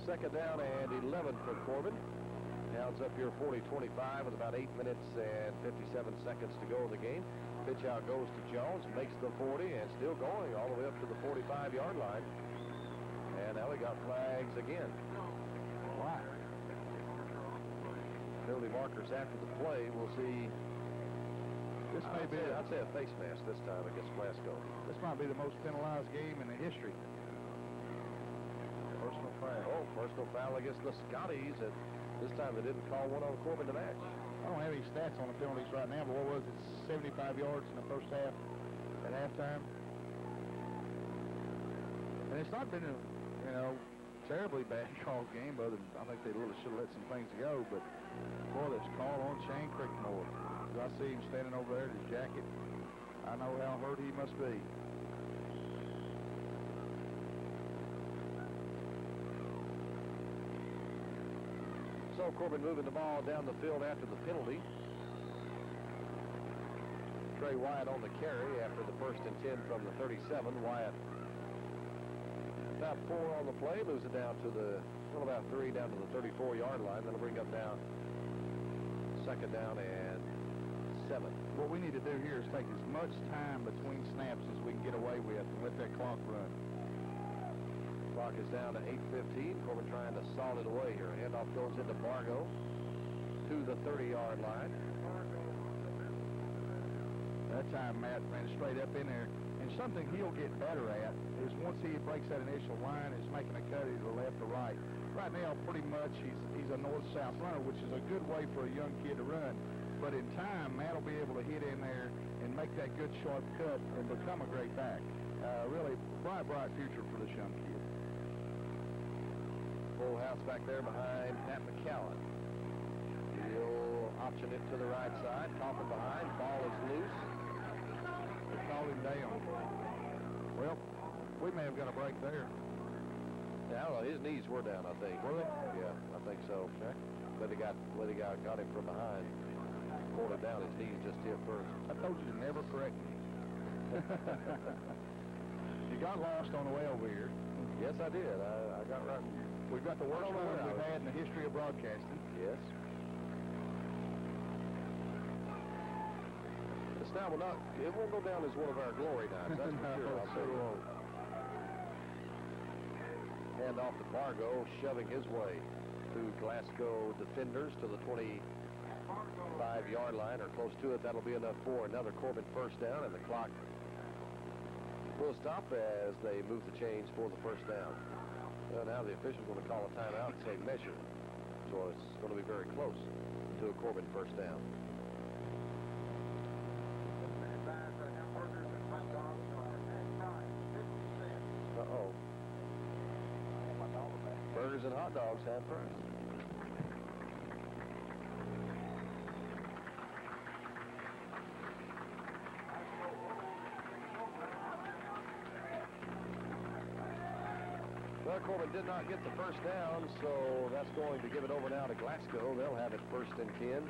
Second down and 11 for Corbin. Downs up here 40-25 with about 8 minutes and 57 seconds to go in the game. Pitch out goes to Jones, makes the 40, and still going all the way up to the 45-yard line. And now we got flags again. Why? Penalty markers after the play. We'll see. This may be. I'd say a face mask this time against Glasgow. This might be the most penalized game in the history. Personal foul. Oh, personal foul against the Scotties. This time they didn't call one on Corbin to match. I don't have any stats on the penalties right now, but what was it, 75 yards in the first half at halftime? And it's not been a, you know, terribly bad call game, but I think they really should have let some things go. But, boy, that's call on Shane Crickmore. As I see him standing over there in his jacket, I know how hurt he must be. So Corbin moving the ball down the field after the penalty. Trey Wyatt on the carry after the 1st and 10 from the 37. Wyatt about 4 on the play, moves it down to the, well, about 3 down to the 34-yard line. That'll bring up now 2nd down and 7. What we need to do here is take as much time between snaps as we can get away with and let that clock run. Clock is down to 8:15. Corbin trying to saw it away here. Handoff goes into Bargo to the 30-yard line. That time, Matt ran straight up in there. And something he'll get better at is once he breaks that initial line, is making a cut either left or right. Right now, pretty much, he's a north-south runner, which is a good way for a young kid to run. But in time, Matt will be able to hit in there and make that good sharp cut and become a great back. Really bright future for this young kid. Full house back there behind Pat McCallum. He'll option it to the right side. Coffin behind. Ball is loose. They called him down. Well, we may have got a break there. Yeah, I don't know. His knees were down, I think. Were they? Yeah, I think so. Okay. But they got him from behind. Pulled it down. His knees just hit first. I told you to never correct me. You got lost on the way over here. Yes, I did. I got right. We've got the worst run we've had in the history of broadcasting. Yes. This now will not. It won't go down as one of our glory nights. That's for sure. I'll tell you. Hand off to Bargo, shoving his way to Glasgow defenders to the 25-yard line or close to it. That'll be enough for another Corbin 1st down, and the clock will stop as they move the chains for the 1st down. Well, now the official's going to call a timeout and say measure. So it's going to be very close to a Corbin 1st down. Uh-oh. Burgers and hot dogs half price. Well, Corbin did not get the 1st down, so that's going to give it over now to Glasgow. They'll have it 1st and 10.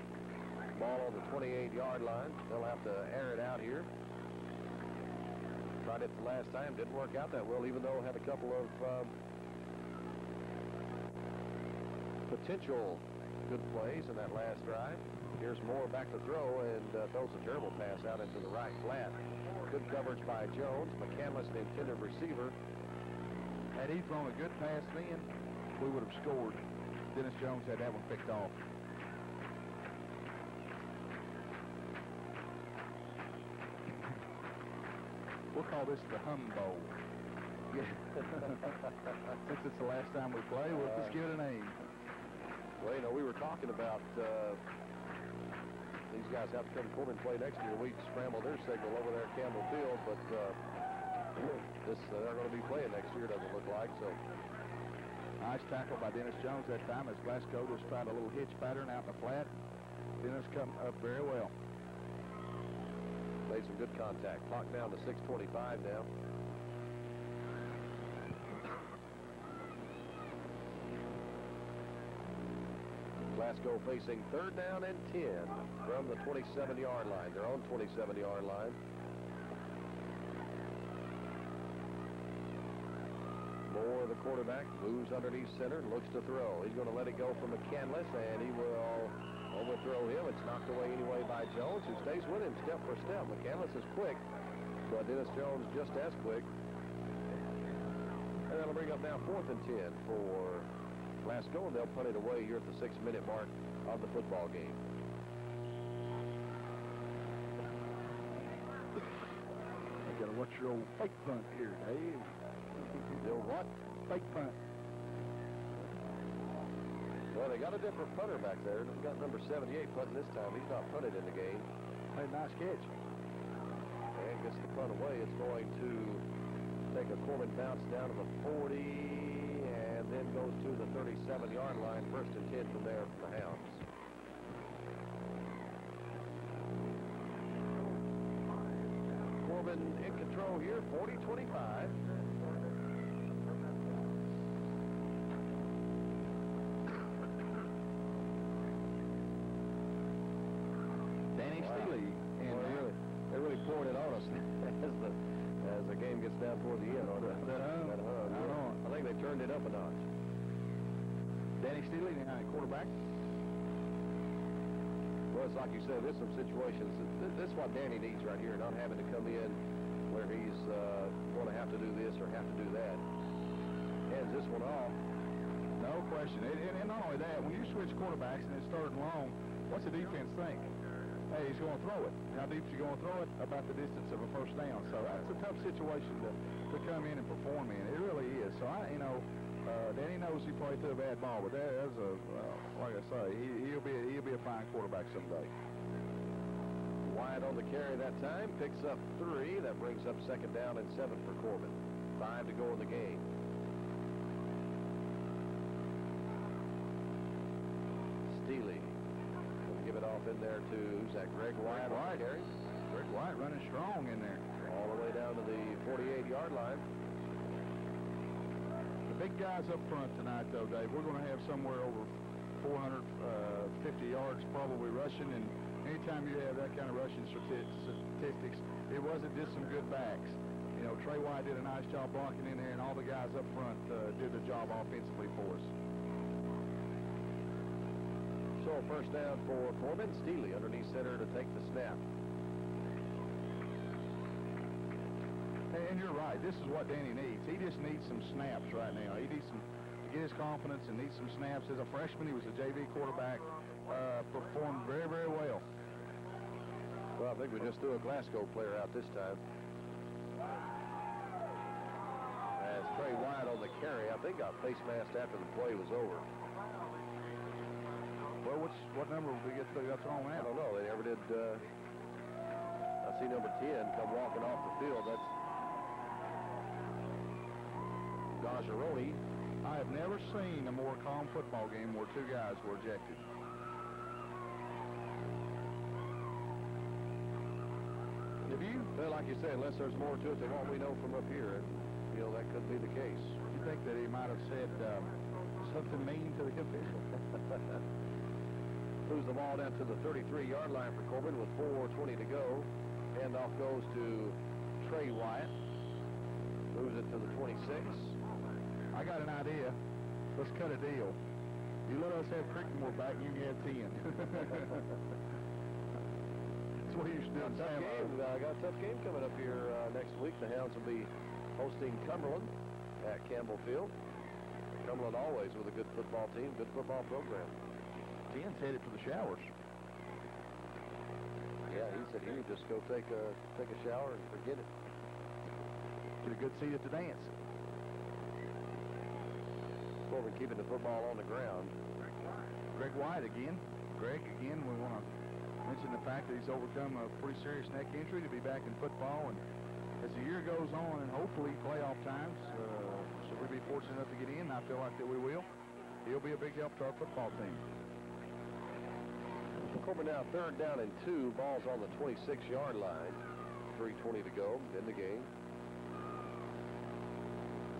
Ball on the 28-yard line. They'll have to air it out here. Tried it the last time. Didn't work out that well, even though had a couple of potential good plays in that last drive. Here's Moore back to throw and throws a terrible pass out into the right flat. Good coverage by Jones. McCandless, the intended receiver. Had he thrown a good pass then, we would have scored. Dennis Jones had that one picked off. We'll call this the Hum Bowl. Yeah. Since it's the last time we play, we'll just give it a name. Well, you know, we were talking about these guys have to come to Corbin play next year. We scrambled their signal over there at Campbell Field, but they're going to be playing next year, doesn't look like. So nice tackle by Dennis Jones that time as Glasgow just tried a little hitch pattern out in the flat. Dennis come up very well. Made some good contact. Clock down to 6:25 now. Glasgow facing 3rd down and 10 from the 27-yard line. Their own 27-yard line. Moore, the quarterback, moves underneath center, looks to throw. He's going to let it go from McCandless, and he will overthrow him. It's knocked away anyway by Jones, who stays with him step for step. McCandless is quick, but Dennis Jones just as quick. And that'll bring up now 4th and 10 for Glasgow, and they'll punt it away here at the 6-minute mark of the football game. I gotta watch your old fake punt here, Dave. The old what? Fake punt. Well, they got a different punter back there. They've got number 78 punting this time. He's not punted in the game. Made a nice catch. And gets the punt away. It's going to take a Corbin bounce down to the 40 and then goes to the 37-yard line. 1st and 10 from there from the Hounds. Corbin in control here, 40-25. turned it up a notch. Danny Steele, quarterback. Well, it's like you said, there's some situations. This is what Danny needs right here, not having to come in where he's going to have to do this or have to do that. Hands this one off. No question. And not only that, when you switch quarterbacks and it's third and long, what's the defense think? Hey, he's going to throw it. How deep is he going to throw it? About the distance of a first down. So that's a tough situation to come in and perform in. It really is. So, Danny knows he played through a bad ball, but there's like I say, he'll be a fine quarterback someday. Wyatt on the carry that time, picks up 3. That brings up second down and 7 for Corbin. 5 to go in the game. Steele going to give it off in there to, who's that, Greg Wyatt on the carry? Greg Wyatt running strong in there. All the way down to the 48-yard line. The big guys up front tonight, though, Dave, we're going to have somewhere over 450 yards probably rushing, and anytime you have that kind of rushing statistics, it wasn't just some good backs. You know, Trey White did a nice job blocking in there, and all the guys up front did the job offensively for us. So first down for Corbin. Steele underneath center to take the snap. And you're right. This is what Danny needs. He just needs some snaps right now. He needs to get his confidence and needs some snaps. As a freshman, he was a JV quarterback, performed very, very well. Well, I think we just threw a Glasgow player out this time. As Trey White on the carry, I think got face masked after the play was over. Well, what number did we get thrown at? I don't know. They never did. I see number 10 come walking off the field. That's Gajaroni. I have never seen a more calm football game where 2 guys were ejected. Have you? Well, like you said, unless there's more to it than what we know from up here, you know, that could be the case. You think that he might have said something mean to the official? Moves the ball down to the 33-yard line for Corbin with 4:20 to go. Handoff goes to Trey Wyatt. Moves it to the 26. I got an idea. Let's cut a deal. You let us have Creekmore back, you can have 10. That's what you should do. Got a tough game coming up here next week. The Hounds will be hosting Cumberland at Campbell Field. Cumberland always with a good football team, good football program. 10's headed for the showers. Yeah, he said he would just go take a shower and forget it. Get a good seat at the dance. Corbin keeping the football on the ground. Greg White again. Greg, again, we want to mention the fact that he's overcome a pretty serious neck injury to be back in football. And as the year goes on, and hopefully playoff times, should we be fortunate enough to get in, I feel like that we will, he'll be a big help to our football team. Corbin now third down and 2. Ball's on the 26-yard line. 3:20 to go in the game.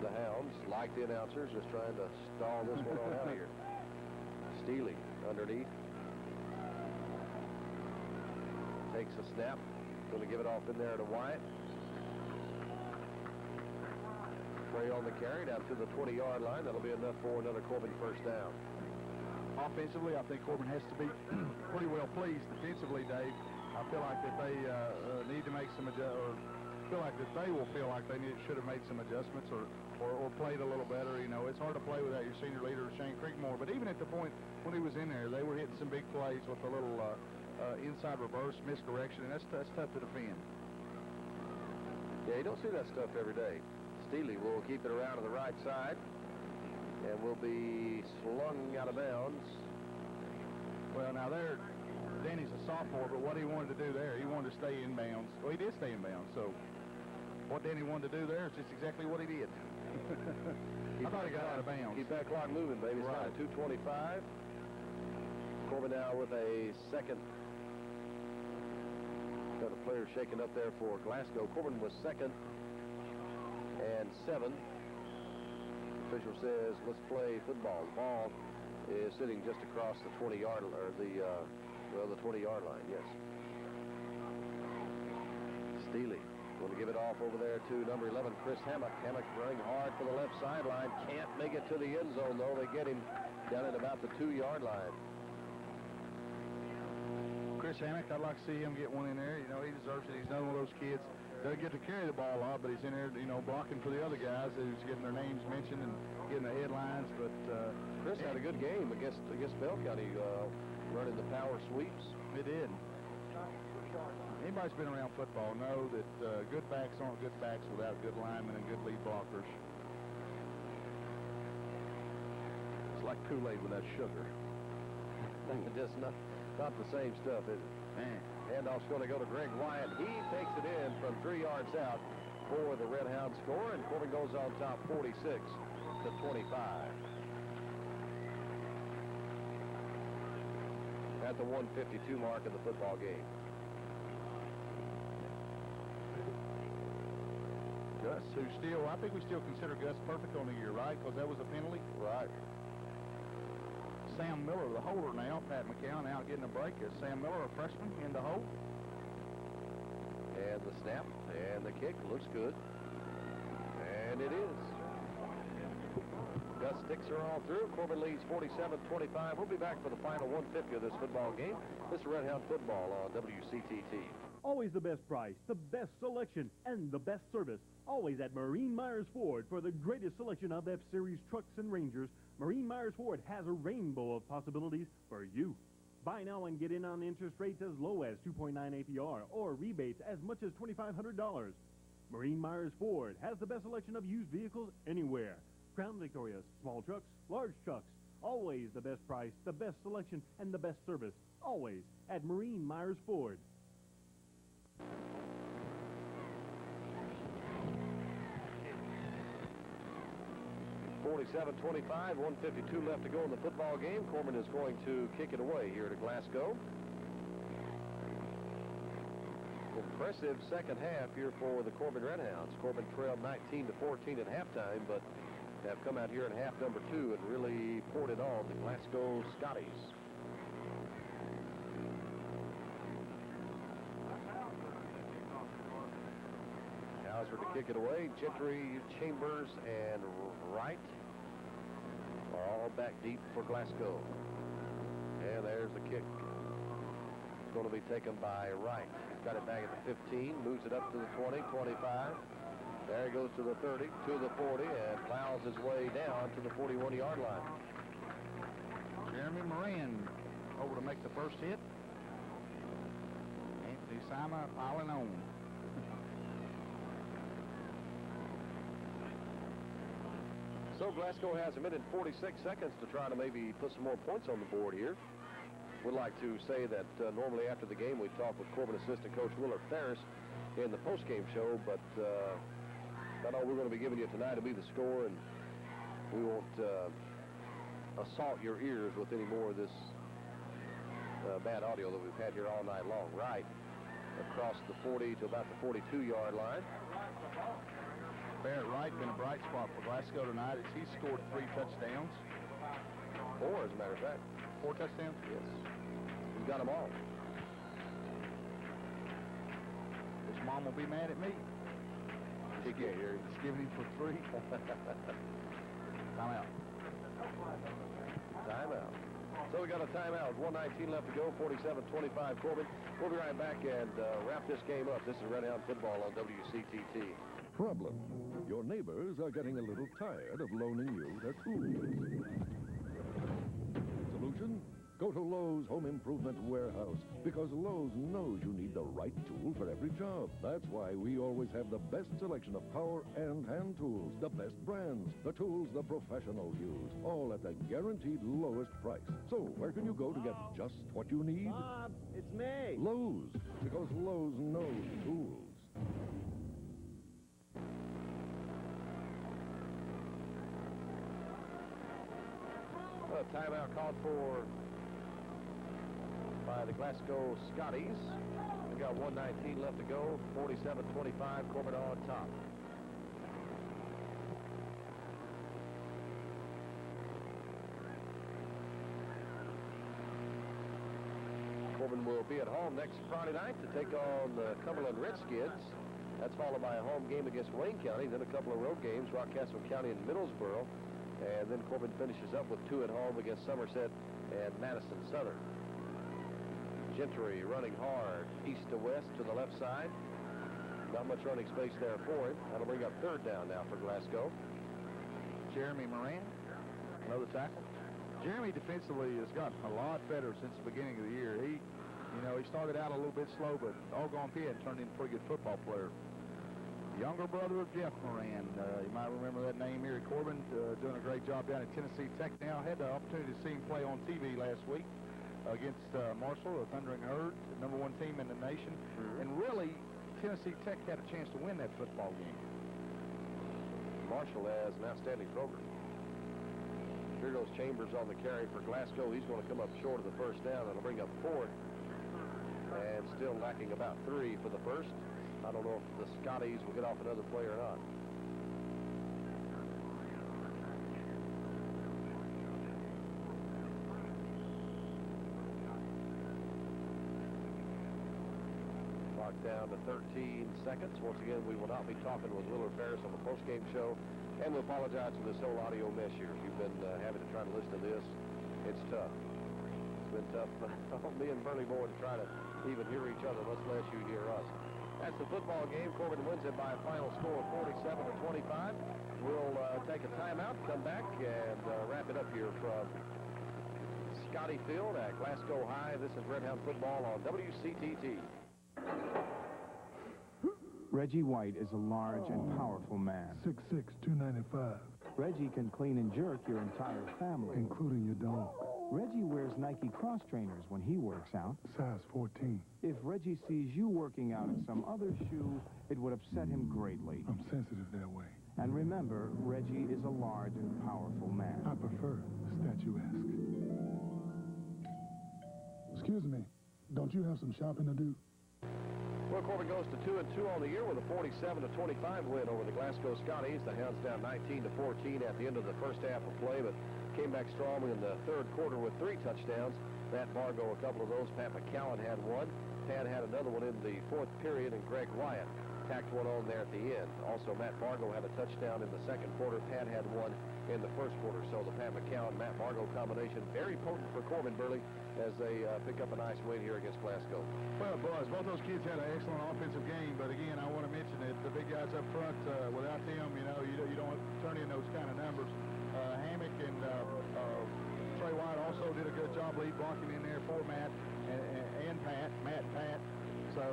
The Hounds, like the announcers, just trying to stall this one on out here. Steele underneath. Takes a snap. Going to give it off in there to Wyatt. Trey on the carry down to the 20-yard line. That'll be enough for another Corbin first down. Offensively, I think Corbin has to be pretty well pleased. Defensively, Dave, I feel like that they need to make some adjustments, or feel like that they will feel like they should have made some adjustments or played a little better. You know, it's hard to play without your senior leader, Shane Creekmore. But even at the point when he was in there, they were hitting some big plays with a little inside reverse misdirection, and that's tough to defend. Yeah, you don't see that stuff every day. Steele will keep it around to the right side and will be slung out of bounds. Well, now Danny's a sophomore, but what he wanted to do there, he wanted to stay in bounds. Well, he did stay in bounds, so what Danny wanted to do there is just exactly what he did. I thought he got out of bounds. Keep that clock moving, baby. It's right. Down to 2:25. Corbin now with a second. Got a player shaking up there for Glasgow. Corbin was second and 7. Official says, let's play football. The ball is sitting just across the 20-yard or the 20-yard line. Yes. Steele Going to give it off over there to number 11, Chris Hammock. Hammock running hard for the left sideline. Can't make it to the end zone, though. They get him down at about the 2-yard line. Chris Hammock, I'd like to see him get one in there. You know, he deserves it. He's another one of those kids. Doesn't get to carry the ball a lot, but he's in there, you know, blocking for the other guys who's getting their names mentioned and getting the headlines. But Chris had a good game against Bell County, running the power sweeps. It did. Anybody's been around football know that good backs aren't good backs without good linemen and good lead blockers. It's like Kool-Aid without sugar. It's just not the same stuff, is it? Man. Handoff's going to go to Greg Wyatt. He takes it in from 3 yards out for the Red Hound score, and Corbin goes on top 46-25. At the 152 mark of the football game. Gus, who still, I think we still consider Gus perfect on the year, right? Because that was a penalty. Right. Sam Miller, the holder now. Pat McCown out getting a break. Is Sam Miller a freshman in the hole? And the snap and the kick looks good. And it is. Gus sticks her all through. Corbin leads 47-25. We'll be back for the final 150 of this football game. This is Red Hound football on WCTT. Always the best price, the best selection, and the best service. Always at Marine Myers Ford for the greatest selection of F-Series trucks and Rangers. Marine Myers Ford has a rainbow of possibilities for you. Buy now and get in on interest rates as low as 2.9 APR or rebates as much as $2,500. Marine Myers Ford has the best selection of used vehicles anywhere. Crown Victorias, small trucks, large trucks. Always the best price, the best selection, and the best service. Always at Marine Myers Ford. 47-25, 152 left to go in the football game. Corbin is going to kick it away here to Glasgow. Impressive second half here for the Corbin Red Hounds. Corbin trailed 19-14 at halftime, but have come out here in half number 2 and really poured it on the Glasgow Scotties. Hauser to kick it away. Gentry, Chambers, and Wright are all back deep for Glasgow. And there's the kick. It's going to be taken by Wright. He's got it back at the 15, moves it up to the 20, 25. There he goes to the 30, to the 40, and plows his way down to the 41-yard line. Jeremy Moran over to make the first hit. Anthony Sima piling on. So Glasgow has a minute and 46 seconds to try to maybe put some more points on the board here. Would like to say that normally after the game we talk with Corbin assistant coach Willard Ferris in the post-game show, but that's all we're going to be giving you tonight will be the score, and we won't assault your ears with any more of this bad audio that we've had here all night long. Right across the 40 to about the 42-yard line. Barrett Wright been a bright spot for Glasgow tonight as he scored 3 touchdowns. 4, as a matter of fact. 4 touchdowns? Yes. He's got them all. His mom will be mad at me. He can't hear you. He's giving him for 3. Timeout. Timeout. So we got a timeout. 1:19 left to go. 47-25 Corbin. We'll be right back and wrap this game up. This is Red Hound football on WCTT. Problem. Your neighbors are getting a little tired of loaning you their tools. Solution? Go to Lowe's Home Improvement Warehouse, because Lowe's knows you need the right tool for every job. That's why we always have the best selection of power and hand tools, the best brands, the tools the professionals use, all at the guaranteed lowest price. So where can you go to get just what you need? Bob, it's me. Lowe's, because Lowe's knows tools. Timeout called for by the Glasgow Scotties. We got 1:19 left to go. 47-25, Corbin on top. Corbin will be at home next Friday night to take on the Cumberland Redskins That's followed by a home game against Wayne County, then a couple of road games, Rockcastle County and Middlesboro. And then Corbin finishes up with 2 at home against Somerset and Madison Southern. Gentry running hard, east to west to the left side. Not much running space there for him. That'll bring up 3rd down now for Glasgow. Jeremy Moran, another tackle. Jeremy defensively has gotten a lot better since the beginning of the year. He started out a little bit slow, but doggone he had turned into a pretty good football player. Younger brother of Jeff Moran. You might remember that name here at Corbin, doing a great job down at Tennessee Tech now. Had the opportunity to see him play on TV last week against Marshall, the Thundering Herd, the #1 team in the nation. And really, Tennessee Tech had a chance to win that football game. Marshall has an outstanding program. Here goes Chambers on the carry for Glasgow. He's going to come up short of the 1st down. That'll bring up 4th. And still lacking about 3 for the 1st. I don't know if the Scotties will get off another play or not. Clock down to 13 seconds. Once again, we will not be talking with Willard Ferris on the postgame show. And we apologize for this whole audio mess here. If you've been having to try to listen to this, it's tough. It's been tough on me and Burley Moore to try to even hear each other, much less you hear us. That's the football game. Corbin wins it by a final score of 47-25. We'll take a timeout, come back, and wrap it up here from Scotty Field at Glasgow High. This is Red Hound Football on WCTT. Reggie White is a large and powerful man. 6'6", 295. Reggie can clean and jerk your entire family, including your dog. Reggie wears Nike cross trainers when he works out. Size 14. If Reggie sees you working out in some other shoe, it would upset him greatly. I'm sensitive that way. And remember, Reggie is a large and powerful man. I prefer statuesque. Excuse me, don't you have some shopping to do? Well, Corbin goes to 2-2 on the year with a 47-25 win over the Glasgow Scotties. The Hounds down 19-14 at the end of the 1st half of play, but came back strong in the 3rd quarter with 3 touchdowns. Matt Bargo, a couple of those. Pat McCowan had one. Tad had another one in the 4th period, and Greg Wyatt tacked one on there at the end. Also, Matt Bargo had a touchdown in the 2nd quarter. Pat had one in the 1st quarter. So the Pat McCowan, Matt Bargo combination very potent for Corbin Burley as they pick up a nice win here against Glasgow. Well, boys, both those kids had an excellent offensive game, but again, I want to mention that the big guys up front, without them, you don't turn in those kind of numbers. Hammock and Trey White also did a good job lead blocking in there for Matt and Pat. So,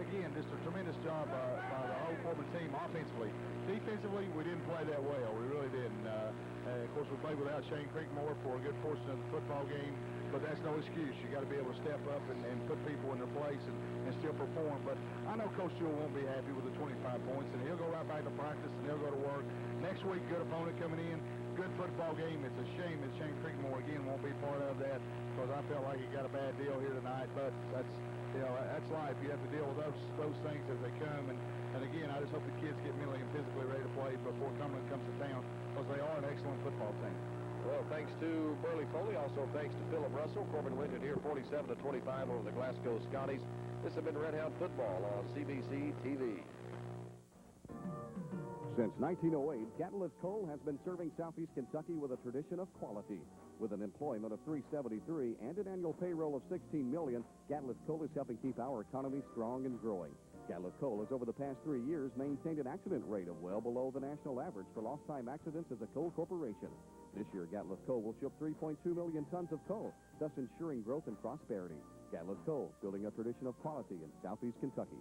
again, just a tremendous job by the whole Corbin team offensively. Defensively, we didn't play that well. We really didn't. Of course, we played without Shane Creekmore for a good portion of the football game, but that's no excuse. You got to be able to step up and put people in their place and still perform. But I know Coach Jewell won't be happy with the 25 points, and he'll go right back to practice, and he'll go to work. Next week, good opponent coming in, good football game. It's a shame that Shane Creekmore, again, won't be part of that because I felt like he got a bad deal here tonight, but that's life. You have to deal with those things as they come. And again, I just hope the kids get mentally and physically ready to play before Cumberland comes to town because they are an excellent football team. Well, thanks to Burley Foley. Also, thanks to Philip Russell. Corbin wins it here 47-25 over the Glasgow Scotties. This has been Red Hound Football on CBC TV. Since 1908, Catalyst Coal has been serving Southeast Kentucky with a tradition of quality. With an employment of 373 and an annual payroll of $16 million, Catalyst Coal is helping keep our economy strong and growing. Catalyst Coal has over the past 3 years maintained an accident rate of well below the national average for lost time accidents as a coal corporation. This year, Catalyst Coal will ship 3.2 million tons of coal, thus ensuring growth and prosperity. Catalyst Coal, building a tradition of quality in Southeast Kentucky.